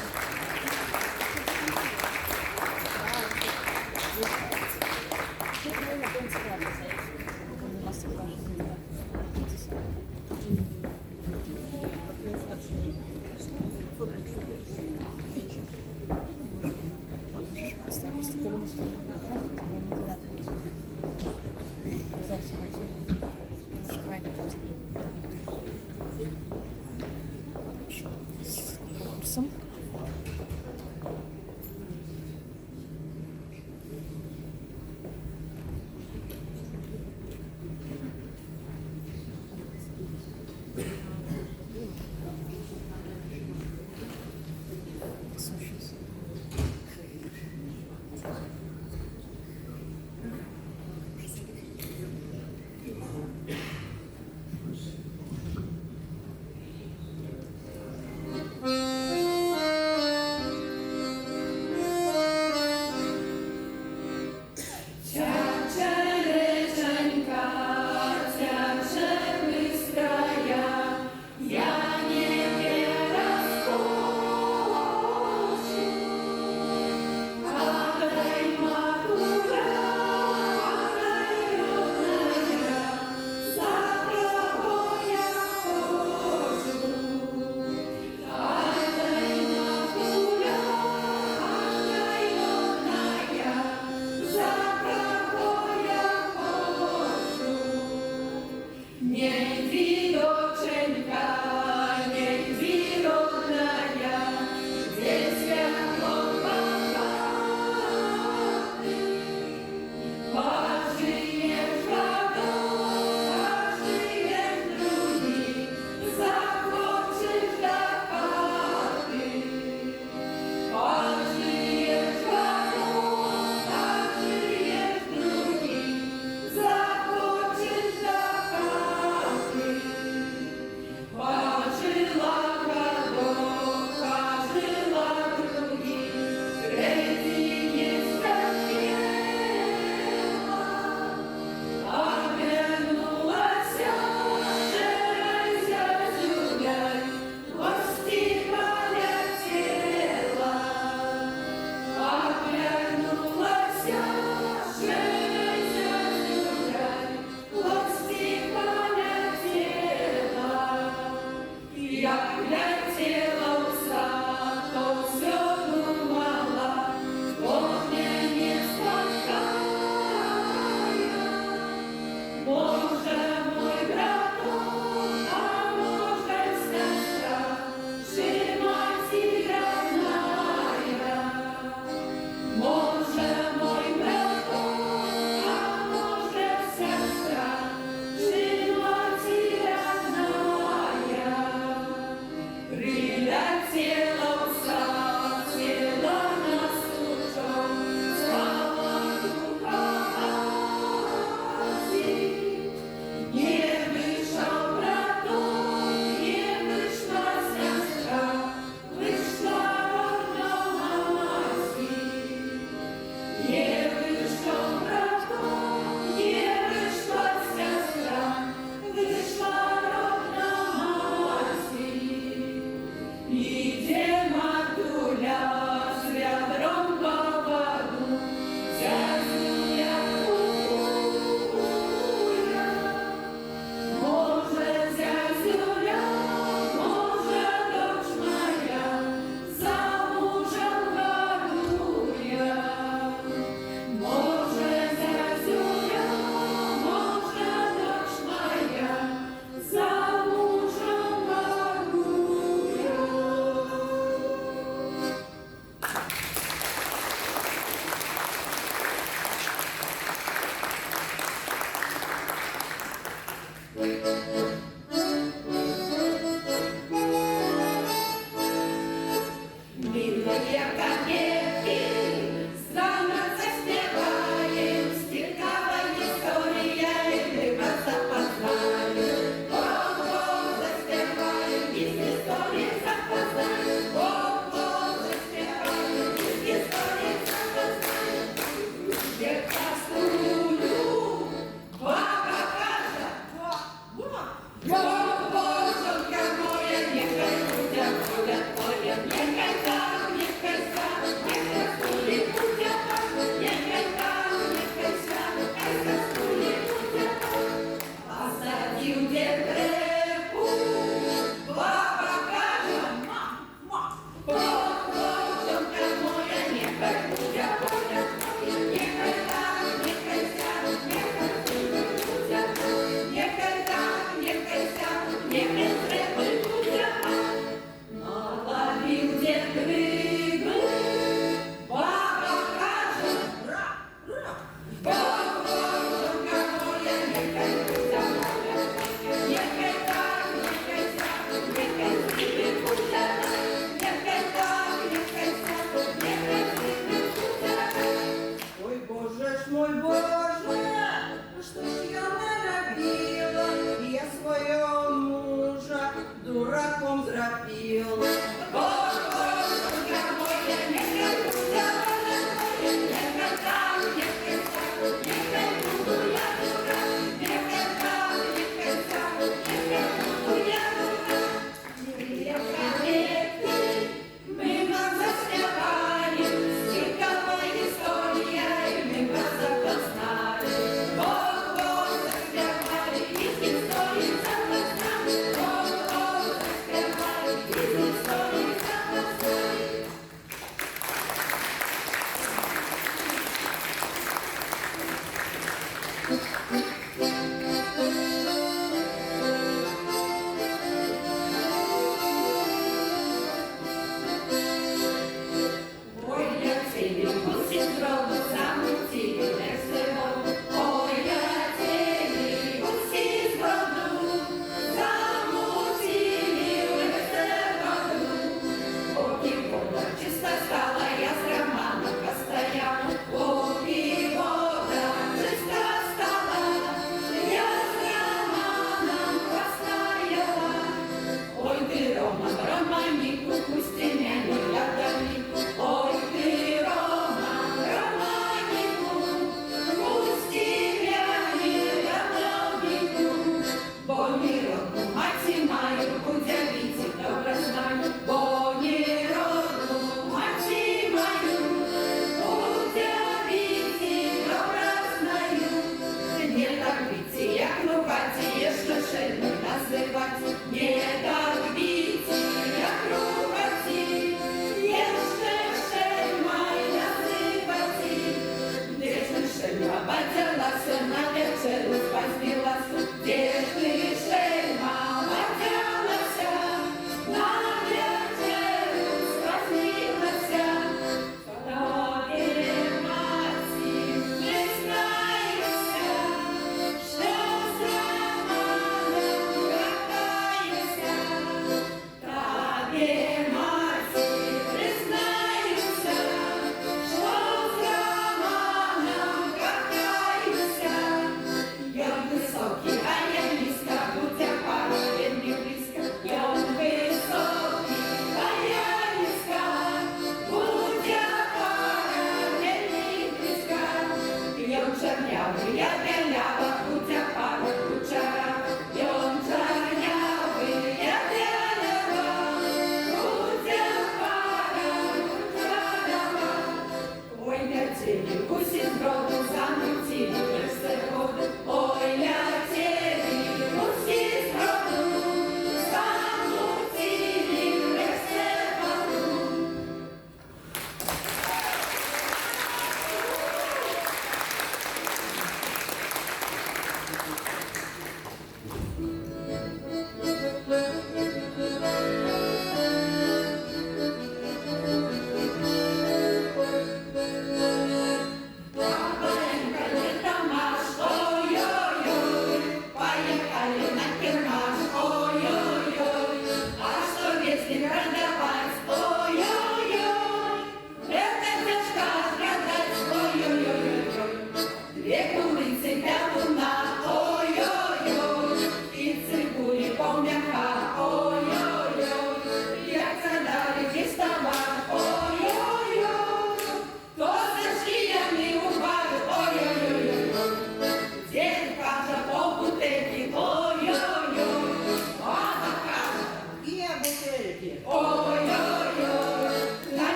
Високий, а я низька,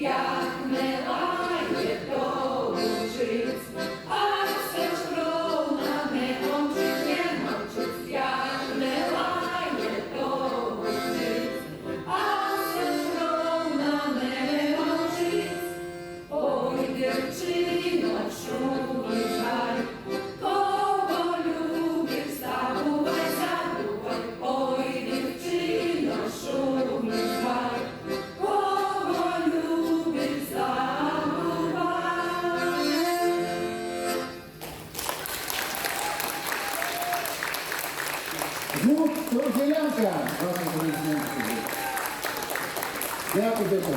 як не лає, то учить, а все ж ровно не мовчить, не мовчить, як не лає, то учить, а все ж ровно не мовчить. Ой, дівчино, шумі жаль, кого любиш, забувай, забувай. Ой, дівчино, шумі жаль, кого любиш, забувай. Звук Трухілянка. Дякую, дякую.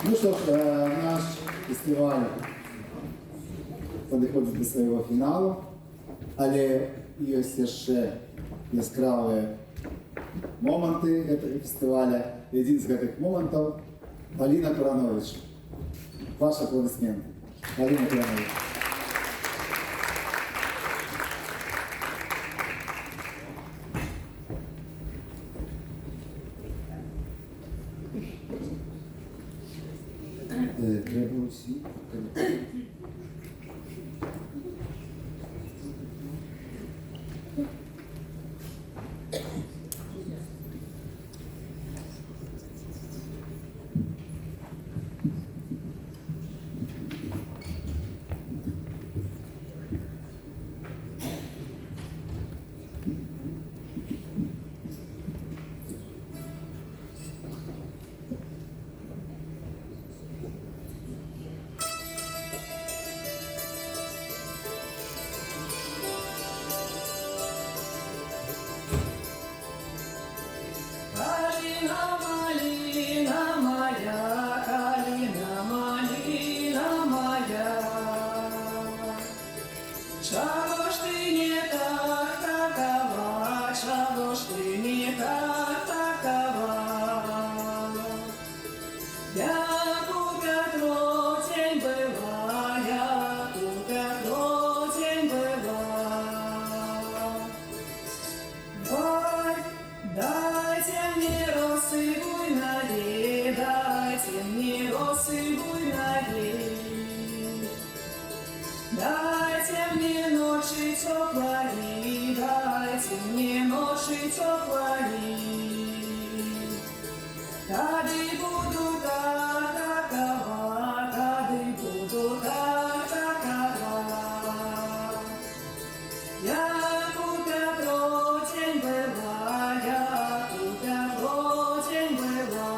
Ну що ж, наш фестиваль підходить до свого фіналу, але є ще яскраві моменти цього фестивалю. Один з цих моментів – Поліна Коранович. Ваші аплодисменти. Поліна Коранович. Треба усі. Калина, малина моя, калина, малина моя. Чего ж ты не так такова, чего ж ты не так такова? Я тут как тень была, я тут как тень была. Ой, дайте мне росы буйные, дайте мне росы буйные. Дайте мне ночи теплые, дайте мне ночи теплые. Кады буду так такова, кады буду так такова. Я тут как тень была, я тут как тень была.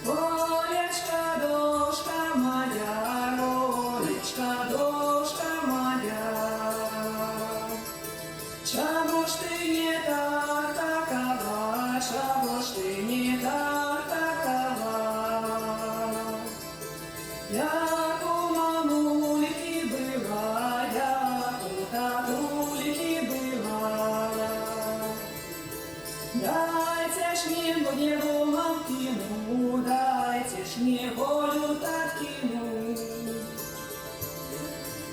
Олечка, дошка моя, Олечка, дошка моя. Чего ж ты не так такова, чего ж ты не так такова? Як у мамульки была, як у татульки была. Дайте ж мне волокину, дайте ж мне волю таткину.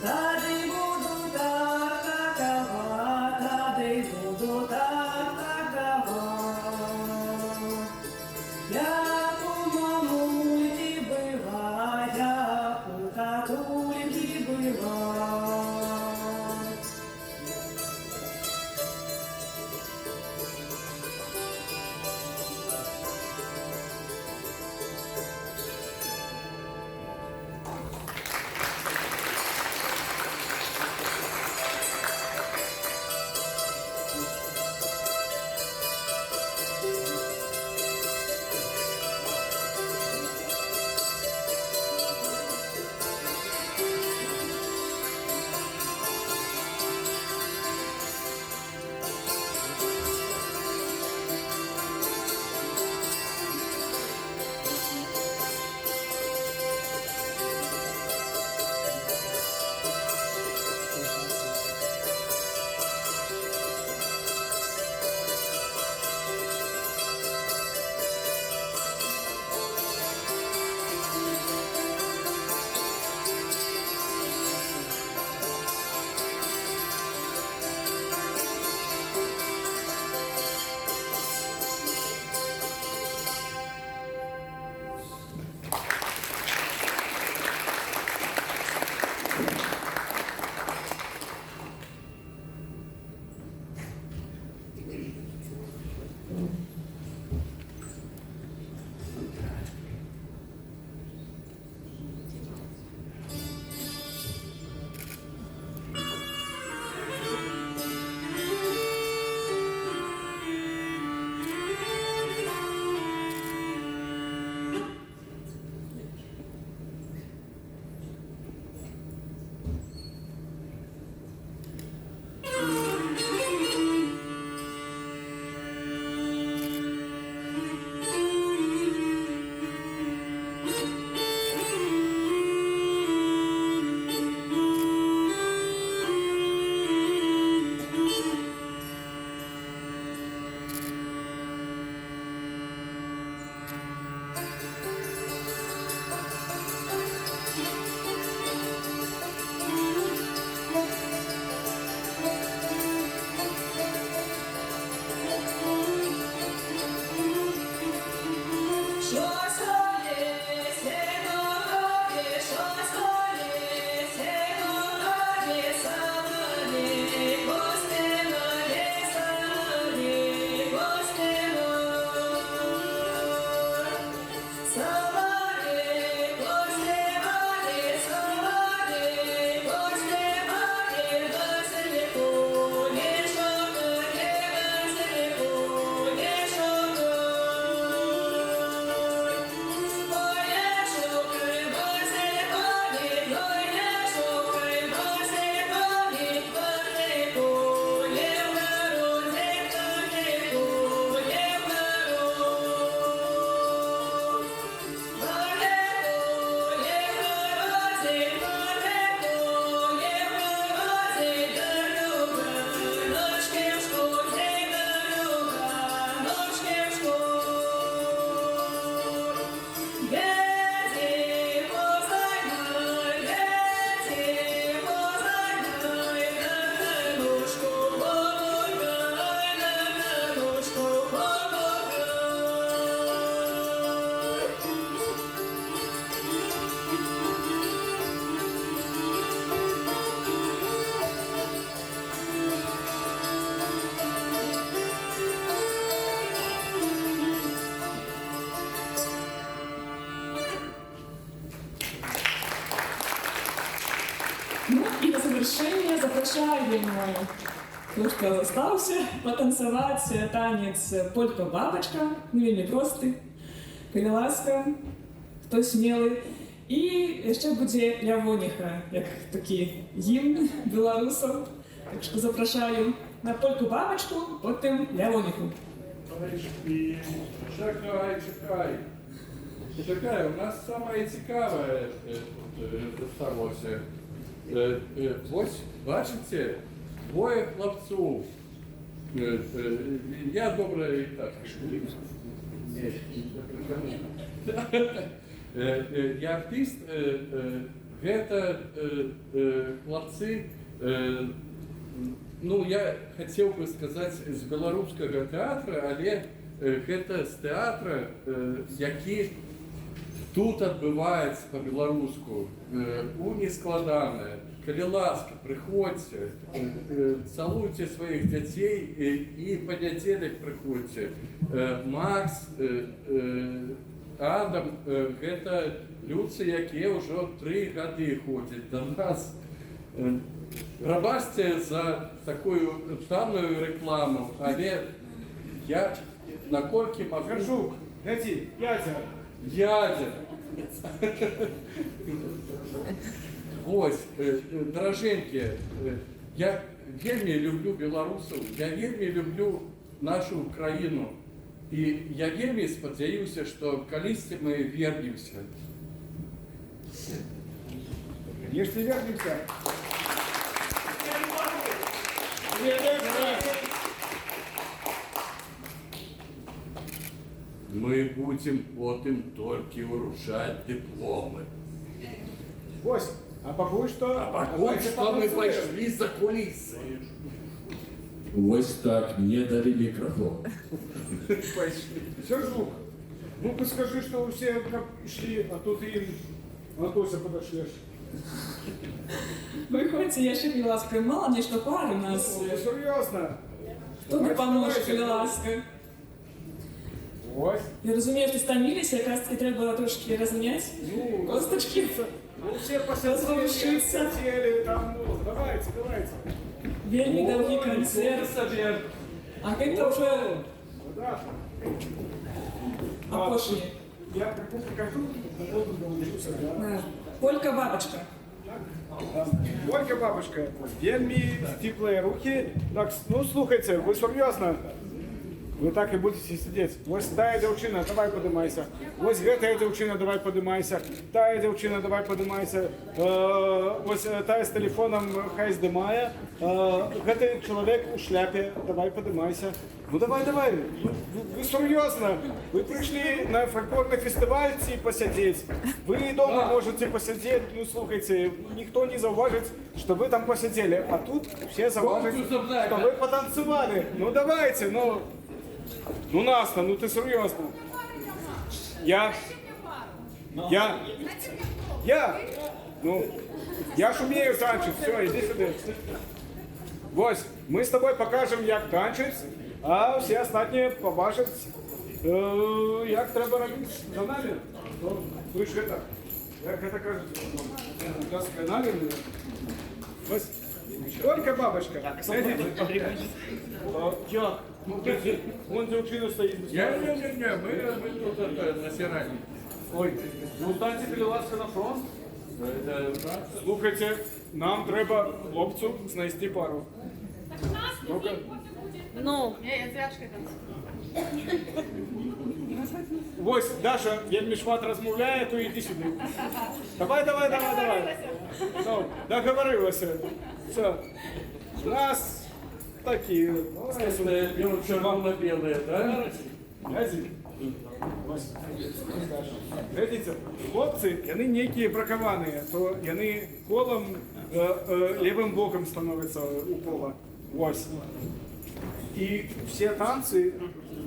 Тады буду так такова, тады буду так такова. Як у мамульки была, як Ну и на завершение запрошаем тот, кто остался, потанцевать танец «Полька-бабочка», ну вельми просты, калі ласка, хто смелый. І яшчэ будзе Лявоніха, як такі гімн беларусаў. Так што запрашаю на «Польку-бабочку», потым Лявоніху. Чекай, у нас самое цікаве сталося. Ось, бачите, двоє хлопців. Я добре і так. Я артист, гэта хлопцы, ну, я хотел бы сказать з беларускага тэатра, але гэта з тэатра, які тут адбываецца па-беларуску, у нескладанае. Калі ласка, прыходзьце, цалуйце сваіх дзяцей і па нядзелях прыходзьце. Макс, Адам, гэта людцы, якія ўжо 3 гады ходзяць да нас. Прабачце за такую танную рекламу, але я наколькі магу... Горжук, гляди, ядер. Ядер. Ось, дороженькі, я вельмі люблю беларусаў, я вельмі люблю нашу краіну. І я вельмі спадзяюся, што калісьці мы вернемся. Конечно, вернемся. Мы будем потым толькі уручаць дыпломы. Вось, а пакуль што... А пакуль што мы пайшлі за кулісы. Вось так, мне далі мікрафон. Сержук, ну-ка скажи, что все как шли, а тут им Анатося подошлешь. Приходите, я ще, калі ласка, мало нечто пари у нас. Ну, серьезно. Хто допоможе, калі ласка? Ось. Я розумію, що стомилися, якраз таки треба трошки розм'яти косточки. Ну, все посидели, там, ну, давайте. Вельми довгий концерт. А это уже опошли. Я покажу, потом доучуся. Да. Полька-бабочка. Полька-бабочка. Вельми теплые руки. Так, ну, слухайте, вы серьезно? Вы так и будете сидеть. Вось тая дзяўчына, давай падымайся. Вось гэтая дзяўчына, давай падымайся. Тая дзяўчына, давай падымайся. Вось тая з тэлефонам хай здымае. Гэты чалавек у шляпе, давай падымайся. Ну давай. Вы серьезно? Вы пришли на фольклорный фестиваль посидеть. Вы дома можете посидеть. Ну слушайте, никто не зауважит, что вы там посидели. А тут все зауважат, что вы потанцевали. Ну давайте, ну Настя, ну ты серьезно? Я. Ну, я ж умею танчить, все, иди сюда. Вось, мы с тобой покажем, як танчить, а все остальные побачат, як треба робити за нами. Ви ж это, як это кажете, досконально. Вось, только бабочка. Як? Вон девчина стоит. Не, мы тут это, на сиране. Ой, ну дайте перелазка на фронт. Слухайте, нам треба хлопцю знайти пару. Ну-ка. Ну, я зв'яжка там. Ось, Даша, вельми шмат розмовляє, то йди сюди. Давай. Ну, договорилися. Все. У нас такі. Червоно-белые, да? Глядите, хлопцы, яны некие бракованные, то яны колом левым боком становятся у пола. Ось. И все танцы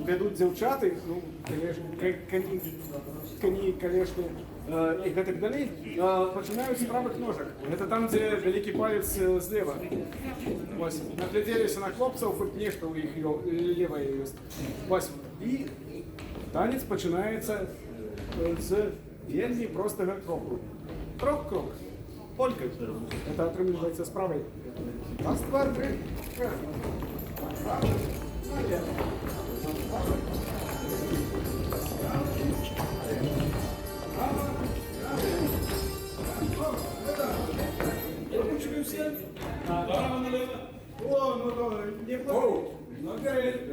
ведут девчаты, ну, кони, конечно, и так далее, начинают с правых ножек. Это там, где великий палец слева. Ось. Нагляделись на хлопцев, и мне, что у них левая есть. Ось. И танец починається з вельми простого кроку. Крок. Полька. Это отримується з правої. Раз, два, три.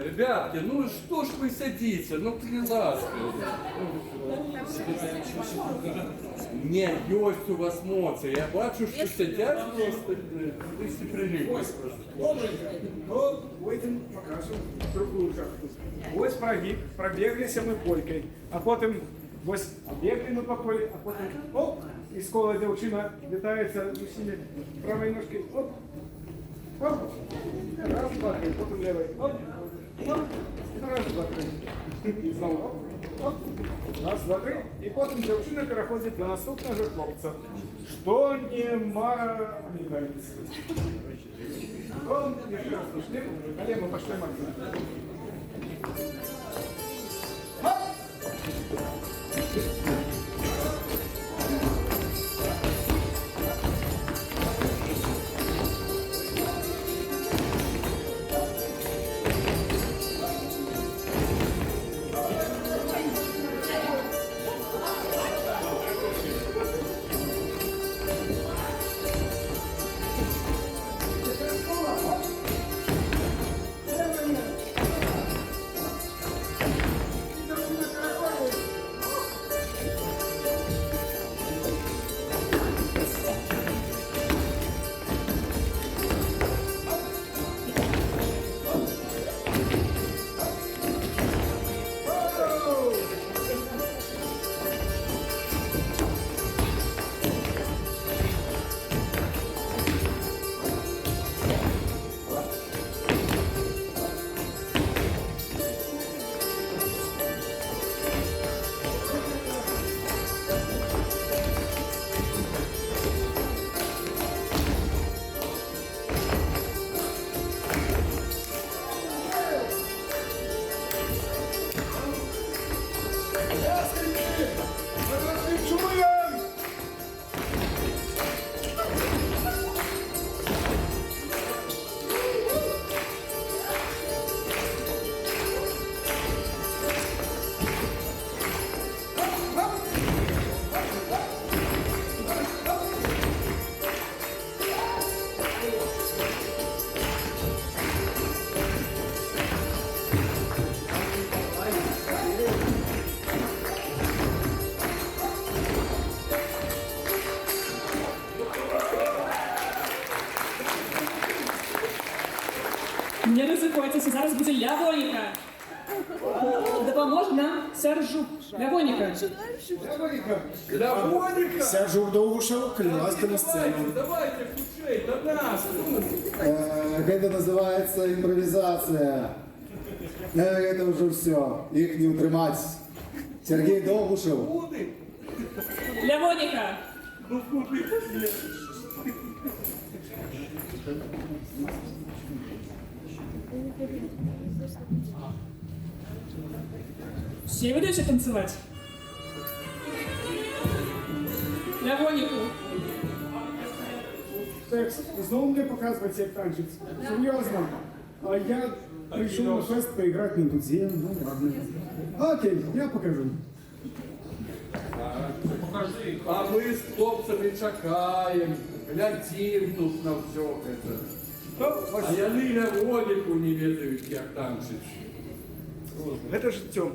Ребятки, ну что ж вы садите? Ну ты ласка. Не, есть у вас моція. Я бачу, що сидять просто дисциплінують. Добренько. Ну, вийдемо, покажемо другую жахту. Ось прогиб, пробіглися ми полькою, а потім ось бігли ми по полі, а потім оп, і з кола дівчина вітається з усіми правою ножкою, оп, оп, раз, два, три, потім левою, оп, оп, раз, два, три, і знову оп, оп, раз, два, три, і потім дівчина переходить до наступного хлопця, що немало не кажется. Он еще раз пошли, але мы пошли мать. Не ризикуйтеся, зараз буде Лявоніка. Допоможе нам Сержу. Лявоніка. Лявоніка! Сержу Довгушев, клянусь на сцену. Давайте, кучей, до нас! Это называется импровизация. Это уже все. Их не утримать. Сергій Довбушев. Лявоніка. Все будете танцевать? Лявонику. Так, знову мне показывать, як танчить. Серьезно. А я пришел на фест поиграть на дуде. Ну ладно. Окей, я покажу. Покажи. А ми з хлопцями чекаємо, глядім тут на все це. А яны Лявоніку не ведають, як танчить. Гэта жыццё.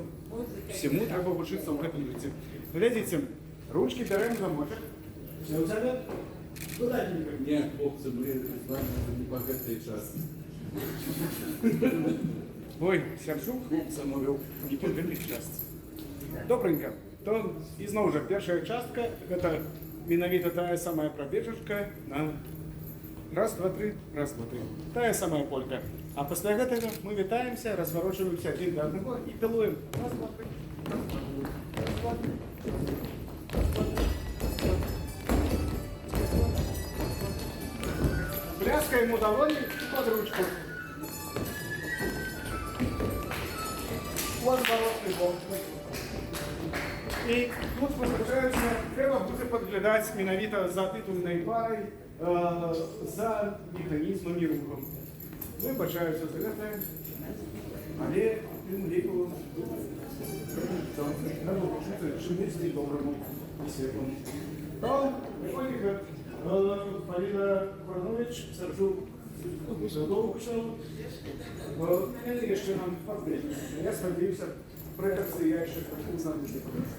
Всему трэба вучыцца ў гэтым жыцці. Глядзіце, ручки бярем замочак. Все у цябе? Кудатенько. Не, хлопцы, мы з вами не по гэтай части. Ой, Сярчук замовіў не по гэтай частцы. Добренько. То ізноў жа першая частка, гэта менавіта тая самая пробежачка на раз, два, три, раз, два, три. Тая самая полька. А пасля гэтага мы вітаемся, разварочваемся адзін да аднаго і пілуем. Раз, два, три. Раз, два, три. Раз, два, три. Пляскаем у долоні под ручку. Вот зворотний бок. І тут спостерігаючи, треба буде підглядати менавіта за титульною парою, за механізмом і рухом. Вибачаюся за це, але тим ліку треба вчитися чинити доброму і світлому. То, приходить Полина Куранович, Сержук, Довбушев, і ще нам позволить. Я сподіваюся, при акції я ще хочу знати, що подивитися.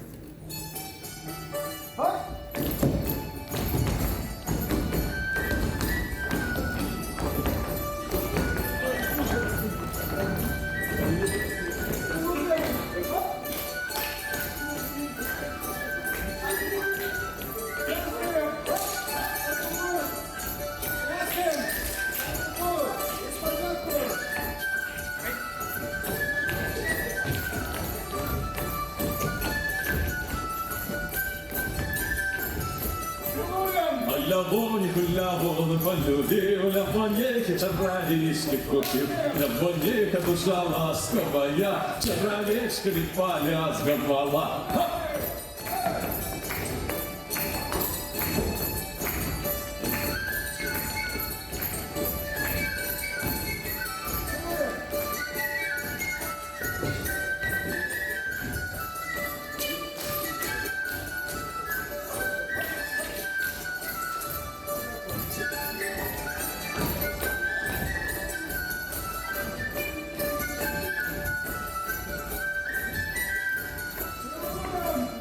Лявон полюбил, Лявонике чародейский купил. Лявоника душа ласковая, чародейскими полязговала.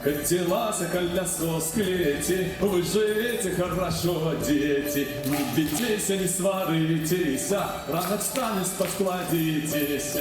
Катилась колесо с клети, вы живете хорошо, дети. Не бейтесь, не сваритесь, рано встанет, поскладитесь.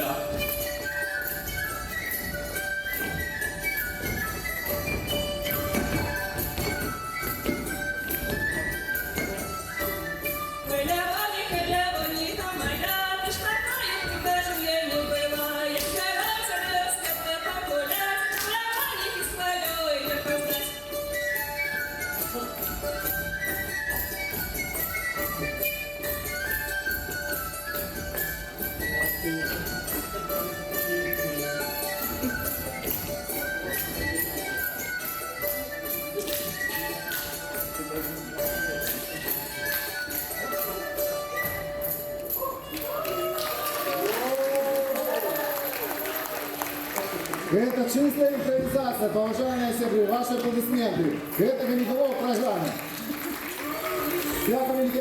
Это чистая импровизация, поважаемые сябры, ваши аплодисменты. Это не было в программе.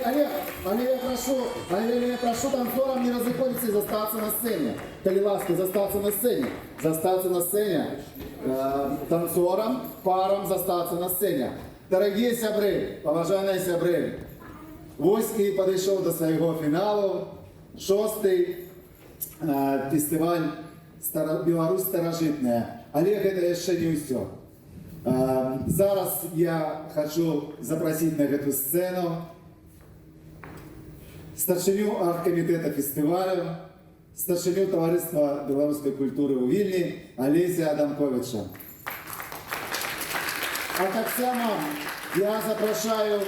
Олег, я прошу танцорам не разыходиться и застаться на сцене. Коли ласка, застаться на сцене. Застаться на сцене. Танцорам, парам застаться на сцене. Дорогие сябры, поважаемые сябры, ось і підійшов до свого фіналу 6-й фестиваль Беларусь старожитная. Олег, это еще не все. Зараз я хочу запросить на эту сцену старшиню аргкомитета фестивалю, старшиню Товариства белорусской культуры у Вильни Олеся Адамковича. А так само я запрошаю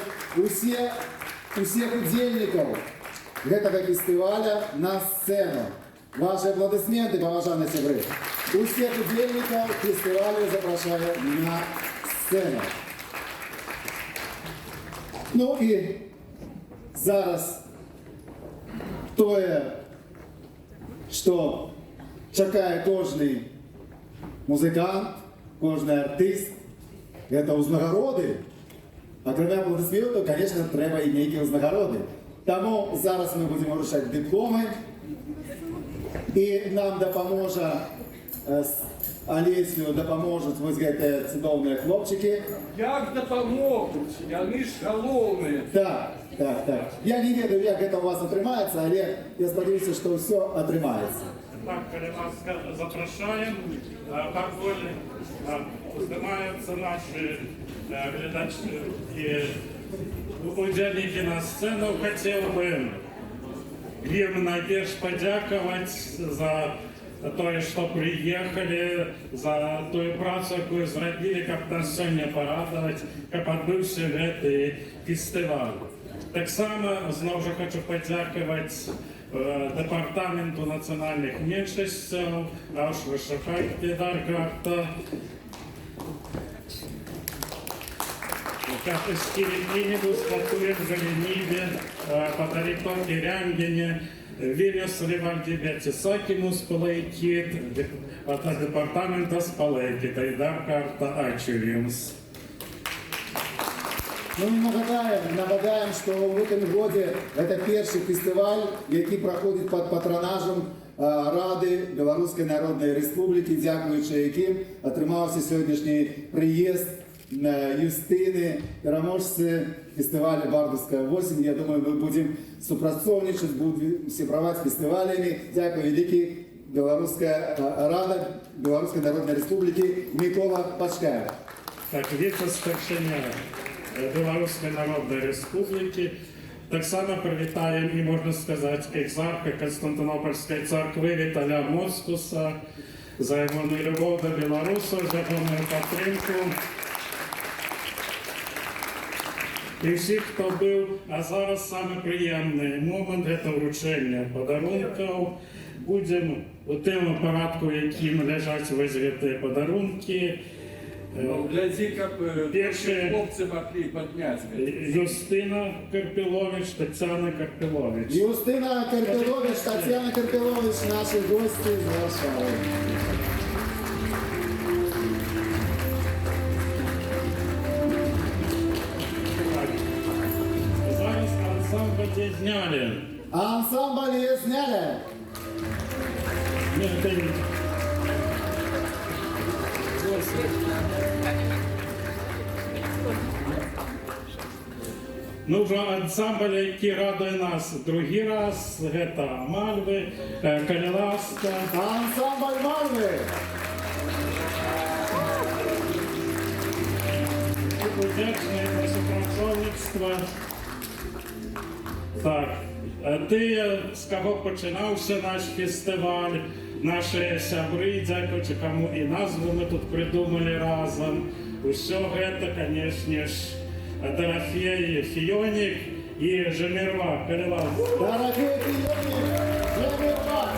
усіх удзельників этого фестиваля на сцену. Ваши аплодисменты, поважанные сябры. Усіх удзельників фестивалю запрошаю на сцену. Ну і зараз тое, що чекає кожний музикант, кожний артист, це узнагороди. А крім аплодисментів, звісно, треба і деякі узнагороди. Тому зараз ми будемо вручати дипломи. І нам допоможе, Олесю допоможуть ось ці чудовні хлопчики. Як допоможуть? Вони ж головні. Так. Я не ведаю, як це у вас отримається, але я сподіваюся, що все отримається. Так, вас запрошаємо. Пароль знімаються наші глядачі і удзельники на сцену. Хотів би їм найперш подякувати за то, що приїхали, за ту працю, яку зробили, як нас сьогодні порадувати, як відбувся цей фестиваль. Так само, знову ж хочу подякувати Департаменту національних меншостей, Auschwitz Dargarta, Skirybinibus, Paturim, Galimybė, Pataritoki, renginį, Vilnius savivaldybė atsisakymus palaikyti, o tas departamentas palaikė. Tai dar kartą ačiū Jums. Ну і нагадаємо, що в цьому році це перший фестиваль, який проходить під патронажем Ради Білоруської Народної Республіки, дякуючи яким отримався сьогоднішній приїзд Юстини, переможці фестивалю «Бардовська осінь». Я думаю, ми будемо співпрацювати, будемо зібрати фестивалями. Дякую велике Білоруська Рада Білоруської Народної Республіки Микола Пашкаєв. Так, віце-старшина Білоруської Народної Республіки. Так само привітаємо і, можна сказати, екзарха Константинопольської церкви Віталя Москуса за його любов до білорусів, за його підтримку. І всіх, хто був, а зараз саме приємний момент – це вручення подарунків. Будемо у тому порядку, яким лежать визвіті подарунки. Гляди, как хлопцы могли поднять. Юстина Карпилович, Тетяна Карпилович. Юстина Карпилович, Тетяна Карпилович, наші гості з Варшави. Зараз ансамбль зняли. Ансамбль зняли. Ну, вже ансамбль, який радує нас другий раз, це Мальви, Каліласка. Ансамбль Мальви. Вдячний за співпрацовництво. Так, ти, з кого починався наш фестиваль, наші сябри, дякуючи кому і назву ми тут придумали разом. Усе це, звісно ж, Дорофей Фионик и Жемерва Калилас. Дорофей Фионик, Жемерва.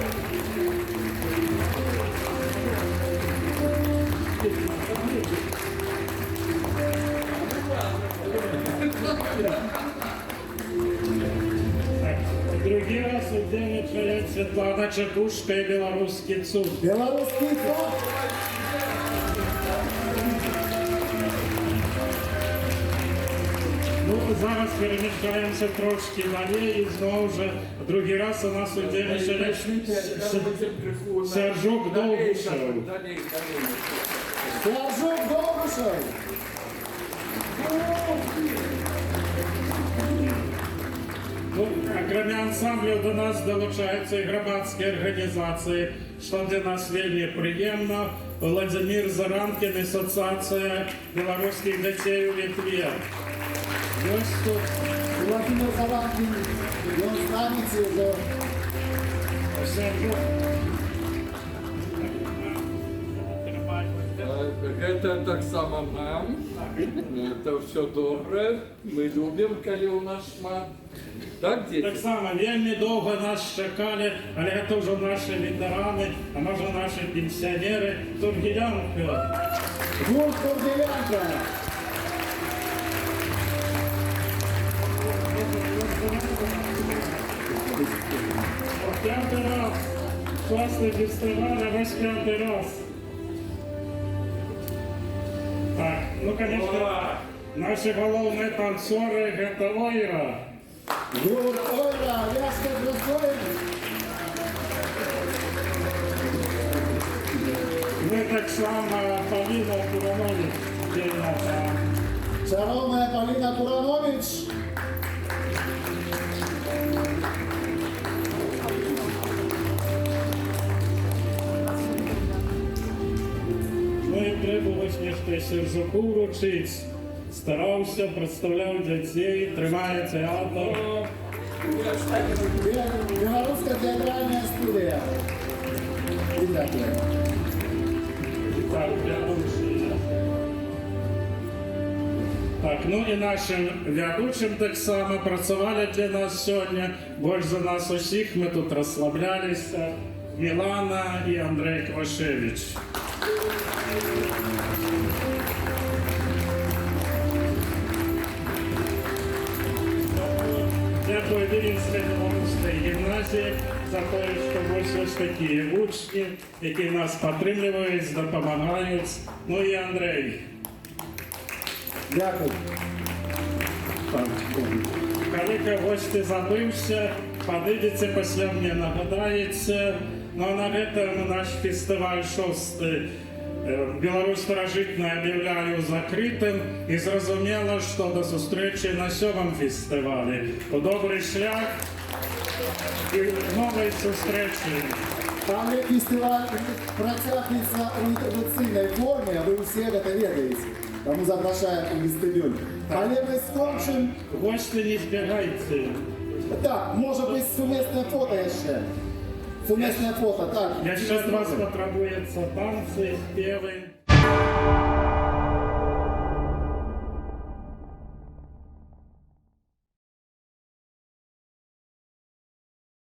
Другий раз удельничает Светлана Чекушка и Белорусский цуд. Белорусский цуд. Ну, зараз переміщаємося трошки далі і знову ж другий раз у нас удельничає Сержук Довбушев. Сержук Довбушев. Ну, окрім ансамблю до нас долучаються і громадські організації, що для нас вельми приємно. Владимир Заранкин, Асоціація білоруських дітей у Литві. Ось тут. Владимир Заранкин, він з нами вже. Гэта таксама нам. Это все добре. Мы любим, калі у нас шмат. Так, дзеці? Так само, вельмі довго нас чекали, але це вже наші ветерани, а може наші пенсіонери. Тургілянка. Гурт Тургілянка. П'ятий раз. Класний фестиваль, а весь п'ятий раз. Так, ну, конечно, наші головні танцори – це Ойра. Гурт Ойра, Ляшка Грузович. Ми так само Поліна Куранович. Шановна Поліна Куранович. Ну і треба вишнішти Сержуку вручити. Старався, представляв дітей, тримає театр. Білоруська театральна студія. І дякую. Так, ведучий. Так, ну і нашим ведучим так само працювали для нас сьогодні. Більш за нас усіх, ми тут розслаблялися. Мілана і Андрій Квашевич. Дякую Вінницькій білоруській гімназії за те, що ось такі учні, які нас підтримують, допомагають. Ну і Андрій. Дякую. Коли когось ти забився, подійдете після мене, нагадаєте. Ну а на этом наш фестиваль 6-й Білорусь старожитна об'являю закритим і зрозуміло, що до зустрічі на 7-му фестивалі. У добрий шлях і нової зустрічі. Там фестиваль протягнется в интеграционной форме, вы все это ведаете. Тому запрошаем у вестибюль. Але мы скончим... Гости не збігайте. Так, может быть суместное фото еще. Суместное фото, так. Я сейчас вас потребуется танцы, спевы.